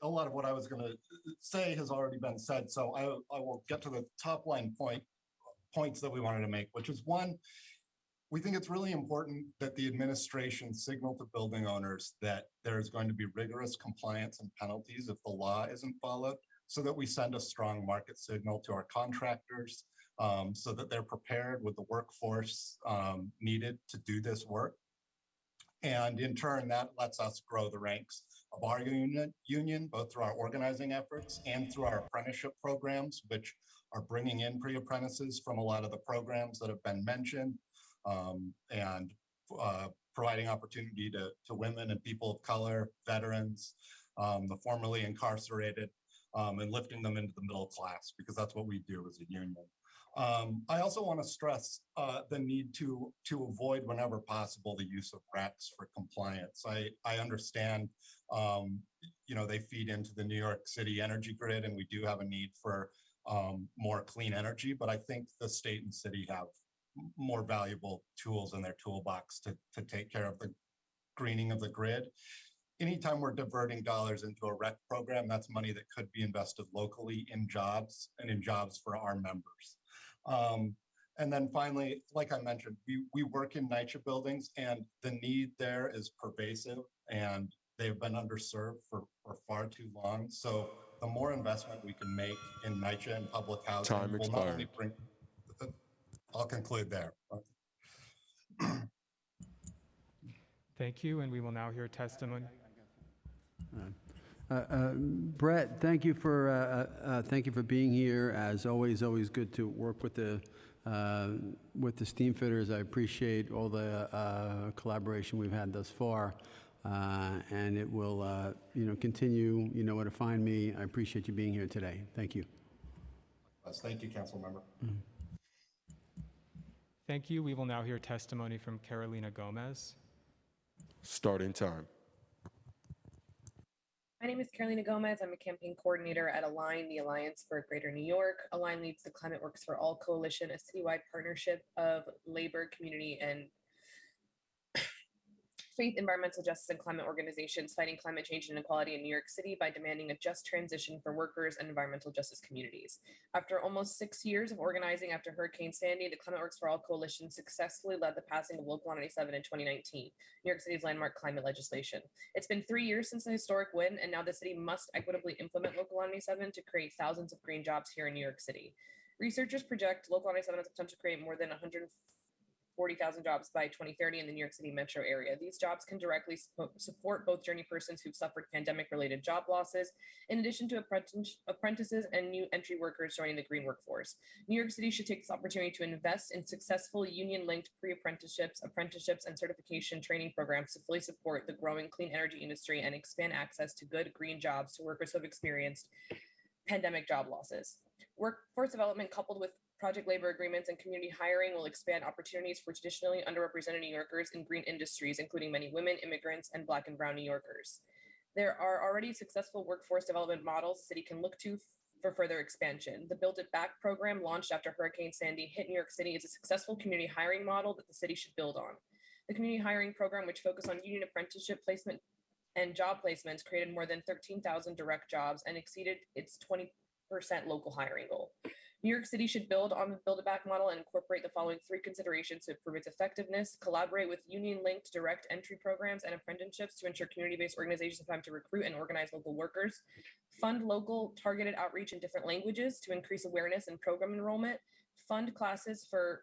a lot of what I was going to say has already been said. So I will get to the top line points that we wanted to make, which is one, we think it's really important that the administration signal to building owners that there's going to be rigorous compliance and penalties if the law isn't followed, so that we send a strong market signal to our contractors so that they're prepared with the workforce needed to do this work. And in turn, that lets us grow the ranks of our union, both through our organizing efforts and through our apprenticeship programs, which are bringing in pre-apprentices from a lot of the programs that have been mentioned, and providing opportunity to women and people of color, veterans, the formerly incarcerated, and lifting them into the middle class, because that's what we do as a union. I also want to stress the need to avoid, whenever possible, the use of RECs for compliance. I understand, they feed into the New York City energy grid, and we do have a need for more clean energy, but I think the state and city have more valuable tools in their toolbox to take care of the greening of the grid. Anytime we're diverting dollars into a REC program, that's money that could be invested locally in jobs and in jobs for our members. And then finally, like I mentioned, we work in NYCHA buildings, and the need there is pervasive, and they've been underserved for far too long. So the more investment we can make in NYCHA and public housing will not only bring, I'll conclude there. Thank you, and we will now hear testimony. Brett, thank you for being here. As always good to work with the Steamfitters. I appreciate all the collaboration we've had thus far, and it will continue. You know where to find me. I appreciate you being here today. Thank you. Thank you, Council Member. Thank you. We will now hear testimony from Carolina Gomez. Starting time. My name is Carolina Gomez. I'm a campaign coordinator at Align, the Alliance for Greater New York. Align leads the Climate Works for All Coalition, a citywide partnership of labor, community, and faith environmental justice and climate organizations fighting climate change and inequality in New York City by demanding a just transition for workers and environmental justice communities. After almost 6 years of organizing after Hurricane Sandy, the Climate Works for All coalition successfully led the passing of Local Law 97 in 2019, New York City's landmark climate legislation. It's been 3 years since the historic win, and now the city must equitably implement Local Law 97 to create thousands of green jobs here in New York City. Researchers project Local Law 97 has the potential to create more than 140,000 jobs by 2030 in the New York City metro area. These jobs can directly support both journey persons who've suffered pandemic-related job losses, in addition to apprentices and new entry workers joining the green workforce. New York City should take this opportunity to invest in successful union-linked pre-apprenticeships, apprenticeships, and certification training programs to fully support the growing clean energy industry and expand access to good green jobs to workers who have experienced pandemic job losses. Workforce development coupled with project labor agreements and community hiring will expand opportunities for traditionally underrepresented New Yorkers in green industries, including many women, immigrants, and Black and Brown New Yorkers. There are already successful workforce development models the city can look to for further expansion. The Build It Back program, launched after Hurricane Sandy hit New York City, is a successful community hiring model that the city should build on. The community hiring program, which focused on union apprenticeship placement and job placements, created more than 13,000 direct jobs and exceeded its 20% local hiring goal. New York City should build on the Build It Back model and incorporate the following 3 considerations to improve its effectiveness: collaborate with union-linked direct entry programs and apprenticeships to ensure community-based organizations have time to recruit and organize local workers, fund local targeted outreach in different languages to increase awareness and program enrollment, fund classes for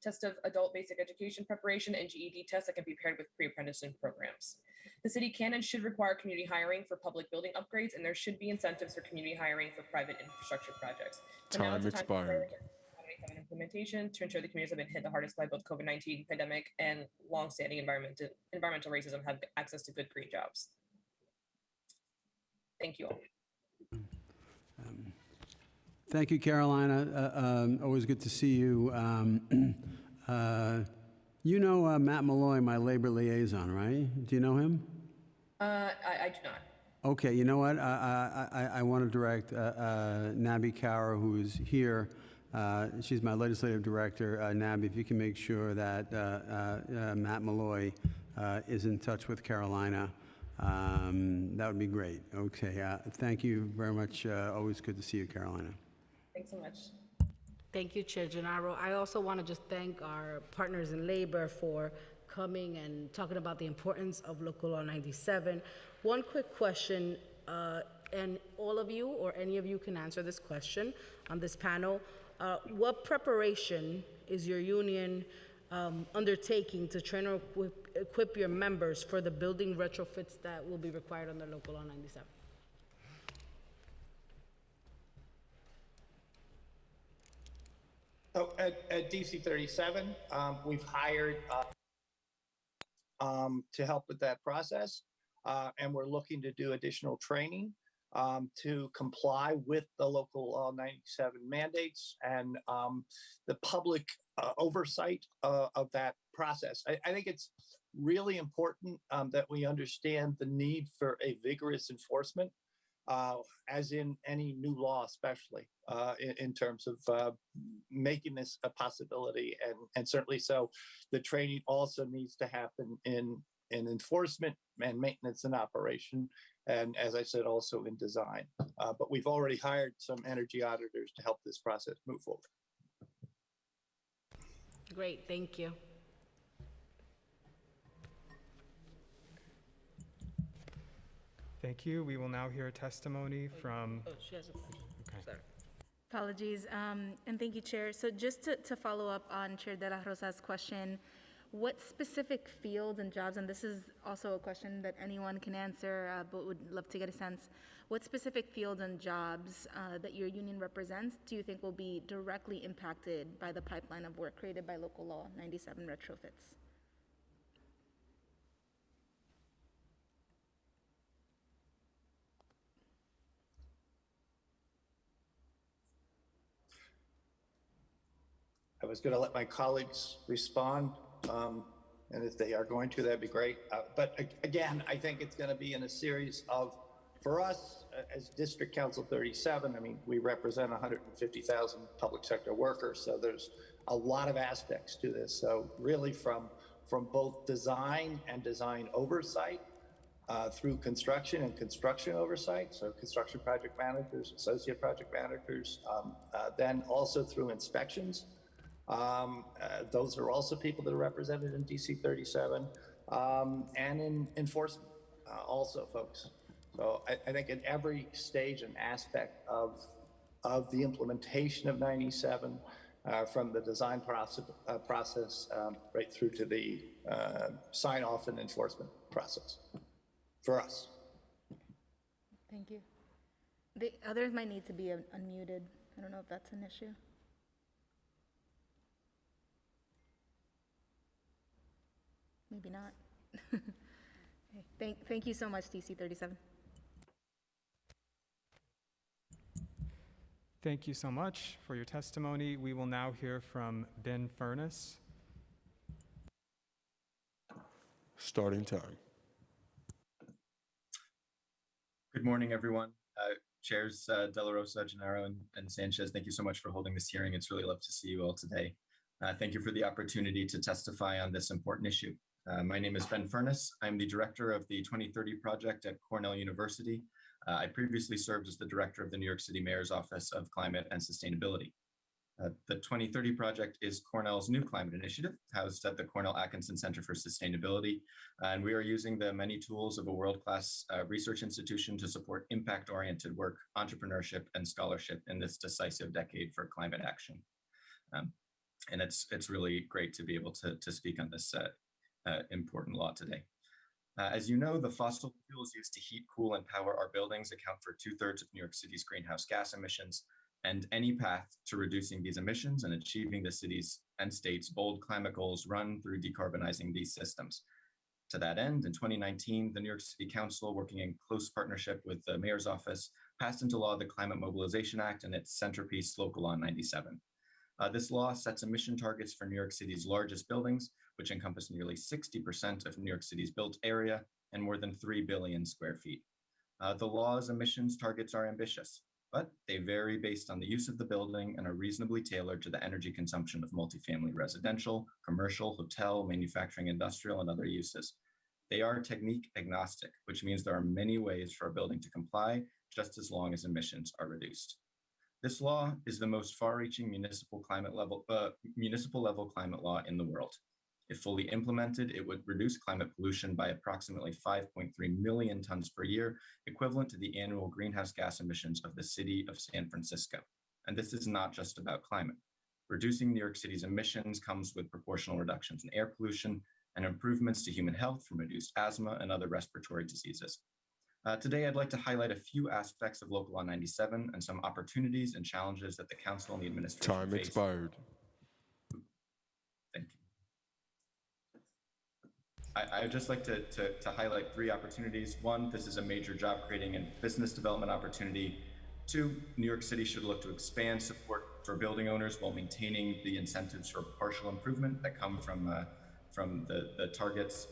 test of adult basic education preparation and GED tests that can be paired with pre-apprenticeship programs. The city can and should require community hiring for public building upgrades, and there should be incentives for community hiring for private infrastructure projects. So now it's Time time expired. for implementation to ensure the communities that have been hit the hardest by both COVID-19 pandemic and longstanding environmental racism have access to good green jobs. Thank you all. Thank you, Carolina. Always good to see you. You know Matt Malloy, my labor liaison, right? Do you know him? I do not. Okay, you know what? I want to direct Nabi Kaur, who is here. She's my legislative director. Nabi, if you can make sure that Matt Malloy is in touch with Carolina, that would be great. Okay, thank you very much. Always good to see you, Carolina. Thanks so much. Thank you, Chair Gennaro. I also want to just thank our partners in labor for coming and talking about the importance of Local Law 97. One quick question, and all of you or any of you can answer this question on this panel. What preparation is your union undertaking to train or equip your members for the building retrofits that will be required under Local Law 97? So at DC 37, we've hired to help with that process, and we're looking to do additional training to comply with the Local Law 97 mandates and the public oversight of that process. I think it's really important that we understand the need for a vigorous enforcement, as in any new law, especially in terms of making this a possibility. And certainly so, the training also needs to happen in enforcement and maintenance and operation. And as I said, also in design. But we've already hired some energy auditors to help this process move forward. Great, thank you. Thank you. We will now hear a testimony from... Oh, she has a question. Okay. Sorry. Apologies, and thank you, Chair. So just to follow up on Chair De La Rosa's question, what specific fields and jobs, and this is also a question that anyone can answer, but would love to get a sense, what specific fields and jobs that your union represents do you think will be directly impacted by the pipeline of work created by Local Law 97 retrofits? I was going to let my colleagues respond, and if they are going to, that'd be great. But again, I think it's going to be in a series of, for us as District Council 37, I mean, we represent 150,000 public sector workers, so there's a lot of aspects to this. So really from from both design and design oversight through construction and construction oversight, so construction project managers, associate project managers, then also through inspections. Those are also people that are represented in DC 37, and in enforcement also, folks. So I think at every stage and aspect of the implementation of 97, from the design process right through to the sign-off and enforcement process for us. Thank you. The others might need to be unmuted. I don't know if that's an issue. Maybe not. Okay. Thank you so much, DC 37. Thank you so much for your testimony. We will now hear from Ben Furness. Starting time. Good morning, everyone. Chairs De La Rosa, Gennaro, and Sanchez, thank you so much for holding this hearing. It's really lovely to see you all today. Thank you for the opportunity to testify on this important issue. My name is Ben Furness. I'm the director of the 2030 project at Cornell University. I previously served as the director of the New York City Mayor's Office of Climate and Sustainability. The 2030 project is Cornell's new climate initiative, housed at the Cornell Atkinson Center for Sustainability. And we are using the many tools of a world-class research institution to support impact-oriented work, entrepreneurship, and scholarship in this decisive decade for climate action. And it's really great to be able to speak on this important law today. As you know, the fossil fuels used to heat, cool, and power our buildings account for 2/3 of New York City's greenhouse gas emissions, and any path to reducing these emissions and achieving the city's and state's bold climate goals run through decarbonizing these systems. To that end, in 2019, the New York City Council, working in close partnership with the Mayor's Office, passed into law the Climate Mobilization Act and its centerpiece, Local Law 97. This law sets emission targets for New York City's largest buildings, which encompass nearly 60% of New York City's built area and more than 3 billion square feet. The law's emissions targets are ambitious, but they vary based on the use of the building and are reasonably tailored to the energy consumption of multifamily residential, commercial, hotel, manufacturing, industrial, and other uses. They are technique agnostic, which means there are many ways for a building to comply, just as long as emissions are reduced. This law is the most far-reaching municipal level climate law in the world. If fully implemented, it would reduce climate pollution by approximately 5.3 million tons per year, equivalent to the annual greenhouse gas emissions of the city of San Francisco. And this is not just about climate. Reducing New York City's emissions comes with proportional reductions in air pollution and improvements to human health from reduced asthma and other respiratory diseases. Today, I'd like to highlight a few aspects of Local Law 97 and some opportunities and challenges that the council and the administration Time face. expired. Thank you. I'd just like to highlight 3 opportunities. 1, this is a major job creating and business development opportunity. 2, New York City should look to expand support for building owners while maintaining the incentives for partial improvement that come from the targets.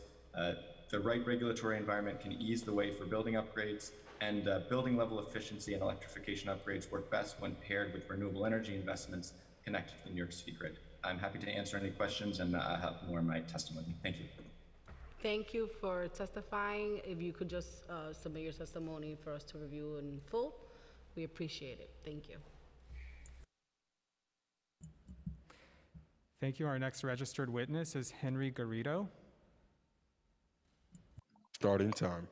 The right regulatory environment can ease the way for building upgrades, and building level efficiency and electrification upgrades work best when paired with renewable energy investments connected to the New York City grid. I'm happy to answer any questions, and I'll have more in my testimony. Thank you. Thank you for testifying. If you could just submit your testimony for us to review in full, we appreciate it. Thank you. Thank you. Our next registered witness is Henry Garrido. Starting time.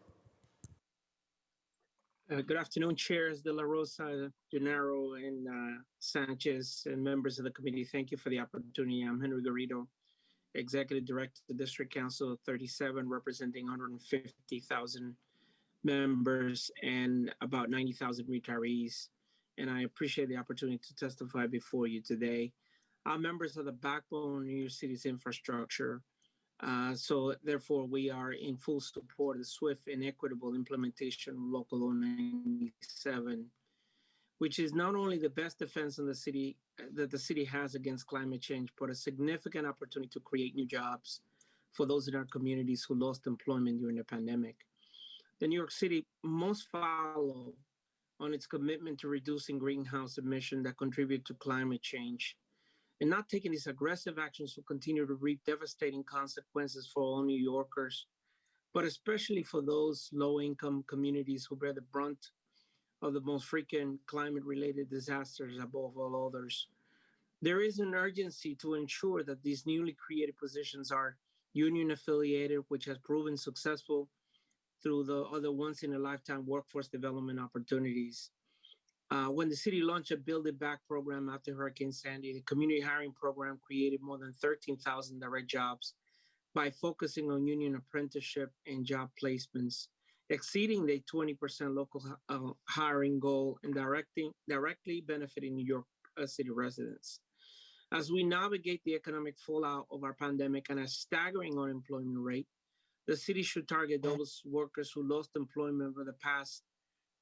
Good afternoon, Chairs De La Rosa, Gennaro, and Sanchez, and members of the committee. Thank you for the opportunity. I'm Henry Garrido, Executive Director of the District Council 37, representing 150,000 members and about 90,000 retirees. And I appreciate the opportunity to testify before you today. Our members are the backbone of New York City's infrastructure. So therefore, we are in full support of the swift and equitable implementation of Local Law 97, which is not only the best defense in the city that the city has against climate change, but a significant opportunity to create new jobs for those in our communities who lost employment during the pandemic. The New York City must follow on its commitment to reducing greenhouse emissions that contribute to climate change. And not taking these aggressive actions will continue to reap devastating consequences for all New Yorkers, but especially for those low-income communities who bear the brunt of the most frequent climate-related disasters above all others. There is an urgency to ensure that these newly created positions are union-affiliated, which has proven successful through the other once-in-a-lifetime workforce development opportunities. When the city launched a Build It Back program after Hurricane Sandy, the community hiring program created more than 13,000 direct jobs by focusing on union apprenticeship and job placements, exceeding the 20% local hiring goal and directly benefiting New York City residents. As we navigate the economic fallout of our pandemic and a staggering unemployment rate, the city should target those workers who lost employment over the past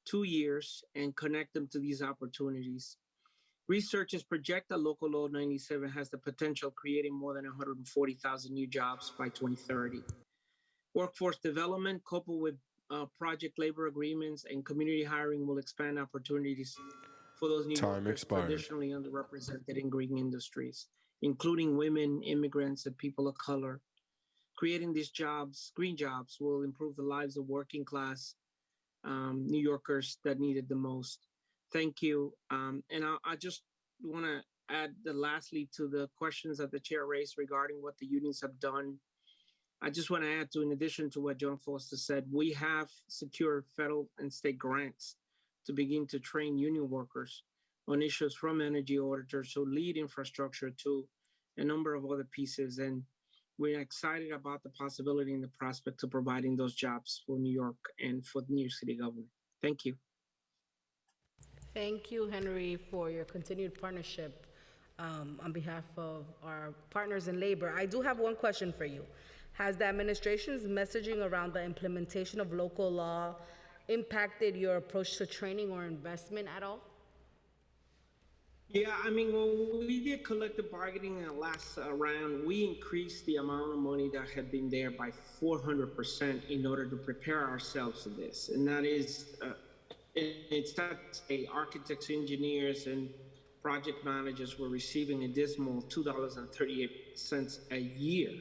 2 years and connect them to these opportunities. Researchers project that Local Law 97 has the potential of creating more than 140,000 new jobs by 2030. Workforce development, coupled with project labor agreements and community hiring, will expand opportunities for those New Yorkers traditionally underrepresented in green industries, including women, immigrants, and people of color. Creating these jobs, green jobs, will improve the lives of working class New Yorkers that need it the most. Thank you. And I just want to add lastly to the questions that the chair raised regarding what the unions have done. I just want to add to, in addition to what John Foster said, we have secured federal and state grants to begin to train union workers on issues from energy auditors to lead infrastructure to a number of other pieces. And we're excited about the possibility and the prospect of providing those jobs for New York and for the New York City government. Thank you. Thank you, Henry, for your continued partnership on behalf of our partners in labor. I do have one question for you. Has the administration's messaging around the implementation of local law impacted your approach to training or investment at all? Yeah, I mean, when we did collective bargaining in the last round, we increased the amount of money that had been there by 400% in order to prepare ourselves for this. And that is, it's not say architects, engineers, and project managers were receiving a dismal $2.38 a year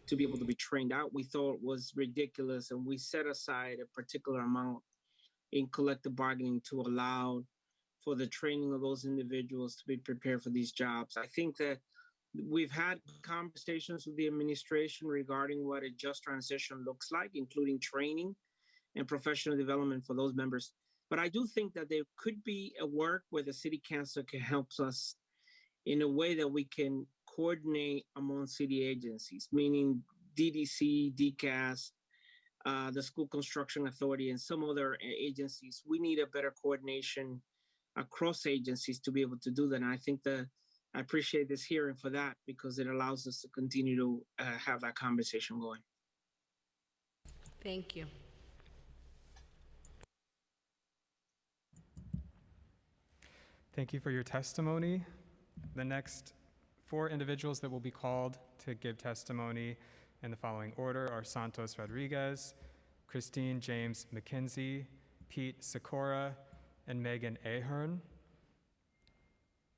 to be able to be trained out. We thought it was ridiculous, and we set aside a particular amount in collective bargaining to allow for the training of those individuals to be prepared for these jobs. I think that we've had conversations with the administration regarding what a just transition looks like, including training and professional development for those members. But I do think that there could be a work where the city council can help us in a way that we can coordinate among city agencies, meaning DDC, DCAS, the School Construction Authority, and some other agencies. We need a better coordination across agencies to be able to do that. And I think that I appreciate this hearing for that, because it allows us to continue to have that conversation going. Thank you. Thank you for your testimony. The next 4 individuals that will be called to give testimony in the following order are Santos Rodriguez, Christine James McKenzie, Pete Sikora, and Megan Ahern.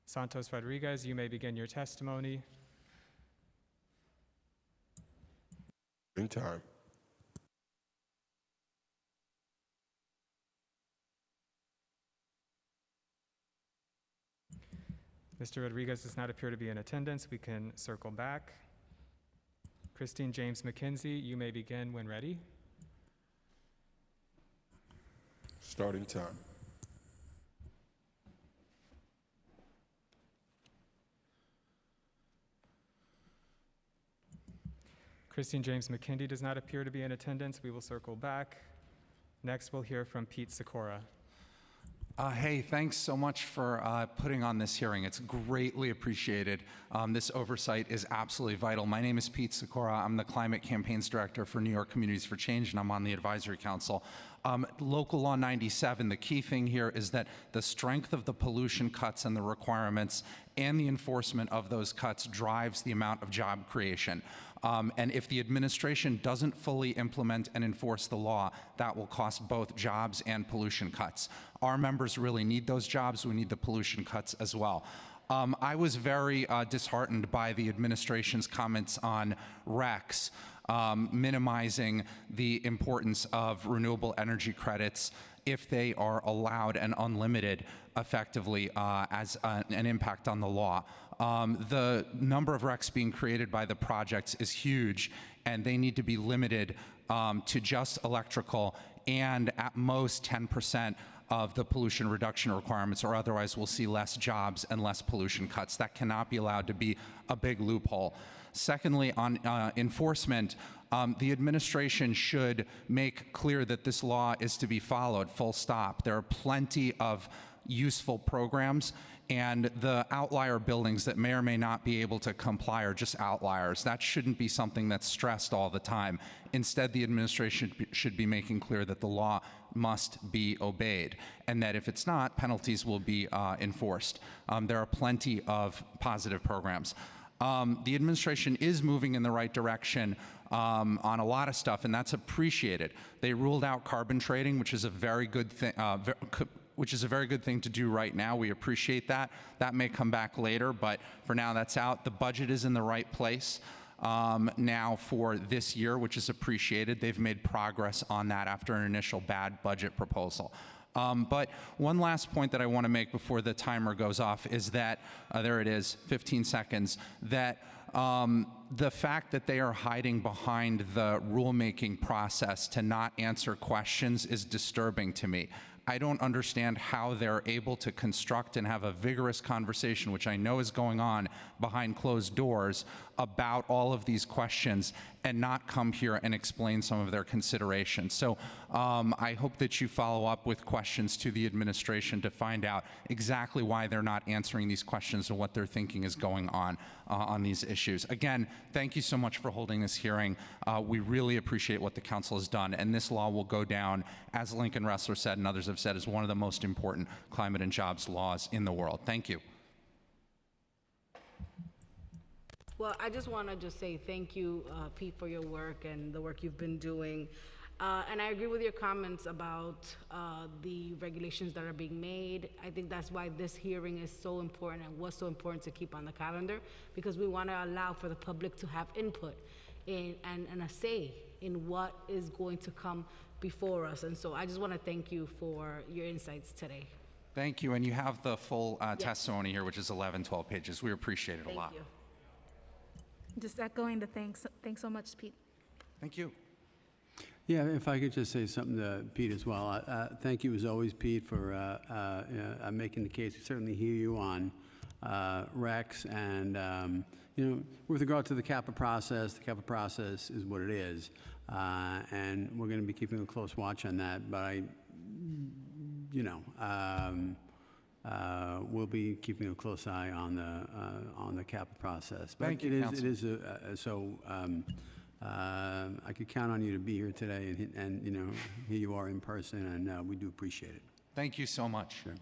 Santos Rodriguez, you may begin your testimony. In time. Mr. Rodriguez does not appear to be in attendance. We can circle back. Christine James McKenzie, you may begin when ready. Starting time. Christine James McKenzie does not appear to be in attendance. We will circle back. Next, we'll hear from Pete Sikora. Hey, thanks so much for putting on this hearing. It's greatly appreciated. This oversight is absolutely vital. My name is Pete Sikora. I'm the Climate Campaigns Director for New York Communities for Change, and I'm on the Advisory Council. Local Law 97, the key thing here is that the strength of the pollution cuts and the requirements and the enforcement of those cuts drives the amount of job creation. And if the administration doesn't fully implement and enforce the law, that will cost both jobs and pollution cuts. Our members really need those jobs. We need the pollution cuts as well. I was very disheartened by the administration's comments on RECs, minimizing the importance of renewable energy credits if they are allowed and unlimited effectively as an impact on the law. The number of RECs being created by the projects is huge, and they need to be limited to just electrical and at most 10% of the pollution reduction requirements, or otherwise we'll see less jobs and less pollution cuts. That cannot be allowed to be a big loophole. Secondly, on enforcement, the administration should make clear that this law is to be followed, full stop. There are plenty of useful programs, and the outlier buildings that may or may not be able to comply are just outliers. That shouldn't be something that's stressed all the time. Instead, the administration should be making clear that the law must be obeyed, and that if it's not, penalties will be enforced. There are plenty of positive programs. The administration is moving in the right direction on a lot of stuff, and that's appreciated. They ruled out carbon trading, which is a very good thing. Which is a very good thing to do right now. We appreciate that. That may come back later, but for now that's out. The budget is in the right place now for this year, which is appreciated. They've made progress on that after an initial bad budget proposal. But one last point that I want to make before the timer goes off is that, there it is, 15 seconds, that the fact that they are hiding behind the rulemaking process to not answer questions is disturbing to me. I don't understand how they're able to construct and have a vigorous conversation, which I know is going on behind closed doors, about all of these questions and not come here and explain some of their considerations. So I hope that you follow up with questions to the administration to find out exactly why they're not answering these questions and what they're thinking is going on these issues. Again, thank you so much for holding this hearing. We really appreciate what the council has done, and this law will go down, as Lincoln Ressler said and others have said, as one of the most important climate and jobs laws in the world. Thank you. Well, I just want to say thank you, Pete, for your work and the work you've been doing. And I agree with your comments about the regulations that are being made. I think that's why this hearing is so important and was so important to keep on the calendar, because we want to allow for the public to have input and a say in what is going to come before us. And so I just want to thank you for your insights today. Thank you, and you have the full testimony here, which is 11, 12 pages. We appreciate it a lot. Thank you. Just echoing the thanks. Thanks so much, Pete. Thank you. Yeah, if I could just say something to Pete as well. Thank you as always, Pete, for making the case. We certainly hear you on RECs, and with regard to the CAPA process is what it is, and we're going to be keeping a close watch on that. But we'll be keeping a close eye on the CAPA process. But Thank you, Council. It is I could count on you to be here today, and here you are in person, and we do appreciate it. Thank you so much. Sure.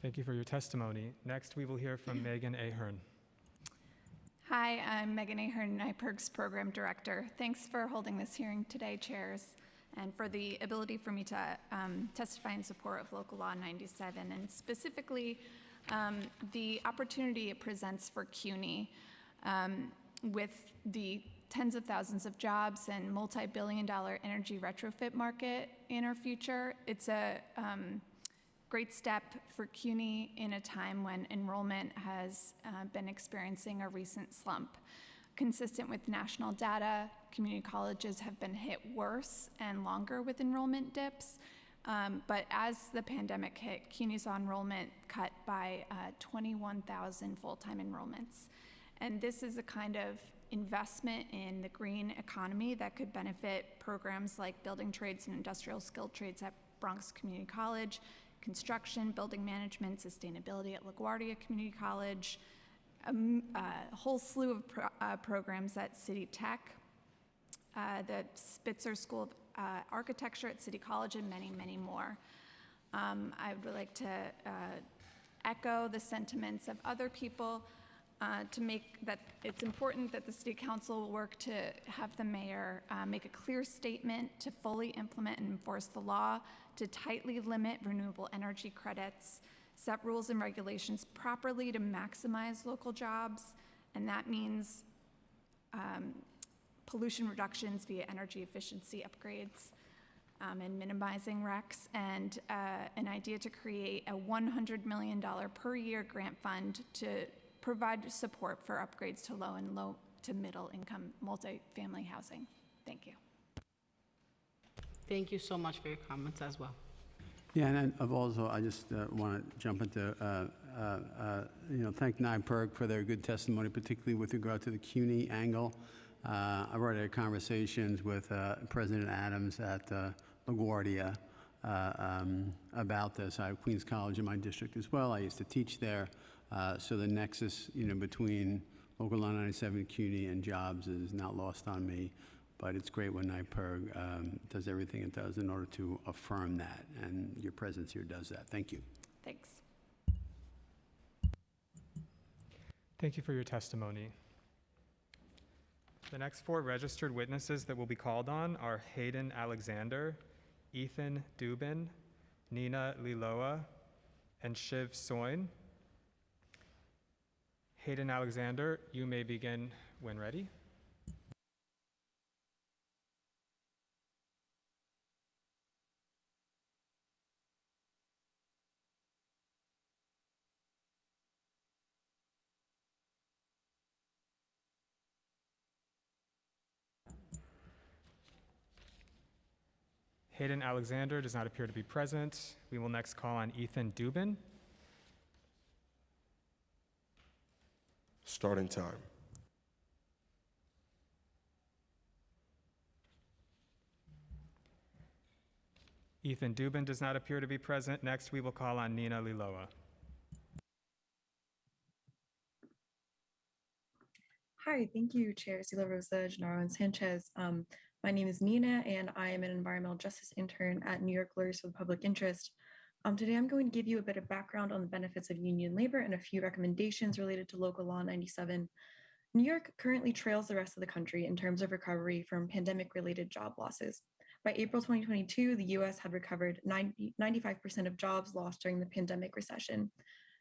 Thank you for your testimony. Next, we will hear from Megan Ahern. Hi, I'm Megan Ahern, NYPIRG's Program Director. Thanks for holding this hearing today, chairs, and for the ability for me to testify in support of Local Law 97, and specifically the opportunity it presents for CUNY with the tens of thousands of jobs and multi-billion-dollar energy retrofit market in our future. It's a great step for CUNY in a time when enrollment has been experiencing a recent slump. Consistent with national data, community colleges have been hit worse and longer with enrollment dips. But as the pandemic hit, CUNY saw enrollment cut by 21,000 full-time enrollments. And this is a kind of investment in the green economy that could benefit programs like building trades and industrial skilled trades at Bronx Community College, construction, building management, sustainability at LaGuardia Community College, a whole slew of programs at City Tech, the Spitzer School of Architecture at City College, and many, many more. I would like to echo the sentiments of other people to make that it's important that the City Council work to have the mayor make a clear statement to fully implement and enforce the law, to tightly limit renewable energy credits, set rules and regulations properly to maximize local jobs, and that means pollution reductions via energy efficiency upgrades and minimizing RECs, and an idea to create a $100 million per year grant fund to provide support for upgrades to low to middle income multifamily housing. Thank you. Thank you so much for your comments as well. Yeah, and I've also, I just want to jump into, thank NYPIRG for their good testimony, particularly with regard to the CUNY angle. I've already had conversations with President Adams at LaGuardia about this. I have Queens College in my district as well. I used to teach there. So the nexus, between Local Law 97, CUNY, and jobs is not lost on me. But it's great when NYPIRG does everything it does in order to affirm that, and your presence here does that. Thank you. Thanks. Thank you for your testimony. The next 4 registered witnesses that will be called on are Hayden Alexander, Ethan Dubin, Nina Liloa, and Shiv Soin. Hayden Alexander, you may begin when ready. Hayden Alexander does not appear to be present. We will next call on Ethan Dubin. Starting time. Ethan Dubin does not appear to be present. Next, we will call on Nina Liloa. Hi, thank you, Chairs De La Rosa, Gennaro, and Sanchez. My name is Nina, and I am an environmental justice intern at New York Lawyers for the Public Interest. Today, I'm going to give you a bit of background on the benefits of union labor and a few recommendations related to Local Law 97. New York currently trails the rest of the country in terms of recovery from pandemic-related job losses. By April 2022, the US had recovered 95% of jobs lost during the pandemic recession.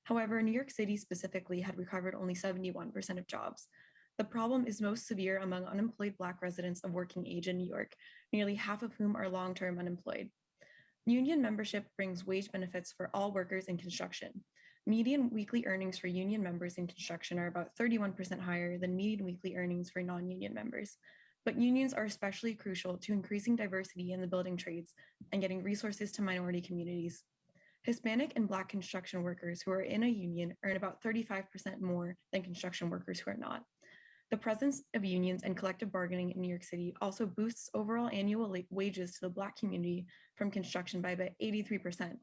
However, New York City specifically had recovered only 71% of jobs. The problem is most severe among unemployed Black residents of working age in New York, nearly half of whom are long-term unemployed. Union membership brings wage benefits for all workers in construction. Median weekly earnings for union members in construction are about 31% higher than median weekly earnings for non-union members. But unions are especially crucial to increasing diversity in the building trades and getting resources to minority communities. Hispanic and Black construction workers who are in a union earn about 35% more than construction workers who are not. The presence of unions and collective bargaining in New York City also boosts overall annual wages to the Black community from construction by about 83%,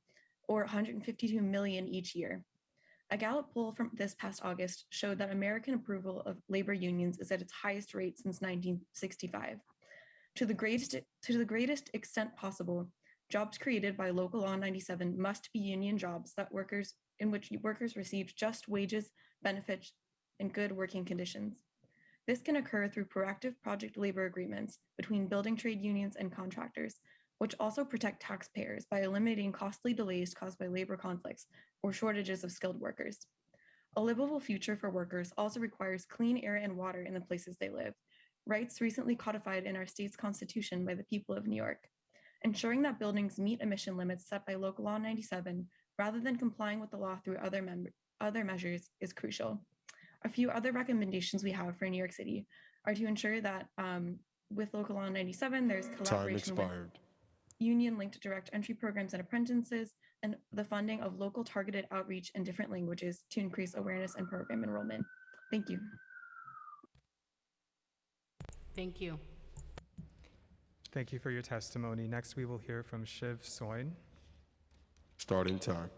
or $152 million each year. A Gallup poll from this past August showed that American approval of labor unions is at its highest rate since 1965. To the greatest extent possible, jobs created by Local Law 97 must be union jobs in which workers receive just wages, benefits, and good working conditions. This can occur through proactive project labor agreements between building trade unions and contractors, which also protect taxpayers by eliminating costly delays caused by labor conflicts or shortages of skilled workers. A livable future for workers also requires clean air and water in the places they live, rights recently codified in our state's constitution by the people of New York. Ensuring that buildings meet emission limits set by Local Law 97, rather than complying with the law through other measures, is crucial. A few other recommendations we have for New York City are to ensure that with Local Law 97, there's collaboration with union-linked direct entry programs and apprentices, and the funding of local targeted outreach in different languages to increase awareness and program enrollment. Thank you. Thank you. Thank you for your testimony. Next, we will hear from Shiv Soin. Starting time.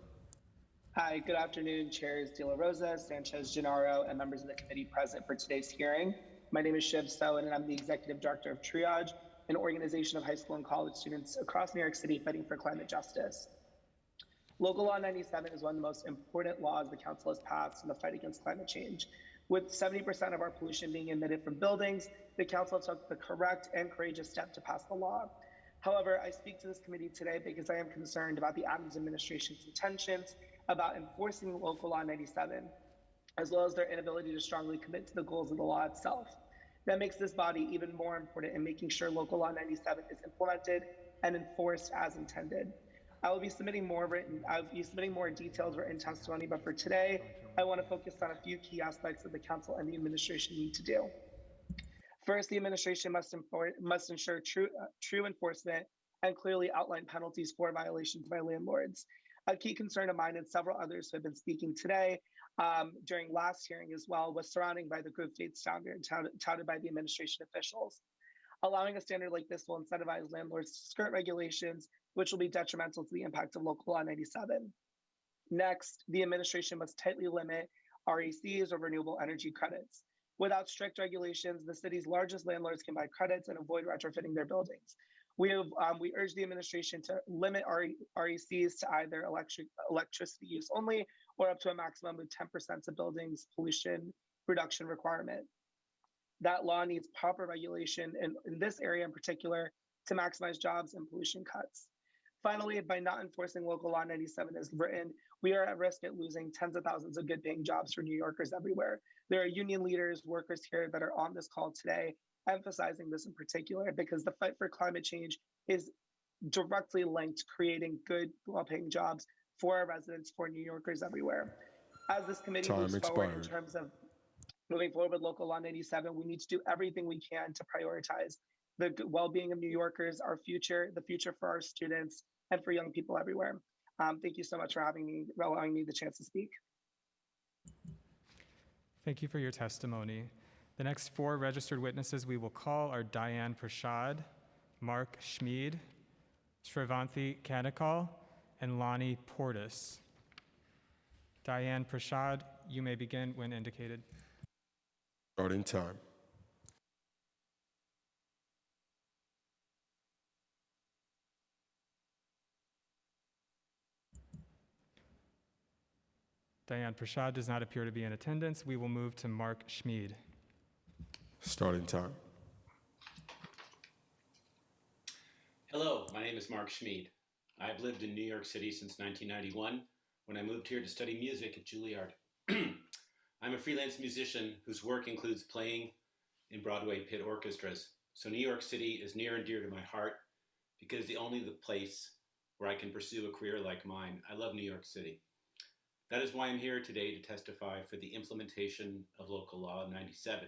Hi, good afternoon, Chairs De La Rosa, Sanchez, Gennaro, and members of the committee present for today's hearing. My name is Shiv Soin, and I'm the Executive Director of Triage, an organization of high school and college students across New York City fighting for climate justice. Local Law 97 is one of the most important laws the Council has passed in the fight against climate change. With 70% of our pollution being emitted from buildings, the Council took the correct and courageous step to pass the law. However, I speak to this committee today because I am concerned about the Adams administration's intentions about enforcing Local Law 97, as well as their inability to strongly commit to the goals of the law itself. That makes this body even more important in making sure Local Law 97 is implemented and enforced as intended. I'll be submitting more detailed written testimony, but for today, I want to focus on a few key aspects that the council and the administration need to do. First, the administration must ensure true enforcement and clearly outline penalties for violations by landlords. A key concern of mine and several others who have been speaking today during last hearing as well was surrounding by the good faith standard touted by the administration officials. Allowing a standard like this will incentivize landlords to skirt regulations, which will be detrimental to the impact of Local Law 97. Next, the administration must tightly limit RECs or renewable energy credits. Without strict regulations, the city's largest landlords can buy credits and avoid retrofitting their buildings. We urge the administration to limit RECs to either electricity use only or up to a maximum of 10% of buildings' pollution reduction requirement. That law needs proper regulation in this area in particular to maximize jobs and pollution cuts. Finally, by not enforcing Local Law 97 as written, we are at risk at losing tens of thousands of good paying jobs for New Yorkers everywhere. There are union leaders, workers here that are on this call today, emphasizing this in particular because the fight for climate change is directly linked to creating good, well-paying jobs for our residents, for New Yorkers everywhere. As this committee moves forward in terms of moving forward with Local Law 97, we need to do everything we can to prioritize the well-being of New Yorkers, our future, the future for our students, and for young people everywhere. Thank you so much for allowing me the chance to speak. Thank you for your testimony. The next four registered witnesses we will call are Diane Prashad, Mark Schmid, Shrivanthi Kanikal, and Lonnie Portis. Diane Prashad, you may begin when indicated. Starting time. Diane Prashad does not appear to be in attendance. We will move to Mark Schmid. Starting time. Hello, my name is Mark Schmid. I've lived in New York City since 1991 when I moved here to study music at Juilliard. I'm a freelance musician whose work includes playing in Broadway pit orchestras. So New York City is near and dear to my heart because it's the only place where I can pursue a career like mine. I love New York City. That is why I'm here today to testify for the implementation of Local Law 97,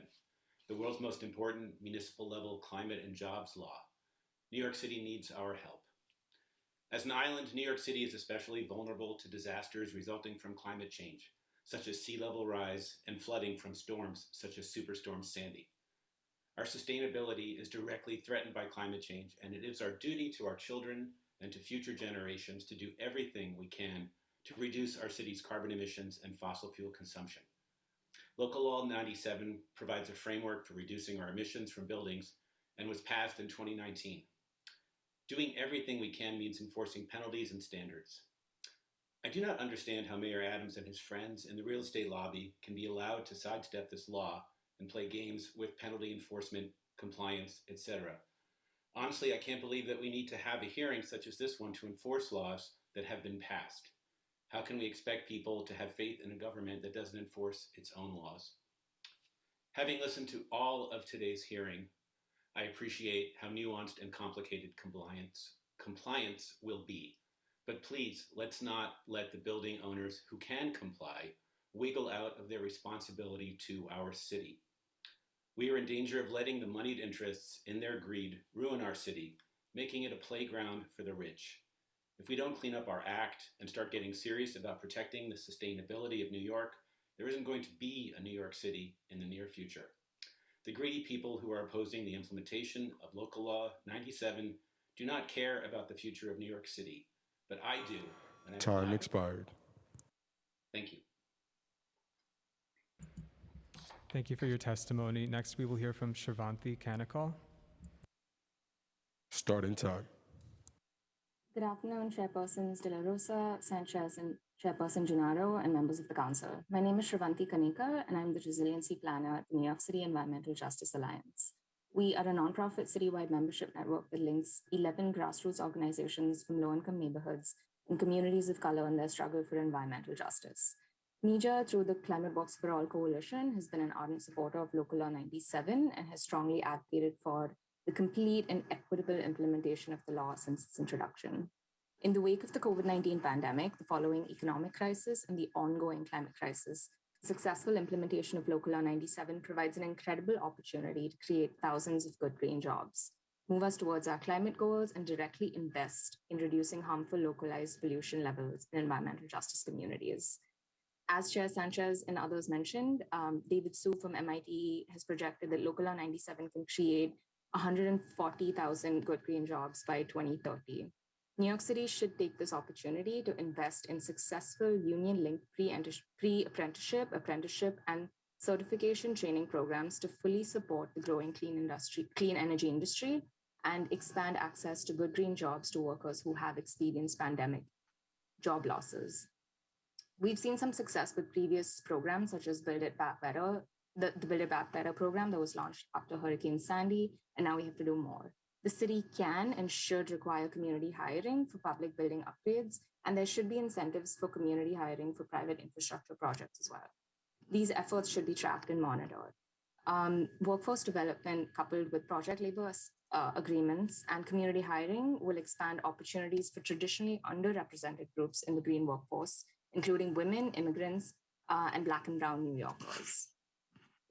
the world's most important municipal level climate and jobs law. New York City needs our help. As an island, New York City is especially vulnerable to disasters resulting from climate change, such as sea level rise and flooding from storms such as Superstorm Sandy. Our sustainability is directly threatened by climate change, and it is our duty to our children and to future generations to do everything we can to reduce our city's carbon emissions and fossil fuel consumption. Local Law 97 provides a framework for reducing our emissions from buildings and was passed in 2019. Doing everything we can means enforcing penalties and standards. I do not understand how Mayor Adams and his friends in the real estate lobby can be allowed to sidestep this law and play games with penalty enforcement, compliance, etc. Honestly, I can't believe that we need to have a hearing such as this one to enforce laws that have been passed. How can we expect people to have faith in a government that doesn't enforce its own laws? Having listened to all of today's hearing, I appreciate how nuanced and complicated compliance will be. But please, let's not let the building owners who can comply wiggle out of their responsibility to our city. We are in danger of letting the moneyed interests in their greed ruin our city, making it a playground for the rich. If we don't clean up our act and start getting serious about protecting the sustainability of New York, there isn't going to be a New York City in the near future. The greedy people who are opposing the implementation of Local Law 97 do not care about the future of New York City, but I do. And Time expired. Thank you. Thank you for your testimony. Next, we will hear from Shrivanthi Kanikal. Starting time. Good afternoon, Chairpersons De La Rosa, Sanchez, and Chairperson Gennaro, and members of the Council. My name is Shrivanthi Kanikal, and I'm the Resiliency Planner at the New York City Environmental Justice Alliance. We are a nonprofit citywide membership network that links 11 grassroots organizations from low-income neighborhoods and communities of color in their struggle for environmental justice. NYCC, through the Climate Box for All Coalition, has been an ardent supporter of Local Law 97 and has strongly advocated for the complete and equitable implementation of the law since its introduction. In the wake of the COVID-19 pandemic, the following economic crisis, and the ongoing climate crisis, successful implementation of Local Law 97 provides an incredible opportunity to create thousands of good green jobs, move us towards our climate goals, and directly invest in reducing harmful localized pollution levels in environmental justice communities. As Chair Sanchez and others mentioned, David Su from MIT has projected that Local Law 97 can create 140,000 good green jobs by 2030. New York City should take this opportunity to invest in successful union-linked pre-apprenticeship, apprenticeship, and certification training programs to fully support the growing clean energy industry and expand access to good green jobs to workers who have experienced pandemic job losses. We've seen some success with previous programs such as Build It Back Better, the Build It Back Better program that was launched after Hurricane Sandy, and now we have to do more. The city can and should require community hiring for public building upgrades, and there should be incentives for community hiring for private infrastructure projects as well. These efforts should be tracked and monitored. Workforce development coupled with project labor agreements and community hiring will expand opportunities for traditionally underrepresented groups in the green workforce, including women, immigrants, and Black and Brown New Yorkers.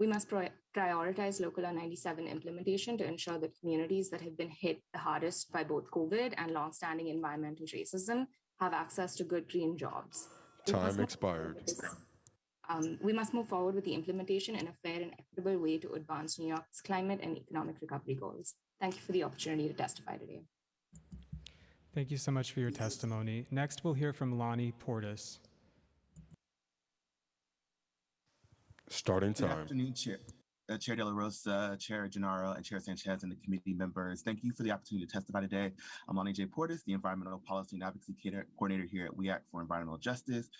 We must prioritize Local Law 97 implementation to ensure that communities that have been hit the hardest by both COVID and longstanding environmental racism have access to good green jobs. Time expired. We must move forward with the implementation in a fair and equitable way to advance New York's climate and economic recovery goals. Thank you for the opportunity to testify today. Thank you so much for your testimony. Next, we'll hear from Lonnie Portis. Starting time. Good afternoon, Chair De La Rosa, Chair Gennaro, and Chair Sanchez, and the committee members. Thank you for the opportunity to testify today. I'm Lonnie J. Portis, the Environmental Policy and Advocacy Coordinator here at We Act for Environmental Justice.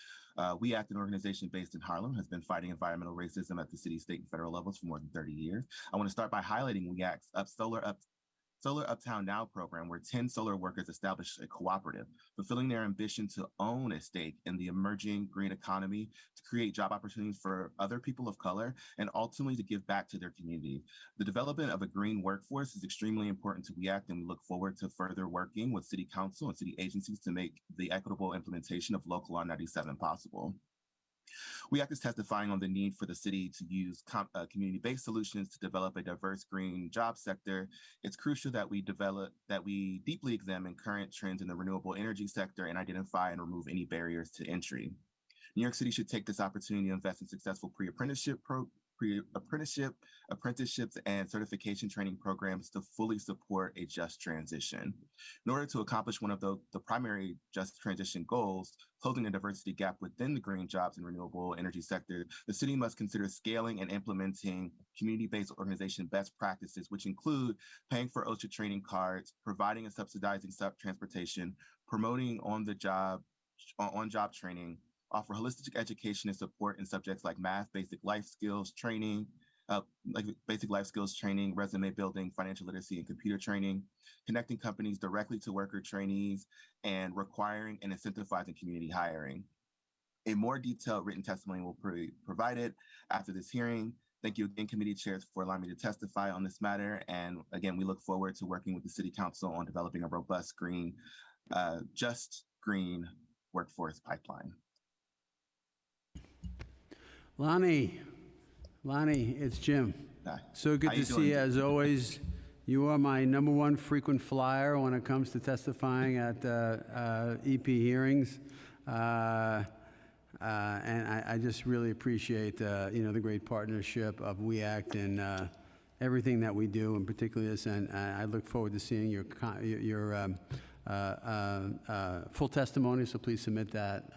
We Act, an organization based in Harlem, has been fighting environmental racism at the city, state, and federal levels for more than 30 years. I want to start by highlighting We Act's Solar Uptown Now program, where 10 solar workers established a cooperative, fulfilling their ambition to own a stake in the emerging green economy, to create job opportunities for other people of color, and ultimately to give back to their community. The development of a green workforce is extremely important to We Act, and we look forward to further working with City Council and city agencies to make the equitable implementation of Local Law 97 possible. We Act is testifying on the need for the city to use community-based solutions to develop a diverse green job sector. It's crucial that we deeply examine current trends in the renewable energy sector and identify and remove any barriers to entry. New York City should take this opportunity to invest in successful apprenticeships, and certification training programs to fully support a just transition. In order to accomplish one of the primary just transition goals, closing the diversity gap within the green jobs and renewable energy sector, the city must consider scaling and implementing community-based organization best practices, which include paying for OSHA training cards, providing and subsidizing transportation, promoting on-job training, offer holistic education and support in subjects like math, basic life skills training, resume building, financial literacy, and computer training, connecting companies directly to worker trainees, and requiring and incentivizing community hiring. A more detailed written testimony will be provided after this hearing. Thank you again, committee chairs, for allowing me to testify on this matter. And again, we look forward to working with the City Council on developing a robust just green workforce pipeline. Lonnie, it's Jim. Hi. So good How to you see doing? you as always. You are my #1 frequent flyer when it comes to testifying at EP hearings. And I just really appreciate the great partnership of We Act and everything that we do, and particularly this. And I look forward to seeing your full testimony. So please submit that.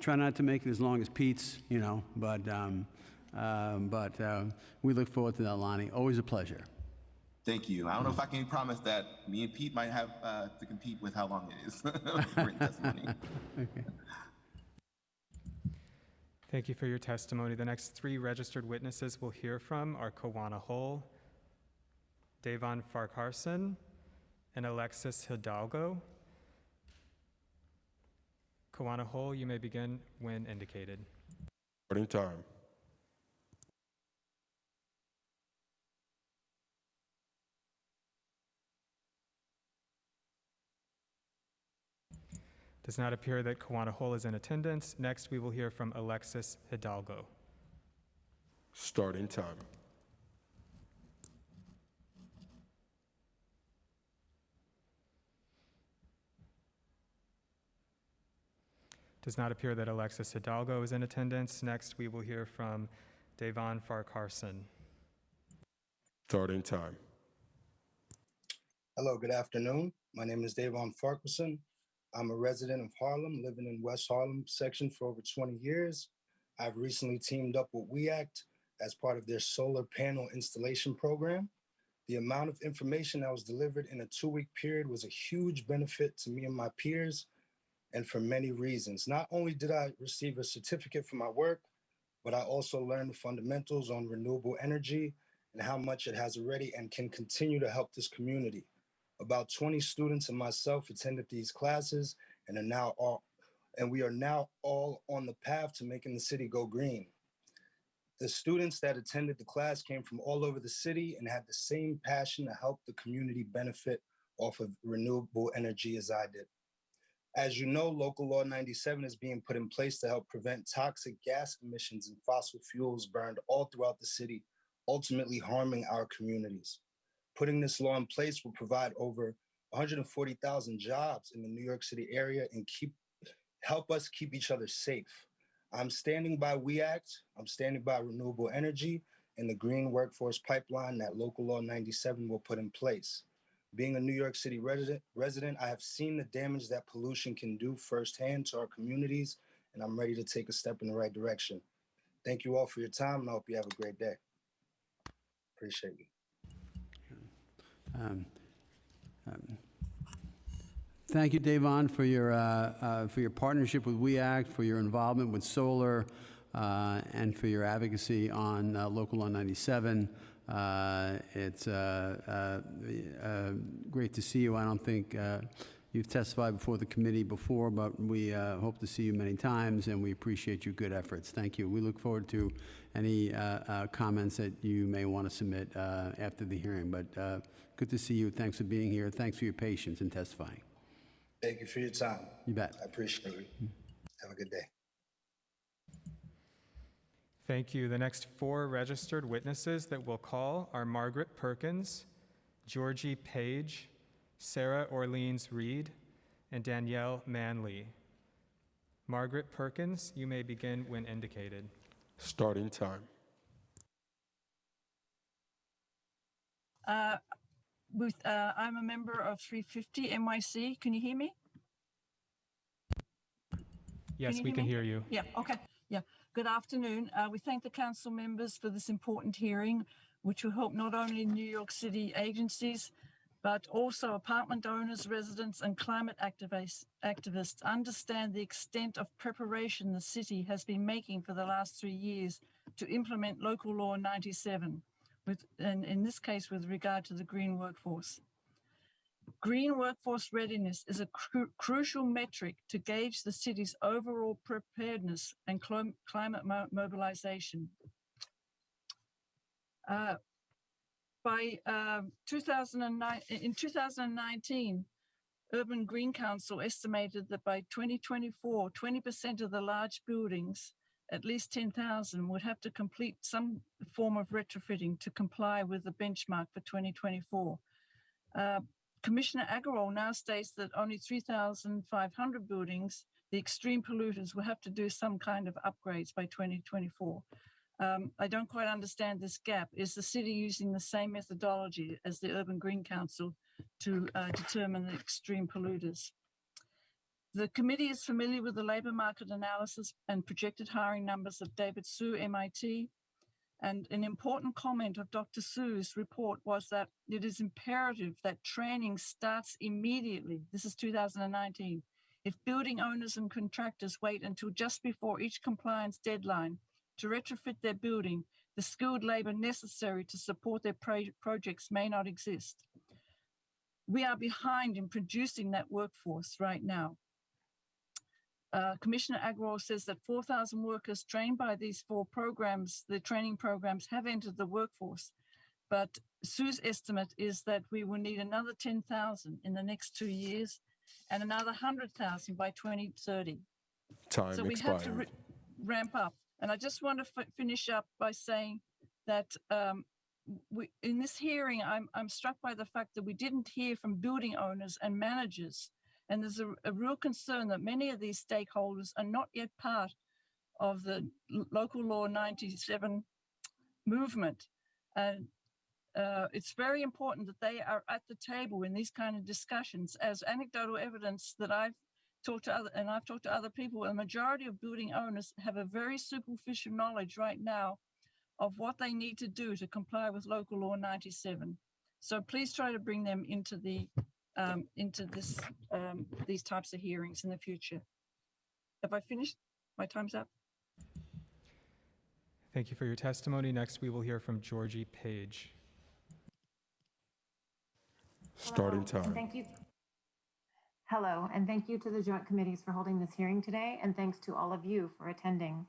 Try not to make it as long as Pete's, but we look forward to that, Lonnie. Always a pleasure. Thank you. I don't know if I can promise that me and Pete might have to compete with how long it is. Written testimony. Okay. Thank you for your testimony. The next 3 registered witnesses we'll hear from are Kawana Hull, Davon Farquharson, and Alexis Hidalgo. Kawana Hole, you may begin when indicated. Starting time. Does not appear that Kawana Hole is in attendance. Next, we will hear from Alexis Hidalgo. Starting time. Does not appear that Alexis Hidalgo is in attendance. Next, we will hear from Devon Farquharson. Starting time. Hello, good afternoon. My name is Devon Farquharson. I'm a resident of Harlem, living in West Harlem section for over 20 years. I've recently teamed up with WEACT as part of their solar panel installation program. The amount of information that was delivered in a 2-week period was a huge benefit to me and my peers, and for many reasons. Not only did I receive a certificate for my work, but I also learned the fundamentals on renewable energy and how much it has already and can continue to help this community. About 20 students and myself attended these classes and we are now all on the path to making the city go green. The students that attended the class came from all over the city and had the same passion to help the community benefit off of renewable energy as I did. As you know, Local Law 97 is being put in place to help prevent toxic gas emissions and fossil fuels burned all throughout the city, ultimately harming our communities. Putting this law in place will provide over 140,000 jobs in the New York City area and help us keep each other safe. I'm standing by WEACT, I'm standing by renewable energy and the green workforce pipeline that Local Law 97 will put in place. Being a New York City resident, I have seen the damage that pollution can do firsthand to our communities, and I'm ready to take a step in the right direction. Thank you all for your time, and I hope you have a great day. Appreciate you. Thank you, Devon, for your partnership with WEACT, for your involvement with solar, and for your advocacy on Local Law 97. It's great to see you. I don't think you've testified before the committee before, but we hope to see you many times, and we appreciate your good efforts. Thank you. We look forward to any comments that you may want to submit after the hearing, but good to see you. Thanks for being here. Thanks for your patience in testifying. Thank you for your time. You bet. I appreciate it. Have a good day. Thank you. The next 4 registered witnesses that we'll call are Margaret Perkins, Georgie Page, Sarah Orleans Reed, and Danielle Manley. Margaret Perkins, you may begin when indicated. Starting time. I'm a member of 350 NYC. Can you hear me? Yes, we can hear you. Yeah, okay. Yeah, good afternoon. We thank the council members for this important hearing, which will help not only New York City agencies, but also apartment owners, residents, and climate activists understand the extent of preparation the city has been making for the last 3 years to implement Local Law 97, and in this case, with regard to the green workforce. Green workforce readiness is a crucial metric to gauge the city's overall preparedness and climate mobilization. In 2019, Urban Green Council estimated that by 2024, 20% of the large buildings, at least 10,000, would have to complete some form of retrofitting to comply with the benchmark for 2024. Commissioner Agarwal now states that only 3,500 buildings, the extreme polluters, will have to do some kind of upgrades by 2024. I don't quite understand this gap. Is the city using the same methodology as the Urban Green Council to determine the extreme polluters? The committee is familiar with the labor market analysis and projected hiring numbers of David Su, MIT. And an important comment of Dr. Su's report was that it is imperative that training starts immediately. This is 2019. If building owners and contractors wait until just before each compliance deadline to retrofit their building, the skilled labor necessary to support their projects may not exist. We are behind in producing that workforce right now. Commissioner Agarwal says that 4,000 workers trained by these 4 programs, the training programs, have entered the workforce. But Sue's estimate is that we will need another 10,000 in the next 2 years and another 100,000 by 2030. Time So we expired. have to ramp up. And I just want to finish up by saying that in this hearing, I'm struck by the fact that we didn't hear from building owners and managers. And there's a real concern that many of these stakeholders are not yet part of the Local Law 97 movement. And it's very important that they are at the table in these kind of discussions. As anecdotal evidence that I've talked to other people, a majority of building owners have a very superficial knowledge right now of what they need to do to comply with Local Law 97. So please try to bring them into these types of hearings in the future. Have I finished? My time's up. Thank you for your testimony. Next, we will hear from Georgie Page. Starting time. Thank you. Hello, and thank you to the joint committees for holding this hearing today, and thanks to all of you for attending.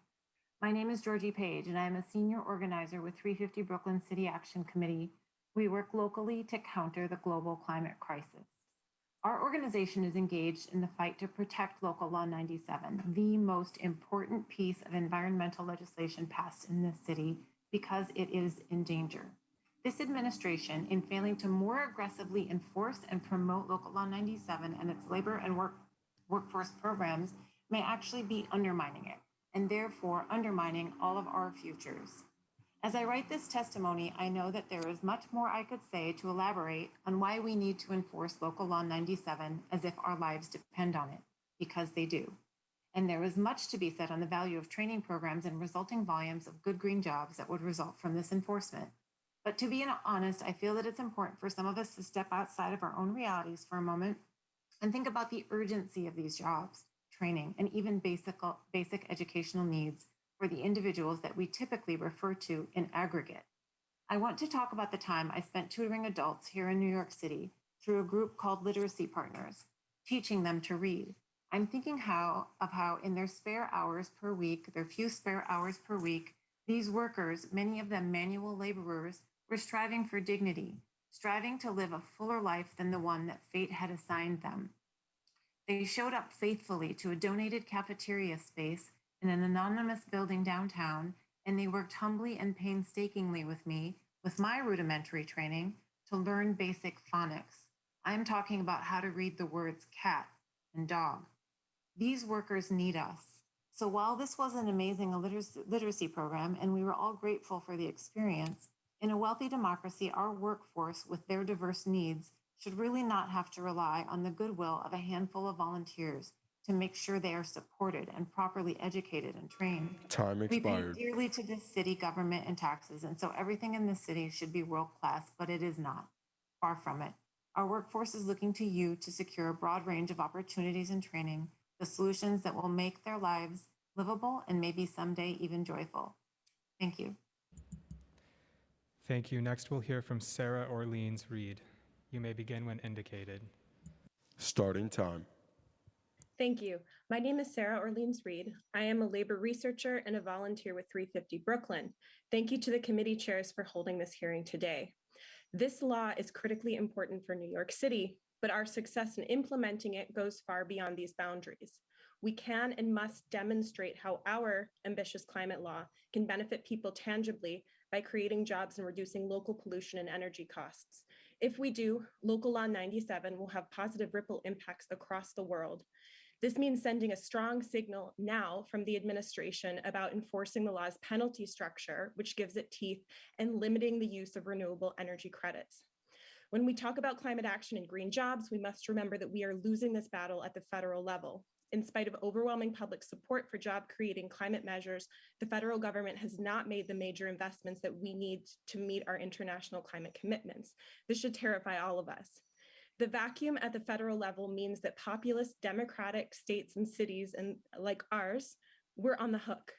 My name is Georgie Page, and I am a senior organizer with 350 Brooklyn City Action Committee. We work locally to counter the global climate crisis. Our organization is engaged in the fight to protect Local Law 97, the most important piece of environmental legislation passed in this city, because it is in danger. This administration, in failing to more aggressively enforce and promote Local Law 97 and its labor and workforce programs, may actually be undermining it, and therefore undermining all of our futures. As I write this testimony, I know that there is much more I could say to elaborate on why we need to enforce Local Law 97 as if our lives depend on it, because they do. And there is much to be said on the value of training programs and resulting volumes of good green jobs that would result from this enforcement. But to be honest, I feel that it's important for some of us to step outside of our own realities for a moment and think about the urgency of these jobs, training, and even basic educational needs for the individuals that we typically refer to in aggregate. I want to talk about the time I spent tutoring adults here in New York City through a group called Literacy Partners, teaching them to read. I'm thinking of how in their spare hours per week, their few spare hours per week, these workers, many of them manual laborers, were striving for dignity, striving to live a fuller life than the one that fate had assigned them. They showed up faithfully to a donated cafeteria space in an anonymous building downtown, and they worked humbly and painstakingly with me, with my rudimentary training, to learn basic phonics. I'm talking about how to read the words cat and dog. These workers need us. So while this was an amazing literacy program, and we were all grateful for the experience, in a wealthy democracy, our workforce with their diverse needs should really not have to rely on the goodwill of a handful of volunteers to make sure they are supported and properly educated and trained. Time expired. We pay dearly to this city government and taxes, and so everything in this city should be world-class, but it is not. Far from it. Our workforce is looking to you to secure a broad range of opportunities and training, the solutions that will make their lives livable and maybe someday even joyful. Thank you. Thank you. Next, we'll hear from Sarah Orleans Reed. You may begin when indicated. Starting time. Thank you. My name is Sarah Orleans Reed. I am a labor researcher and a volunteer with 350 Brooklyn. Thank you to the committee chairs for holding this hearing today. This law is critically important for New York City, but our success in implementing it goes far beyond these boundaries. We can and must demonstrate how our ambitious climate law can benefit people tangibly by creating jobs and reducing local pollution and energy costs. If we do, Local Law 97 will have positive ripple impacts across the world. This means sending a strong signal now from the administration about enforcing the law's penalty structure, which gives it teeth, and limiting the use of renewable energy credits. When we talk about climate action and green jobs, we must remember that we are losing this battle at the federal level. In spite of overwhelming public support for job-creating climate measures, the federal government has not made the major investments that we need to meet our international climate commitments. This should terrify all of us. The vacuum at the federal level means that populist democratic states and cities like ours, we're on the hook.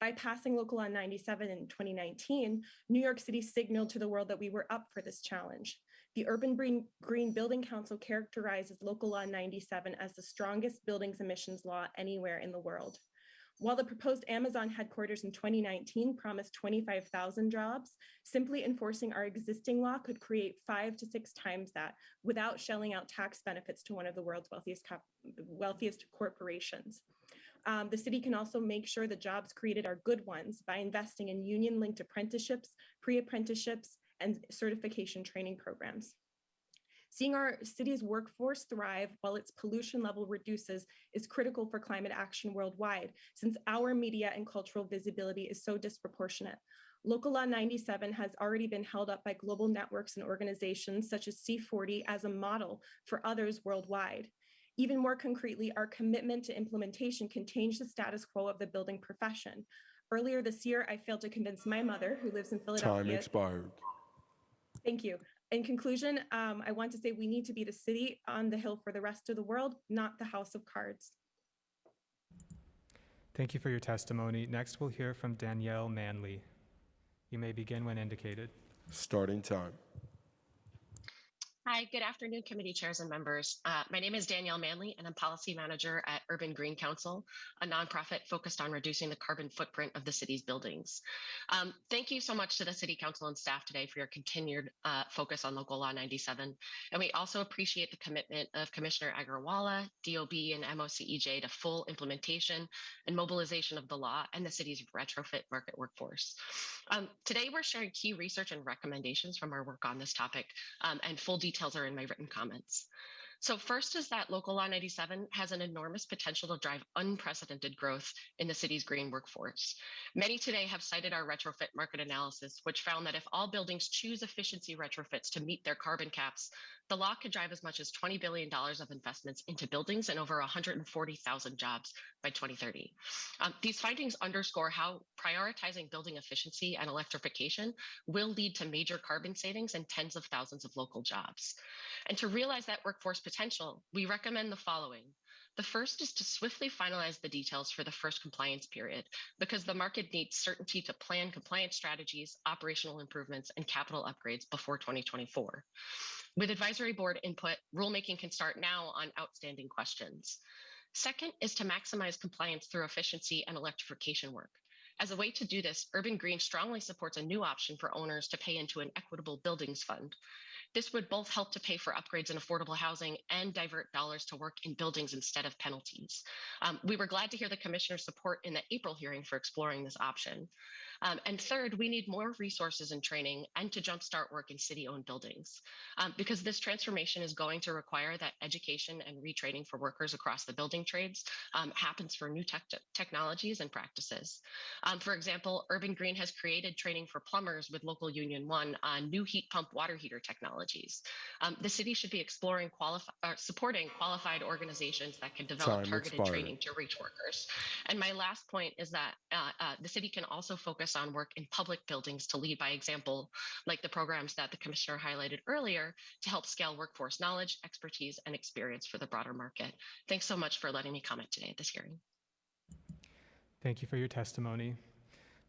By passing Local Law 97 in 2019, New York City signaled to the world that we were up for this challenge. The Urban Green Building Council characterizes Local Law 97 as the strongest buildings emissions law anywhere in the world. While the proposed Amazon headquarters in 2019 promised 25,000 jobs, simply enforcing our existing law could create 5 to 6 times that without shelling out tax benefits to one of the world's wealthiest corporations. The city can also make sure the jobs created are good ones by investing in union-linked apprenticeships, pre-apprenticeships, and certification training programs. Seeing our city's workforce thrive while its pollution level reduces is critical for climate action worldwide, since our media and cultural visibility is so disproportionate. Local Law 97 has already been held up by global networks and organizations such as C40 as a model for others worldwide. Even more concretely, our commitment to implementation can change the status quo of the building profession. Earlier this year, I failed to convince my mother, who lives in Philadelphia. Time expired. Thank you. In conclusion, I want to say we need to be the city on the hill for the rest of the world, not the house of cards. Thank you for your testimony. Next, we'll hear from Danielle Manley. You may begin when indicated. Starting time. Hi, good afternoon, committee chairs and members. My name is Danielle Manley, and I'm policy manager at Urban Green Council, a nonprofit focused on reducing the carbon footprint of the city's buildings. Thank you so much to the city council and staff today for your continued focus on Local Law 97. And we also appreciate the commitment of Commissioner Agrawala, DOB, and MOCEJ to full implementation and mobilization of the law and the city's retrofit market workforce. Today, we're sharing key research and recommendations from our work on this topic, and full details are in my written comments. So first is that Local Law 97 has an enormous potential to drive unprecedented growth in the city's green workforce. Many today have cited our retrofit market analysis, which found that if all buildings choose efficiency retrofits to meet their carbon caps, the law could drive as much as $20 billion of investments into buildings and over 140,000 jobs by 2030. These findings underscore how prioritizing building efficiency and electrification will lead to major carbon savings and tens of thousands of local jobs. And to realize that workforce potential, we recommend the following. The first is to swiftly finalize the details for the first compliance period, because the market needs certainty to plan compliance strategies, operational improvements, and capital upgrades before 2024. With advisory board input, rulemaking can start now on outstanding questions. Second is to maximize compliance through efficiency and electrification work. As a way to do this, Urban Green strongly supports a new option for owners to pay into an equitable buildings fund. This would both help to pay for upgrades in affordable housing and divert dollars to work in buildings instead of penalties. We were glad to hear the commissioner's support in the April hearing for exploring this option. And third, we need more resources and training and to jumpstart work in city-owned buildings, because this transformation is going to require that education and retraining for workers across the building trades happens for new technologies and practices. For example, Urban Green has created training for plumbers with Local Union 1 on new heat pump water heater technologies. The city should be exploring supporting qualified organizations that can develop targeted training to reach workers. And my last point is that the city can also focus on work in public buildings to lead by example, like the programs that the commissioner highlighted earlier to help scale workforce knowledge, expertise, and experience for the broader market. Thanks so much for letting me comment today at this hearing. Thank you for your testimony.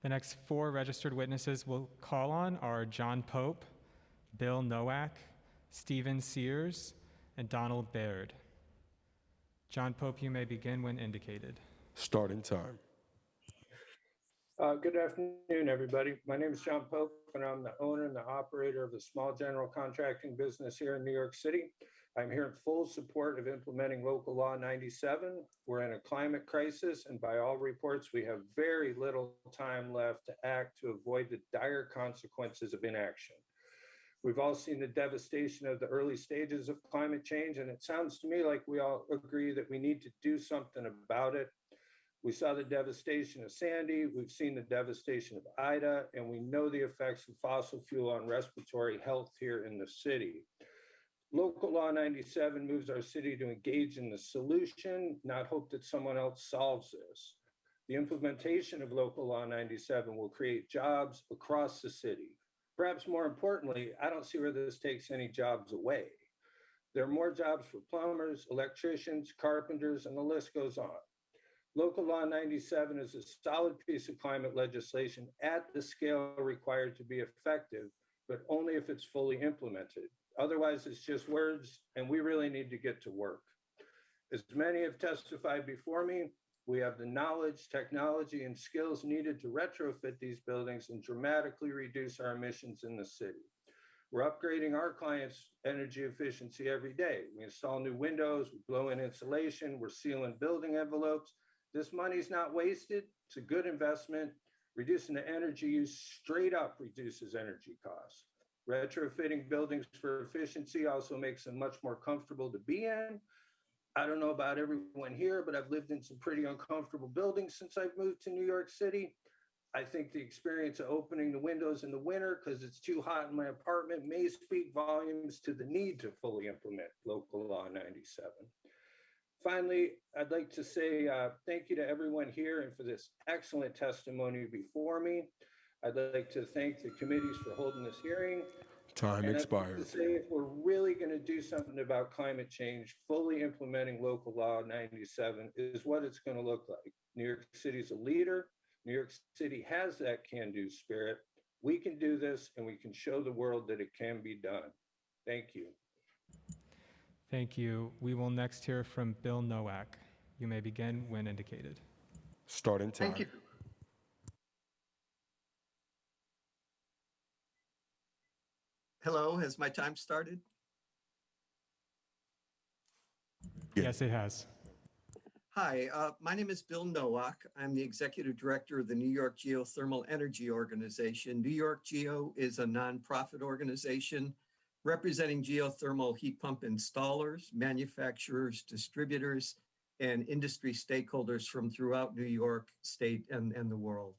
The next 4 registered witnesses we'll call on are John Pope, Bill Nowak, Stephen Sears, and Donald Baird. John Pope, you may begin when indicated. Starting time. Good afternoon, everybody. My name is John Pope, and I'm the owner and the operator of a small general contracting business here in New York City. I'm here in full support of implementing Local Law 97. We're in a climate crisis, and by all reports, we have very little time left to act to avoid the dire consequences of inaction. We've all seen the devastation of the early stages of climate change, and it sounds to me like we all agree that we need to do something about it. We saw the devastation of Sandy, we've seen the devastation of Ida, and we know the effects of fossil fuel on respiratory health here in the city. Local Law 97 moves our city to engage in the solution, not hope that someone else solves this. The implementation of Local Law 97 will create jobs across the city. Perhaps more importantly, I don't see where this takes any jobs away. There are more jobs for plumbers, electricians, carpenters, and the list goes on. Local Law 97 is a solid piece of climate legislation at the scale required to be effective, but only if it's fully implemented. Otherwise, it's just words, and we really need to get to work. As many have testified before me, we have the knowledge, technology, and skills needed to retrofit these buildings and dramatically reduce our emissions in the city. We're upgrading our clients' energy efficiency every day. We install new windows, we blow in insulation, we're sealing building envelopes. This money's not wasted, it's a good investment. Reducing the energy use straight up reduces energy costs. Retrofitting buildings for efficiency also makes them much more comfortable to be in. I don't know about everyone here, but I've lived in some pretty uncomfortable buildings since I've moved to New York City. I think the experience of opening the windows in the winter because it's too hot in my apartment may speak volumes to the need to fully implement Local Law 97. Finally, I'd like to say thank you to everyone here and for this excellent testimony before me. I'd like to thank the committees for holding this hearing. Time expired. I'd like to say if we're really going to do something about climate change, fully implementing Local Law 97 is what it's going to look like. New York City's a leader. New York City has that can-do spirit. We can do this, and we can show the world that it can be done. Thank you. Thank you. We will next hear from Bill Nowak. You may begin when indicated. Starting time. Thank you. Hello, has my time started? Yes, it has. Hi, my name is Bill Nowak. I'm the Executive Director of the New York Geothermal Energy Organization. New York Geo is a nonprofit organization representing geothermal heat pump installers, manufacturers, distributors, and industry stakeholders from throughout New York State and the world.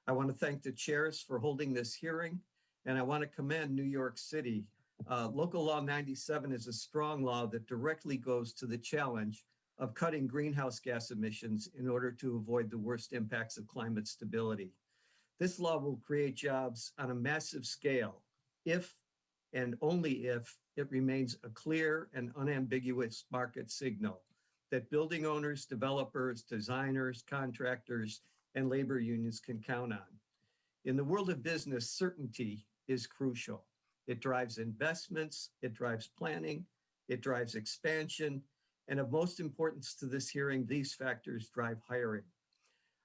I want to thank the chairs for holding this hearing, and I want to commend New York City. Local Law 97 is a strong law that directly goes to the challenge of cutting greenhouse gas emissions in order to avoid the worst impacts of climate stability. This law will create jobs on a massive scale if and only if it remains a clear and unambiguous market signal that building owners, developers, designers, contractors, and labor unions can count on. In the world of business, certainty is crucial. It drives investments, it drives planning, it drives expansion, and of most importance to this hearing, these factors drive hiring.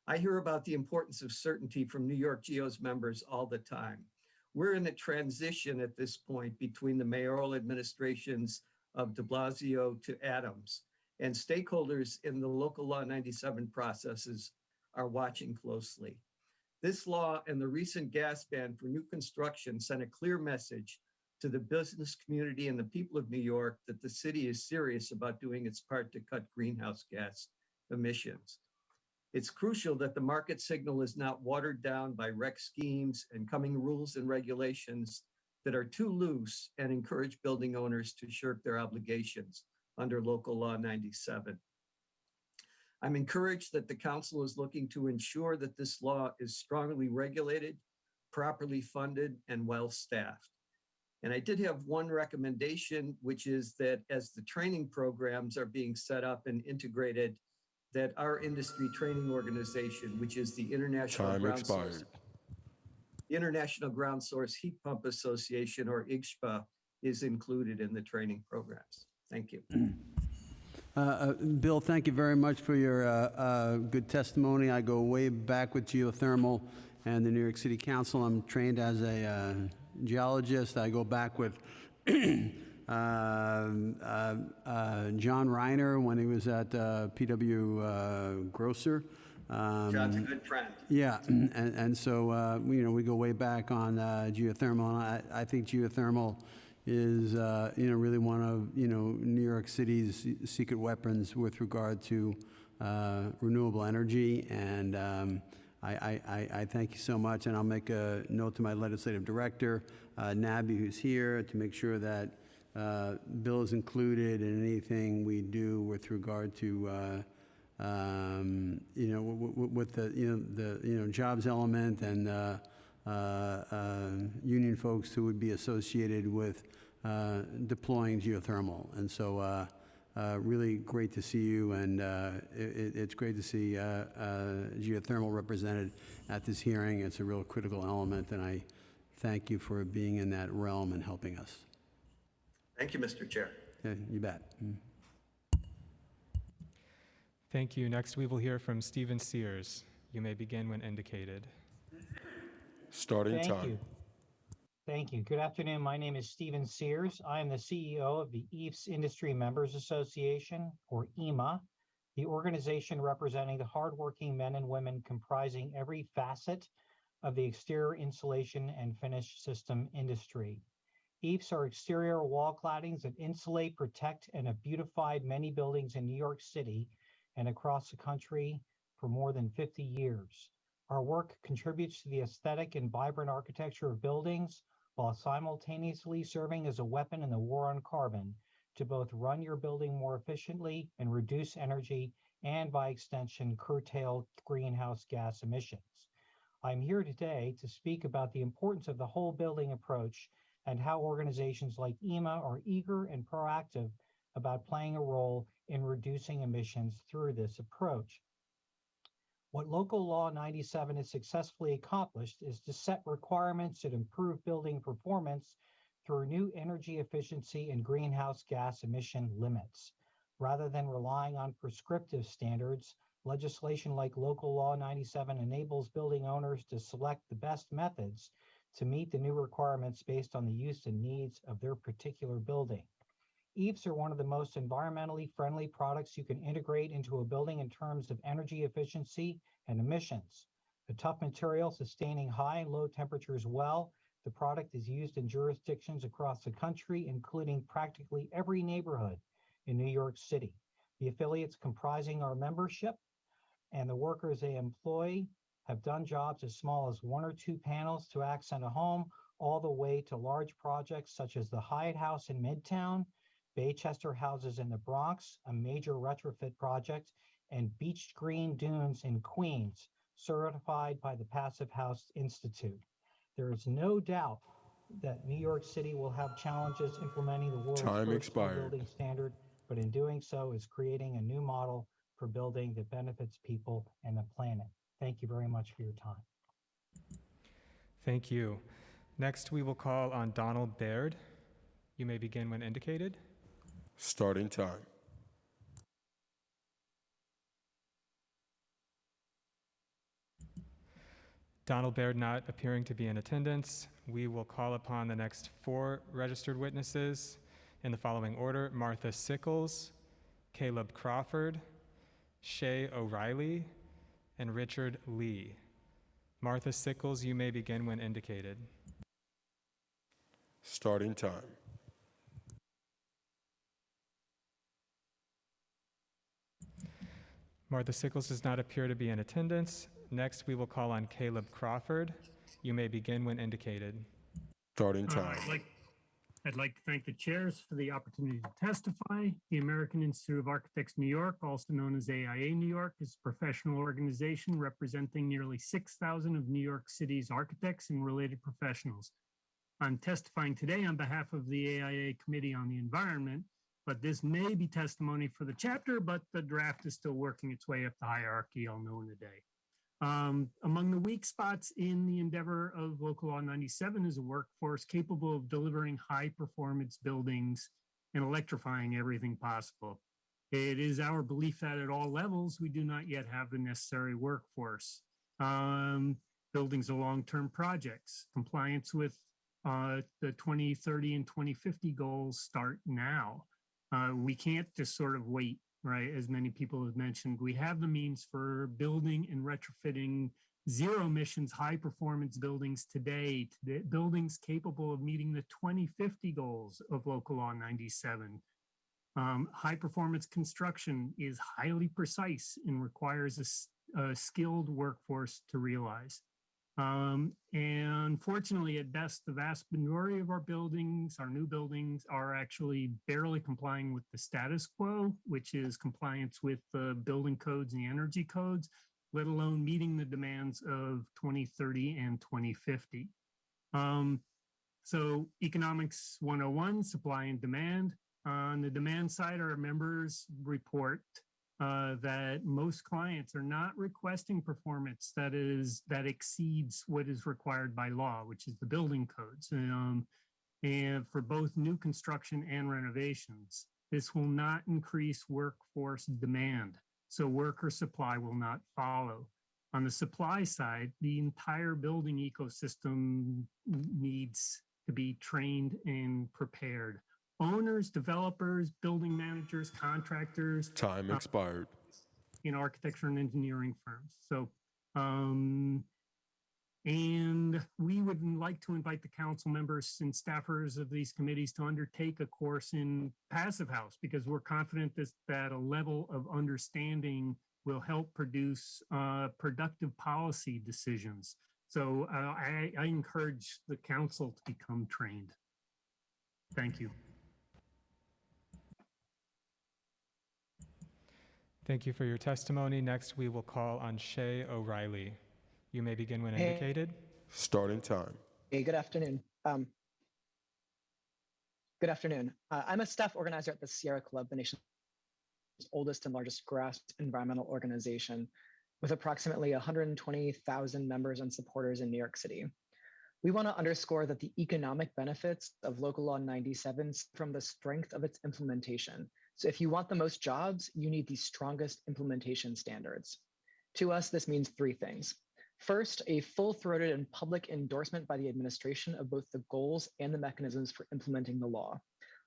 I hear about the importance of certainty from New York Geo's members all the time. We're in a transition at this point between the mayoral administrations of de Blasio to Adams, and stakeholders in the Local Law 97 processes are watching closely. This law and the recent gas ban for new construction sent a clear message to the business community and the people of New York that the city is serious about doing its part to cut greenhouse gas emissions. It's crucial that the market signal is not watered down by rec schemes and coming rules and regulations that are too loose and encourage building owners to shirk their obligations under Local Law 97. I'm encouraged that the council is looking to ensure that this law is strongly regulated, properly funded, and well-staffed. And I did have one recommendation, which is that as the training programs are being set up and integrated, that our industry training organization, which is the International Ground Source Heat Pump Association, or IGSHPA, is included in the training programs. Thank you. Bill, thank you very much for your good testimony. I go way back with geothermal and the New York City Council. I'm trained as a geologist. I go back with John Reiner when he was at PW Grosser. John's a good friend. Yeah, and so we go way back on geothermal. And I think geothermal is really one of New York City's secret weapons with regard to renewable energy, and I thank you so much, and I'll make a note to my legislative director, Nabby, who's here, to make sure that Bill is included in anything we do with regard to with the jobs element and union folks who would be associated with deploying geothermal. And so Really great to see you, and it's great to see geothermal represented at this hearing. It's a real critical element, and I thank you for being in that realm and helping us. Thank you, Mr. Chair. Yeah, you bet. Thank you. Next, we will hear from Stephen Sears. You may begin when indicated. Starting time. Thank you. Good afternoon. My name is Stephen Sears. I am the CEO of the EAFS Industry Members Association, or EMA, the organization representing the hardworking men and women comprising every facet of the exterior insulation and finish system industry. EAFS are exterior wall claddings that insulate, protect, and have beautified many buildings in New York City and across the country for more than 50 years. Our work contributes to the aesthetic and vibrant architecture of buildings, while simultaneously serving as a weapon in the war on carbon to both run your building more efficiently and reduce energy and, by extension, curtail greenhouse gas emissions. I'm here today to speak about the importance of the whole building approach and how organizations like EMA are eager and proactive about playing a role in reducing emissions through this approach. What Local Law 97 has successfully accomplished is to set requirements that improve building performance through new energy efficiency and greenhouse gas emission limits. Rather than relying on prescriptive standards, legislation like Local Law 97 enables building owners to select the best methods to meet the new requirements based on the use and needs of their particular building. EAFs are one of the most environmentally friendly products you can integrate into a building in terms of energy efficiency and emissions. A tough material sustaining high and low temperatures well, the product is used in jurisdictions across the country, including practically every neighborhood in New York City. The affiliates comprising our membership and the workers they employ have done jobs as small as 1 or 2 panels to accent a home, all the way to large projects such as the Hyatt House in Midtown, Baychester Houses in the Bronx, a major retrofit project, and Beach Green Dunes in Queens, certified by the Passive House Institute. There is no doubt that New York City will have challenges implementing the world's first building standard, but in doing so is creating a new model for building that benefits people and the planet. Thank you very much for your time. Thank you. Next, we will call on Donald Baird. You may begin when indicated. Starting time. Donald Baird not appearing to be in attendance. We will call upon the next 4 registered witnesses in the following order: Martha Sickles, Caleb Crawford, Shay O'Reilly, and Richard Lee. Martha Sickles, you may begin when indicated. Starting time. Martha Sickles does not appear to be in attendance. Next, we will call on Caleb Crawford. You may begin when indicated. Starting time. I'd like to thank the chairs for the opportunity to testify. The American Institute of Architects New York, also known as AIA New York, is a professional organization representing nearly 6,000 of New York City's architects and related professionals. I'm testifying today on behalf of the AIA Committee on the Environment, but this may be testimony for the chapter, but the draft is still working its way up the hierarchy. I'll know in a day. Among the weak spots in the endeavor of Local Law 97 is a workforce capable of delivering high-performance buildings and electrifying everything possible. It is our belief that at all levels, we do not yet have the necessary workforce. Buildings are long-term projects. Compliance with the 2030 and 2050 goals start now. We can't just sort of wait, right? As many people have mentioned, we have the means for building and retrofitting zero emissions, high performance buildings today, buildings capable of meeting the 2050 goals of Local Law 97. High performance construction is highly precise and requires a skilled workforce to realize. And fortunately, at best, the vast majority of our buildings, our new buildings, are actually barely complying with the status quo, which is compliance with the building codes and the energy codes, let alone meeting the demands of 2030 and 2050. So Economics 101, supply and demand. On the demand side, our members report that most clients are not requesting performance that exceeds what is required by law, which is the building codes. And for both new construction and renovations, this will not increase workforce demand, so worker supply will not follow. On the supply side, the entire building ecosystem needs to be trained and prepared. Owners, developers, building managers, contractors. Time expired. In architecture and engineering firms. So, and we would like to invite the council members and staffers of these committees to undertake a course in Passive House, because we're confident that a level of understanding will help produce productive policy decisions. So I encourage the council to become trained. Thank you. Thank you for your testimony. Next, we will call on Shay O'Reilly. You may begin when indicated. Starting time. Hey, good afternoon. I'm a staff organizer at the Sierra Club, the nation's oldest and largest grassroots environmental organization, with approximately 120,000 members and supporters in New York City. We want to underscore that the economic benefits of Local Law 97 from the strength of its implementation. So if you want the most jobs, you need the strongest implementation standards. To us, this means three things. First, a full-throated and public endorsement by the administration of both the goals and the mechanisms for implementing the law.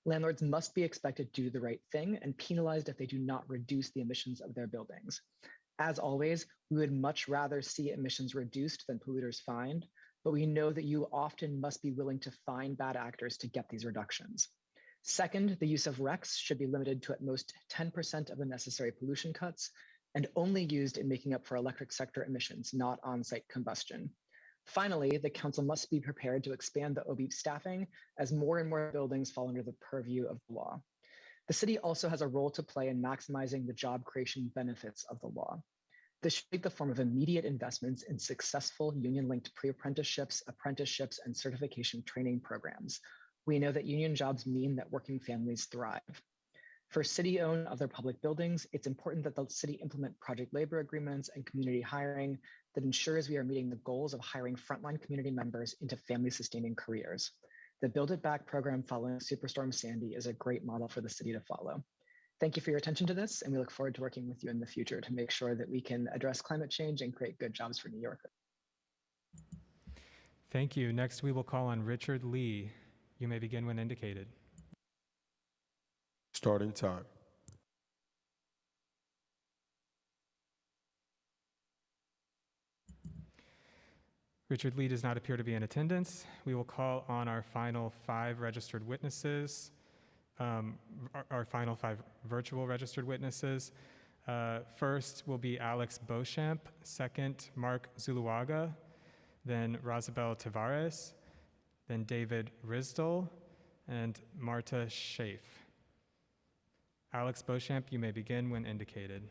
Landlords must be expected to do the right thing and penalized if they do not reduce the emissions of their buildings. As always, we would much rather see emissions reduced than polluters fined, but we know that you often must be willing to fine bad actors to get these reductions. Second, the use of RECs should be limited to at most 10% of the necessary pollution cuts and only used in making up for electric sector emissions, not on-site combustion. Finally, the council must be prepared to expand the OBEEP staffing as more and more buildings fall under the purview of the law. The city also has a role to play in maximizing the job creation benefits of the law. This should take the form of immediate investments in successful union-linked pre-apprenticeships, apprenticeships, and certification training programs. We know that union jobs mean that working families thrive. For city-owned other public buildings, it's important that the city implement project labor agreements and community hiring that ensures we are meeting the goals of hiring frontline community members into family-sustaining careers. The Build It Back program following Superstorm Sandy is a great model for the city to follow. Thank you for your attention to this, and we look forward to working with you in the future to make sure that we can address climate change and create good jobs for New York. Thank you. Next, we will call on Richard Lee. You may begin when indicated. Starting time. Richard Lee does not appear to be in attendance. We will call on our final 5 registered witnesses, our final 5 virtual registered witnesses. First will be Alex Beauchamp, second Mark Zuluaga, then Rosabelle Tavares, then David Risdell, and Marta Schaaf. Alex Beauchamp, you may begin when indicated.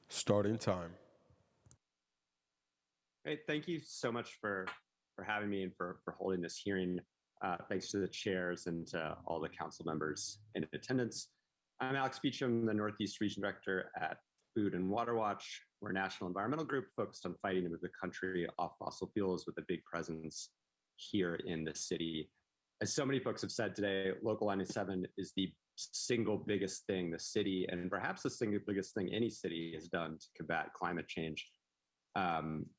Starting time. Great, thank you so much for having me and for holding this hearing. Thanks to the chairs and to all the council members in attendance. I'm Alex Beauchamp, the Northeast Region Director at Food and Water Watch. We're a national environmental group focused on fighting to move the country off fossil fuels with a big presence here in the city. As so many folks have said today, Local 97 is the single biggest thing the city, and perhaps the single biggest thing any city has done to combat climate change.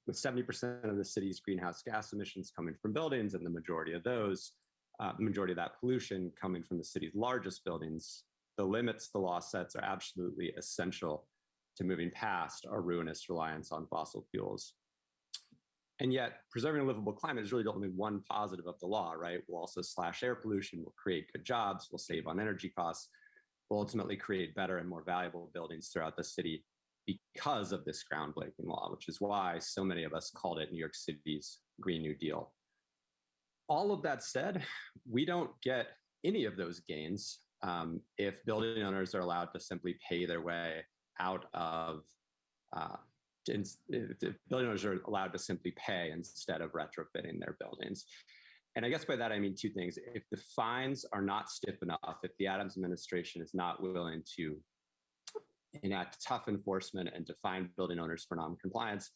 With 70% of the city's greenhouse gas emissions coming from buildings, and the majority of that pollution coming from the city's largest buildings, the limits the law sets are absolutely essential to moving past our ruinous reliance on fossil fuels. And yet, preserving a livable climate is really the only one positive of the law, right? We'll also slash air pollution, we'll create good jobs, we'll save on energy costs, we'll ultimately create better and more valuable buildings throughout the city because of this groundbreaking law, which is why so many of us called it New York City's Green New Deal. All of that said, we don't get any of those gains if building owners are allowed to simply pay their way out of if building owners are allowed to simply pay instead of retrofitting their buildings. And I guess by that, I mean two things. If the fines are not stiff enough, if the Adams administration is not willing to enact tough enforcement and to fine building owners for non-compliance,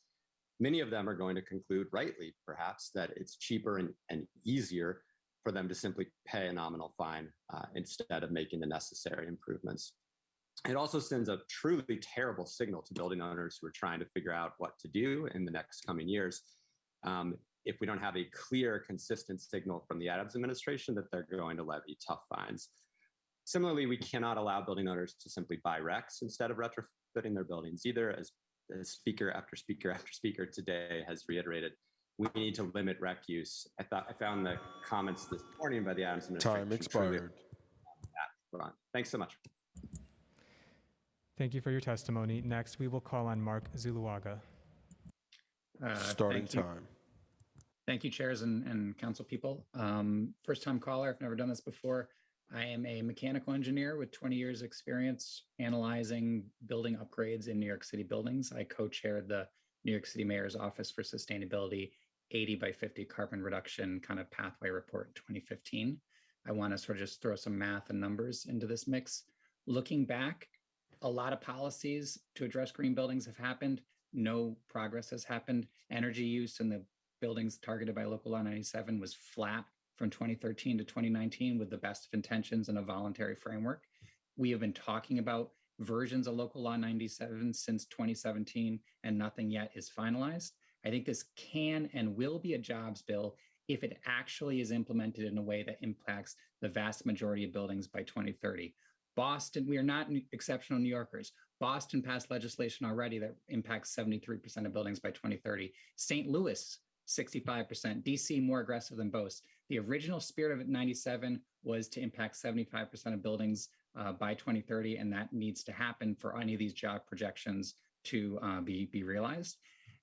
many of them are going to conclude, rightly perhaps, that it's cheaper and easier for them to simply pay a nominal fine instead of making the necessary improvements. It also sends a truly terrible signal to building owners who are trying to figure out what to do in the next coming years. If we don't have a clear, consistent signal from the Adams administration that they're going to levy tough fines. Similarly, we cannot allow building owners to simply buy RECs instead of retrofitting their buildings either. As speaker after speaker after speaker today has reiterated, we need to limit REC use. I found the comments this morning by the Adams administration. Time expired. Thanks so much. Thank you for your testimony. Next, we will call on Mark Zuluaga. Starting time. Thank you, chairs and council people. First time caller, I've never done this before. I am a mechanical engineer with 20 years experience analyzing building upgrades in New York City buildings. I co-chaired the New York City Mayor's Office for Sustainability 80 by 50 carbon reduction kind of pathway report in 2015. I want to sort of just throw some math and numbers into this mix. Looking back, a lot of policies to address green buildings have happened. No progress has happened. Energy use in the buildings targeted by Local Law 97 was flat from 2013 to 2019 with the best of intentions and a voluntary framework. We have been talking about versions of Local Law 97 since 2017, and nothing yet is finalized. I think this can and will be a jobs bill if it actually is implemented in a way that impacts the vast majority of buildings by 2030. Boston, we are not exceptional New Yorkers. Boston passed legislation already that impacts 73% of buildings by 2030. St. Louis, 65%. DC, more aggressive than both. The original spirit of 97 was to impact 75% of buildings by 2030, and that needs to happen for any of these job projections to be realized.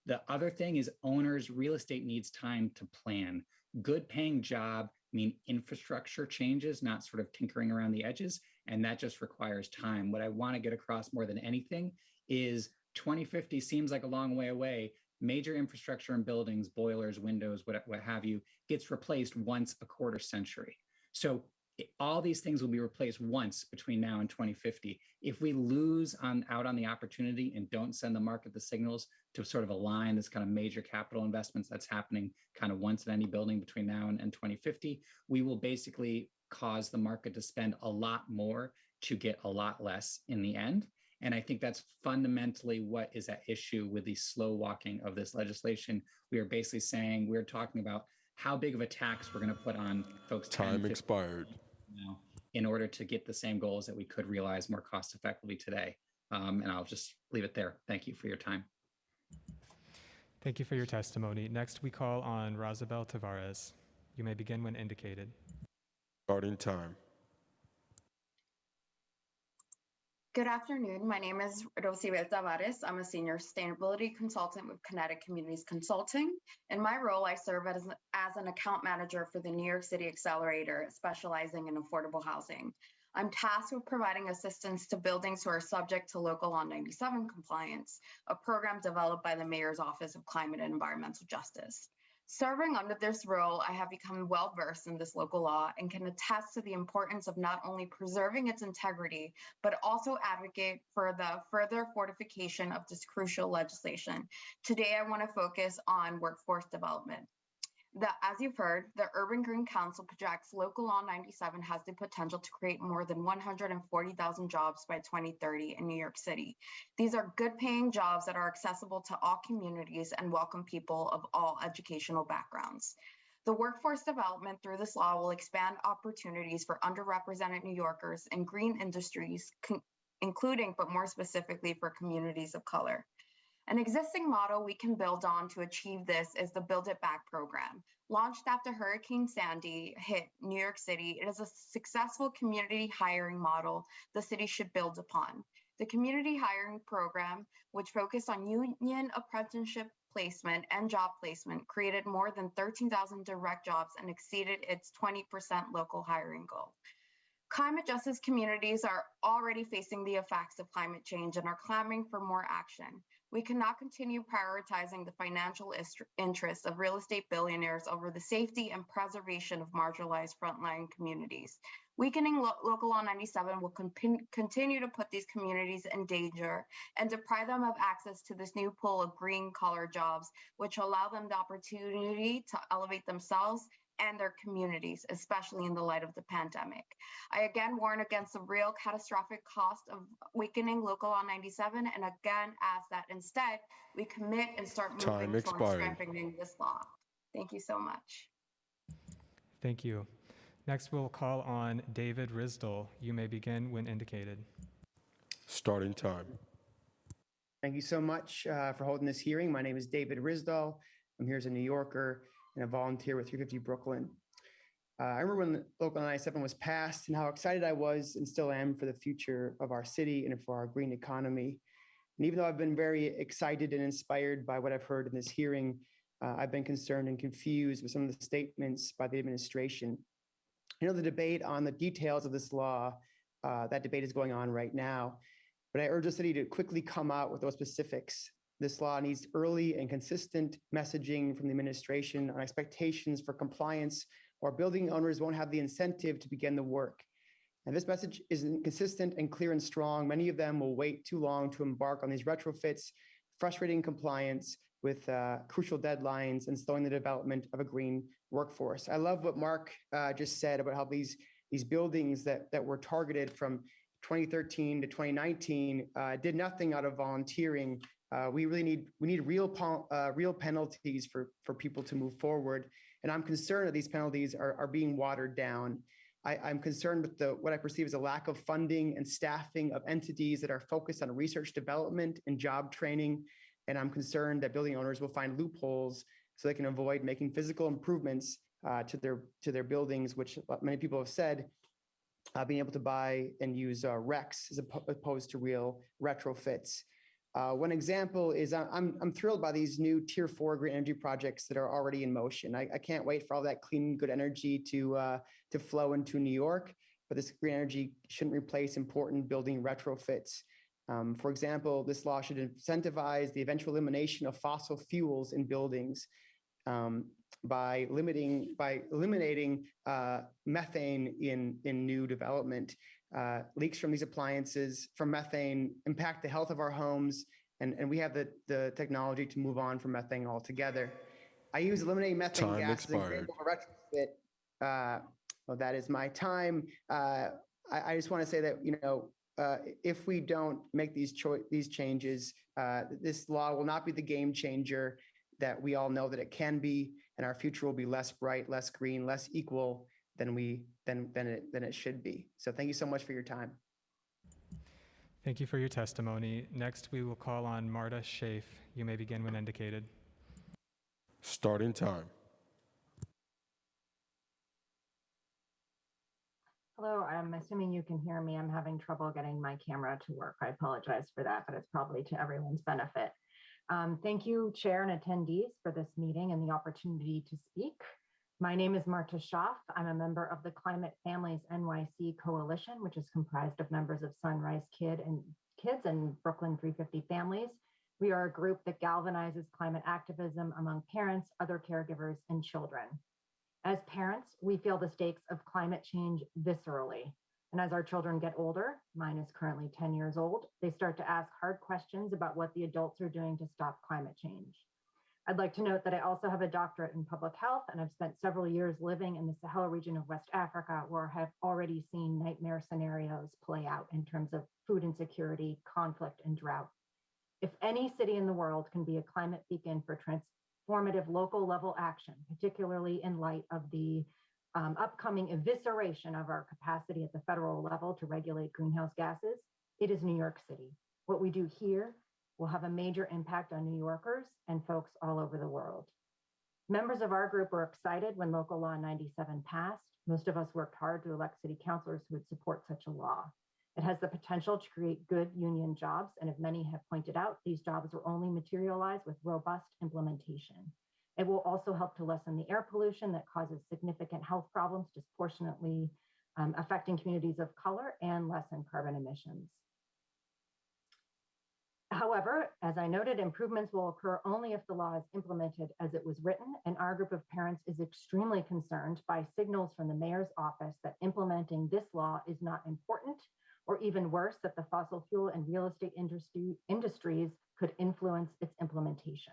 The other thing is owners, real estate needs time to plan. Good paying job mean infrastructure changes, not sort of tinkering around the edges, and that just requires time. What I want to get across more than anything is 2050 seems like a long way away. Major infrastructure in buildings, boilers, windows, what have you, gets replaced once a quarter century. So all these things will be replaced once between now and 2050. If we lose out on the opportunity and don't send the market the signals to sort of align this kind of major capital investments that's happening kind of once in any building between now and 2050, we will basically cause the market to spend a lot more to get a lot less in the end. And I think that's fundamentally what is at issue with the slow walking of this legislation. We are basically saying, we're talking about how big of a tax we're going to put on folks. Time expired. Now, in order to get the same goals that we could realize more cost effectively today. And I'll just leave it there. Thank you for your time. Thank you for your testimony. Next, we call on Rosabel Tavares. You may begin when indicated. Starting time. Good afternoon. My name is Rosibel Tavares. I'm a senior sustainability consultant with Kinetic Communities Consulting. In my role, I serve as an account manager for the New York City Accelerator, specializing in affordable housing. I'm tasked with providing assistance to buildings who are subject to Local Law 97 compliance, a program developed by the Mayor's Office of Climate and Environmental Justice. Serving under this role, I have become well-versed in this local law and can attest to the importance of not only preserving its integrity, but also advocate for the further fortification of this crucial legislation. Today, I want to focus on workforce development. As you've heard, the Urban Green Council projects Local Law 97 has the potential to create more than 140,000 jobs by 2030 in New York City. These are good paying jobs that are accessible to all communities and welcome people of all educational backgrounds. The workforce development through this law will expand opportunities for underrepresented New Yorkers in green industries, including, but more specifically, for communities of color. An existing model we can build on to achieve this is the Build It Back program. Launched after Hurricane Sandy hit New York City, it is a successful community hiring model the city should build upon. The community hiring program, which focused on union apprenticeship placement and job placement, created more than 13,000 direct jobs and exceeded its 20% local hiring goal. Climate justice communities are already facing the effects of climate change and are clamoring for more action. We cannot continue prioritizing the financial interests of real estate billionaires over the safety and preservation of marginalized frontline communities. Weakening Local Law 97 will continue to put these communities in danger and deprive them of access to this new pool of green-collar jobs, which allow them the opportunity to elevate themselves and their communities, especially in the light of the pandemic. I again warn against the real catastrophic cost of weakening Local Law 97 and again ask that instead we commit and start moving towards strengthening this law. Thank you so much. Thank you. Next, we'll call on David Risdell. You may begin when indicated. Starting time. Thank you so much for holding this hearing. My name is David Risdell. I'm here as a New Yorker and a volunteer with 350 Brooklyn. I remember when Local 97 was passed and how excited I was and still am for the future of our city and for our green economy. And even though I've been very excited and inspired by what I've heard in this hearing, I've been concerned and confused with some of the statements by the administration. I know the debate on the details of this law, that debate is going on right now, but I urge the city to quickly come out with those specifics. This law needs early and consistent messaging from the administration on expectations for compliance, or building owners won't have the incentive to begin the work. And this message isn't consistent and clear and strong. Many of them will wait too long to embark on these retrofits, frustrating compliance with crucial deadlines and slowing the development of a green workforce. I love what Mark just said about how these buildings that were targeted from 2013 to 2019 did nothing out of volunteering. We need real penalties for people to move forward. And I'm concerned that these penalties are being watered down. I'm concerned with what I perceive as a lack of funding and staffing of entities that are focused on research development and job training. And I'm concerned that building owners will find loopholes so they can avoid making physical improvements to their buildings, which many people have said, being able to buy and use RECs as opposed to real retrofits. One example is I'm thrilled by these new Tier 4 green energy projects that are already in motion. I can't wait for all that clean, good energy to flow into New York, but this green energy shouldn't replace important building retrofits. For example, this law should incentivize the eventual elimination of fossil fuels in buildings by eliminating methane in new development. Leaks from these appliances from methane impact the health of our homes, and we have the technology to move on from methane altogether. I use eliminating methane gas as an example of a retrofit. Well, that is my time. I just want to say that, if we don't make these changes, this law will not be the game changer that we all know that it can be, and our future will be less bright, less green, less equal than it should be. So thank you so much for your time. Thank you for your testimony. Next, we will call on Marta Schaaf. You may begin when indicated. Starting time. Hello, I'm assuming you can hear me. I'm having trouble getting my camera to work. I apologize for that, but it's probably to everyone's benefit. Thank you, Chair and attendees, for this meeting and the opportunity to speak. My name is Marta Schaaf. I'm a member of the Climate Families NYC Coalition, which is comprised of members of Sunrise Kids and Brooklyn 350 Families. We are a group that galvanizes climate activism among parents, other caregivers, and children. As parents, we feel the stakes of climate change viscerally. And as our children get older, mine is currently 10 years old, they start to ask hard questions about what the adults are doing to stop climate change. I'd like to note that I also have a doctorate in public health, and I've spent several years living in the Sahel region of West Africa, where I have already seen nightmare scenarios play out in terms of food insecurity, conflict, and drought. If any city in the world can be a climate beacon for transformative local level action, particularly in light of the upcoming evisceration of our capacity at the federal level to regulate greenhouse gases, it is New York City. What we do here will have a major impact on New Yorkers and folks all over the world. Members of our group were excited when Local Law 97 passed. Most of us worked hard to elect city councilors who would support such a law. It has the potential to create good union jobs, and as many have pointed out, these jobs will only materialize with robust implementation. It will also help to lessen the air pollution that causes significant health problems, disproportionately affecting communities of color, and lessen carbon emissions. However, as I noted, improvements will occur only if the law is implemented as it was written, and our group of parents is extremely concerned by signals from the mayor's office that implementing this law is not important, or even worse, that the fossil fuel and real estate industries could influence its implementation.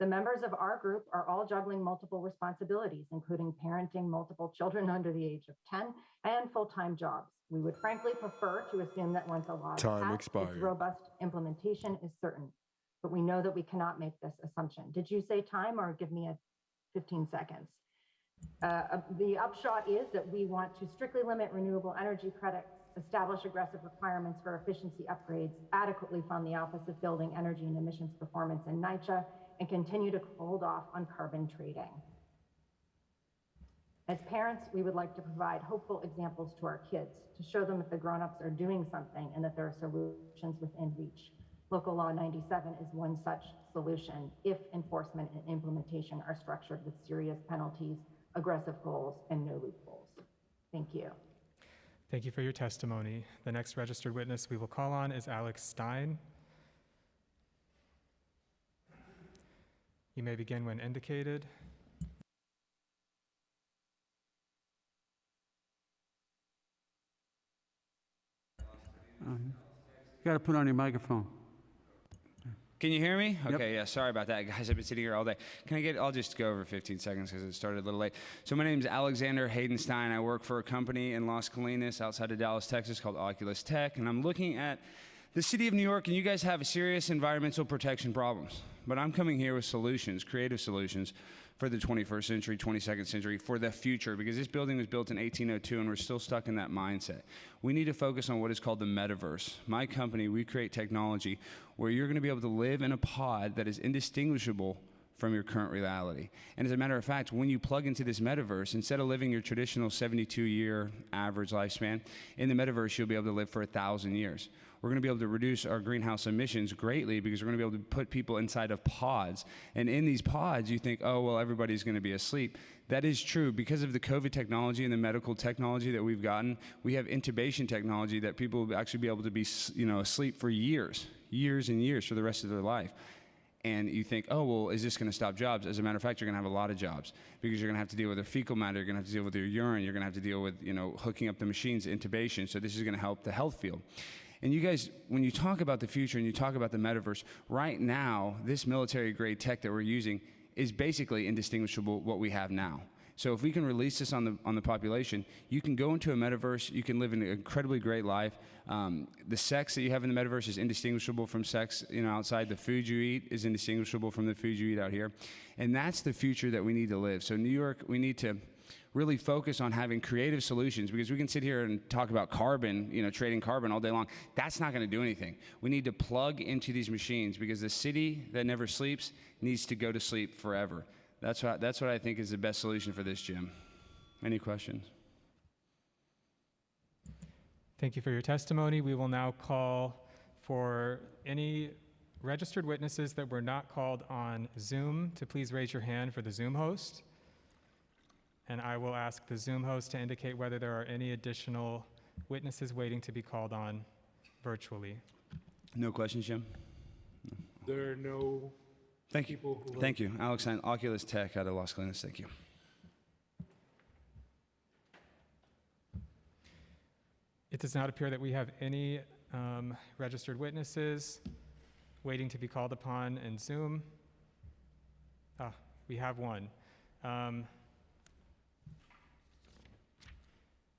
The members of our group are all juggling multiple responsibilities, including parenting multiple children under the age of 10 and full-time jobs. We would frankly prefer to assume that once a law is passed, its robust implementation is certain. But we know that we cannot make this assumption. Did you say time or give me 15 seconds? The upshot is that we want to strictly limit renewable energy credits, establish aggressive requirements for efficiency upgrades, adequately fund the Office of Building Energy and Emissions Performance in NYCHA, and continue to hold off on carbon trading. As parents, we would like to provide hopeful examples to our kids to show them that the grown-ups are doing something and that there are solutions within reach. Local Law 97 is one such solution if enforcement and implementation are structured with serious penalties, aggressive goals, and no loopholes. Thank you. Thank you for your testimony. The next registered witness we will call on is Alex Stein. You may begin when indicated. You got to put on your microphone. Can you hear me? Yep. Okay, yeah, sorry about that, guys. I've been sitting here all day. I'll just go over 15 seconds because it started a little late. So my name is Alexander Haydenstein. I work for a company in Las Colinas outside of Dallas, Texas called Oculus Tech, and I'm looking at the city of New York, and you guys have serious environmental protection problems. But I'm coming here with solutions, creative solutions for the 21st century, 22nd century, for the future, because this building was built in 1802 and we're still stuck in that mindset. We need to focus on what is called the metaverse. My company, we create technology where you're going to be able to live in a pod that is indistinguishable from your current reality. And as a matter of fact, when you plug into this metaverse, instead of living your traditional 72-year average lifespan, in the metaverse, you'll be able to live for 1,000 years. We're going to be able to reduce our greenhouse emissions greatly because we're going to be able to put people inside of pods. And in these pods, you think, oh, well, everybody's going to be asleep. That is true. Because of the COVID technology and the medical technology that we've gotten, we have intubation technology that people will actually be able to be, asleep for years and years for the rest of their life. And you think, oh, well, is this going to stop jobs? As a matter of fact, you're going to have a lot of jobs because you're going to have to deal with their fecal matter, you're going to have to deal with your urine, you're going to have to deal with, hooking up the machines, intubation. So this is going to help the health field. And you guys, when you talk about the future and you talk about the metaverse, right now, this military-grade tech that we're using is basically indistinguishable what we have now. So if we can release this on the population, you can go into a metaverse, you can live an incredibly great life. The sex that you have in the metaverse is indistinguishable from sex, outside. The food you eat is indistinguishable from the food you eat out here. And that's the future that we need to live. So New York, we need to really focus on having creative solutions, because we can sit here and talk about carbon, trading carbon all day long. That's not going to do anything. We need to plug into these machines, because the city that never sleeps needs to go to sleep forever. That's what I think is the best solution for this, Jim. Any questions? Thank you for your testimony. We will now call for any registered witnesses that were not called on Zoom to please raise your hand for the Zoom host. And I will ask the Zoom host to indicate whether there are any additional witnesses waiting to be called on virtually. No questions, Jim? There are no Thank you. people who Thank you. Alex Stein, Oculus Tech out of Las Colinas. Thank you. It does not appear that we have any registered witnesses waiting to be called upon in Zoom. We have one.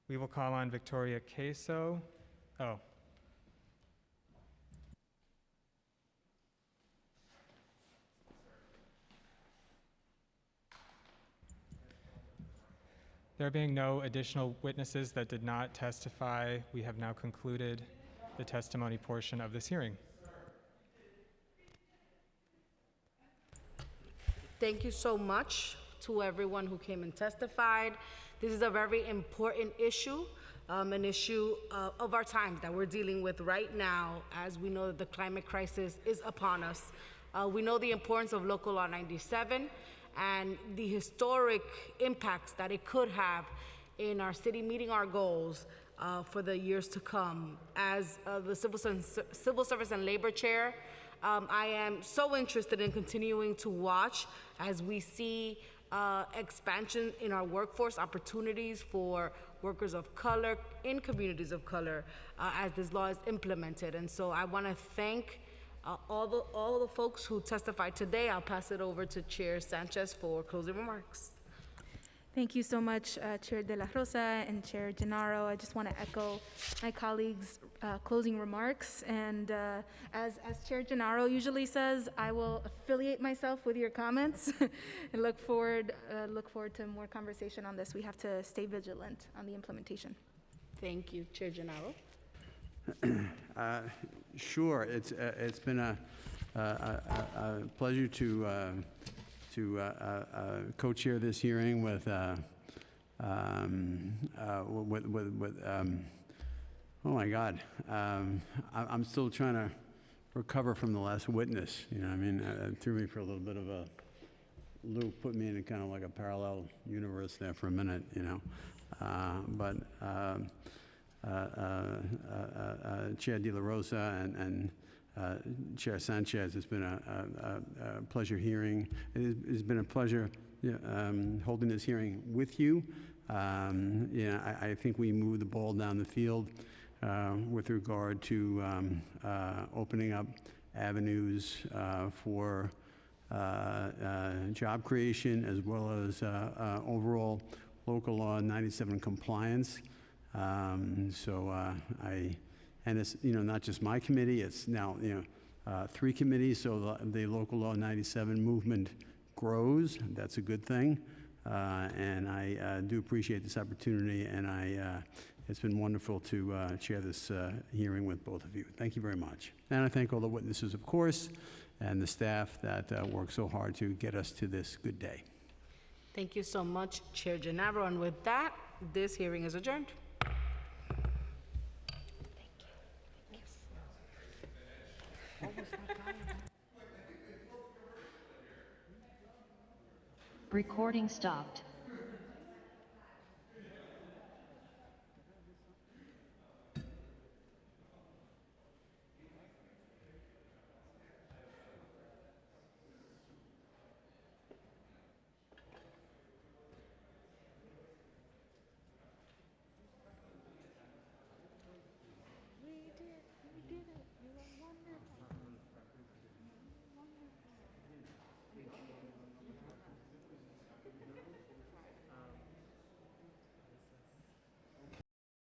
We will call on Victoria Queso. Oh. There being no additional witnesses that did not testify, we have now concluded the testimony portion of this hearing. Thank you so much to everyone who came and testified. This is a very important issue, an issue of our times that we're dealing with right now, as we know that the climate crisis is upon us. We know the importance of Local Law 97 and the historic impacts that it could have in our city meeting our goals for the years to come. As the Civil Service and Labor Chair, I am so interested in continuing to watch as we see expansion in our workforce, opportunities for workers of color in communities of color as this law is implemented. And so I want to thank all the folks who testified today. I'll pass it over to Chair Sanchez for closing remarks. Thank you so much, Chair De La Rosa and Chair Gennaro. I just want to echo my colleagues' closing remarks. And as Chair Gennaro usually says, I will affiliate myself with your comments and look forward to more conversation on this. We have to stay vigilant on the implementation. Thank you, Chair Gennaro. Sure, it's been a pleasure to co-chair this hearing with oh my God, I'm still trying to recover from the last witness. You know, I mean, it threw me for a little bit of a loop, put me in a kind of like a parallel universe there for a minute. You know, Chair De La Rosa and Chair Sanchez, it's been a pleasure hearing. It's been a pleasure holding this hearing with you. I think we moved the ball down the field with regard to opening up avenues for job creation as well as overall local law 97 compliance. And it's, not just my committee, it's now, 3 committees, so the local law 97 movement grows. That's a good thing. And I do appreciate this opportunity, and it's been wonderful to chair this hearing with both of you. Thank you very much. And I thank all the witnesses, of course, and the staff that worked so hard to get us to this good day. Thank you so much, Chair Gennaro. And with that, this hearing is adjourned. Recording stopped.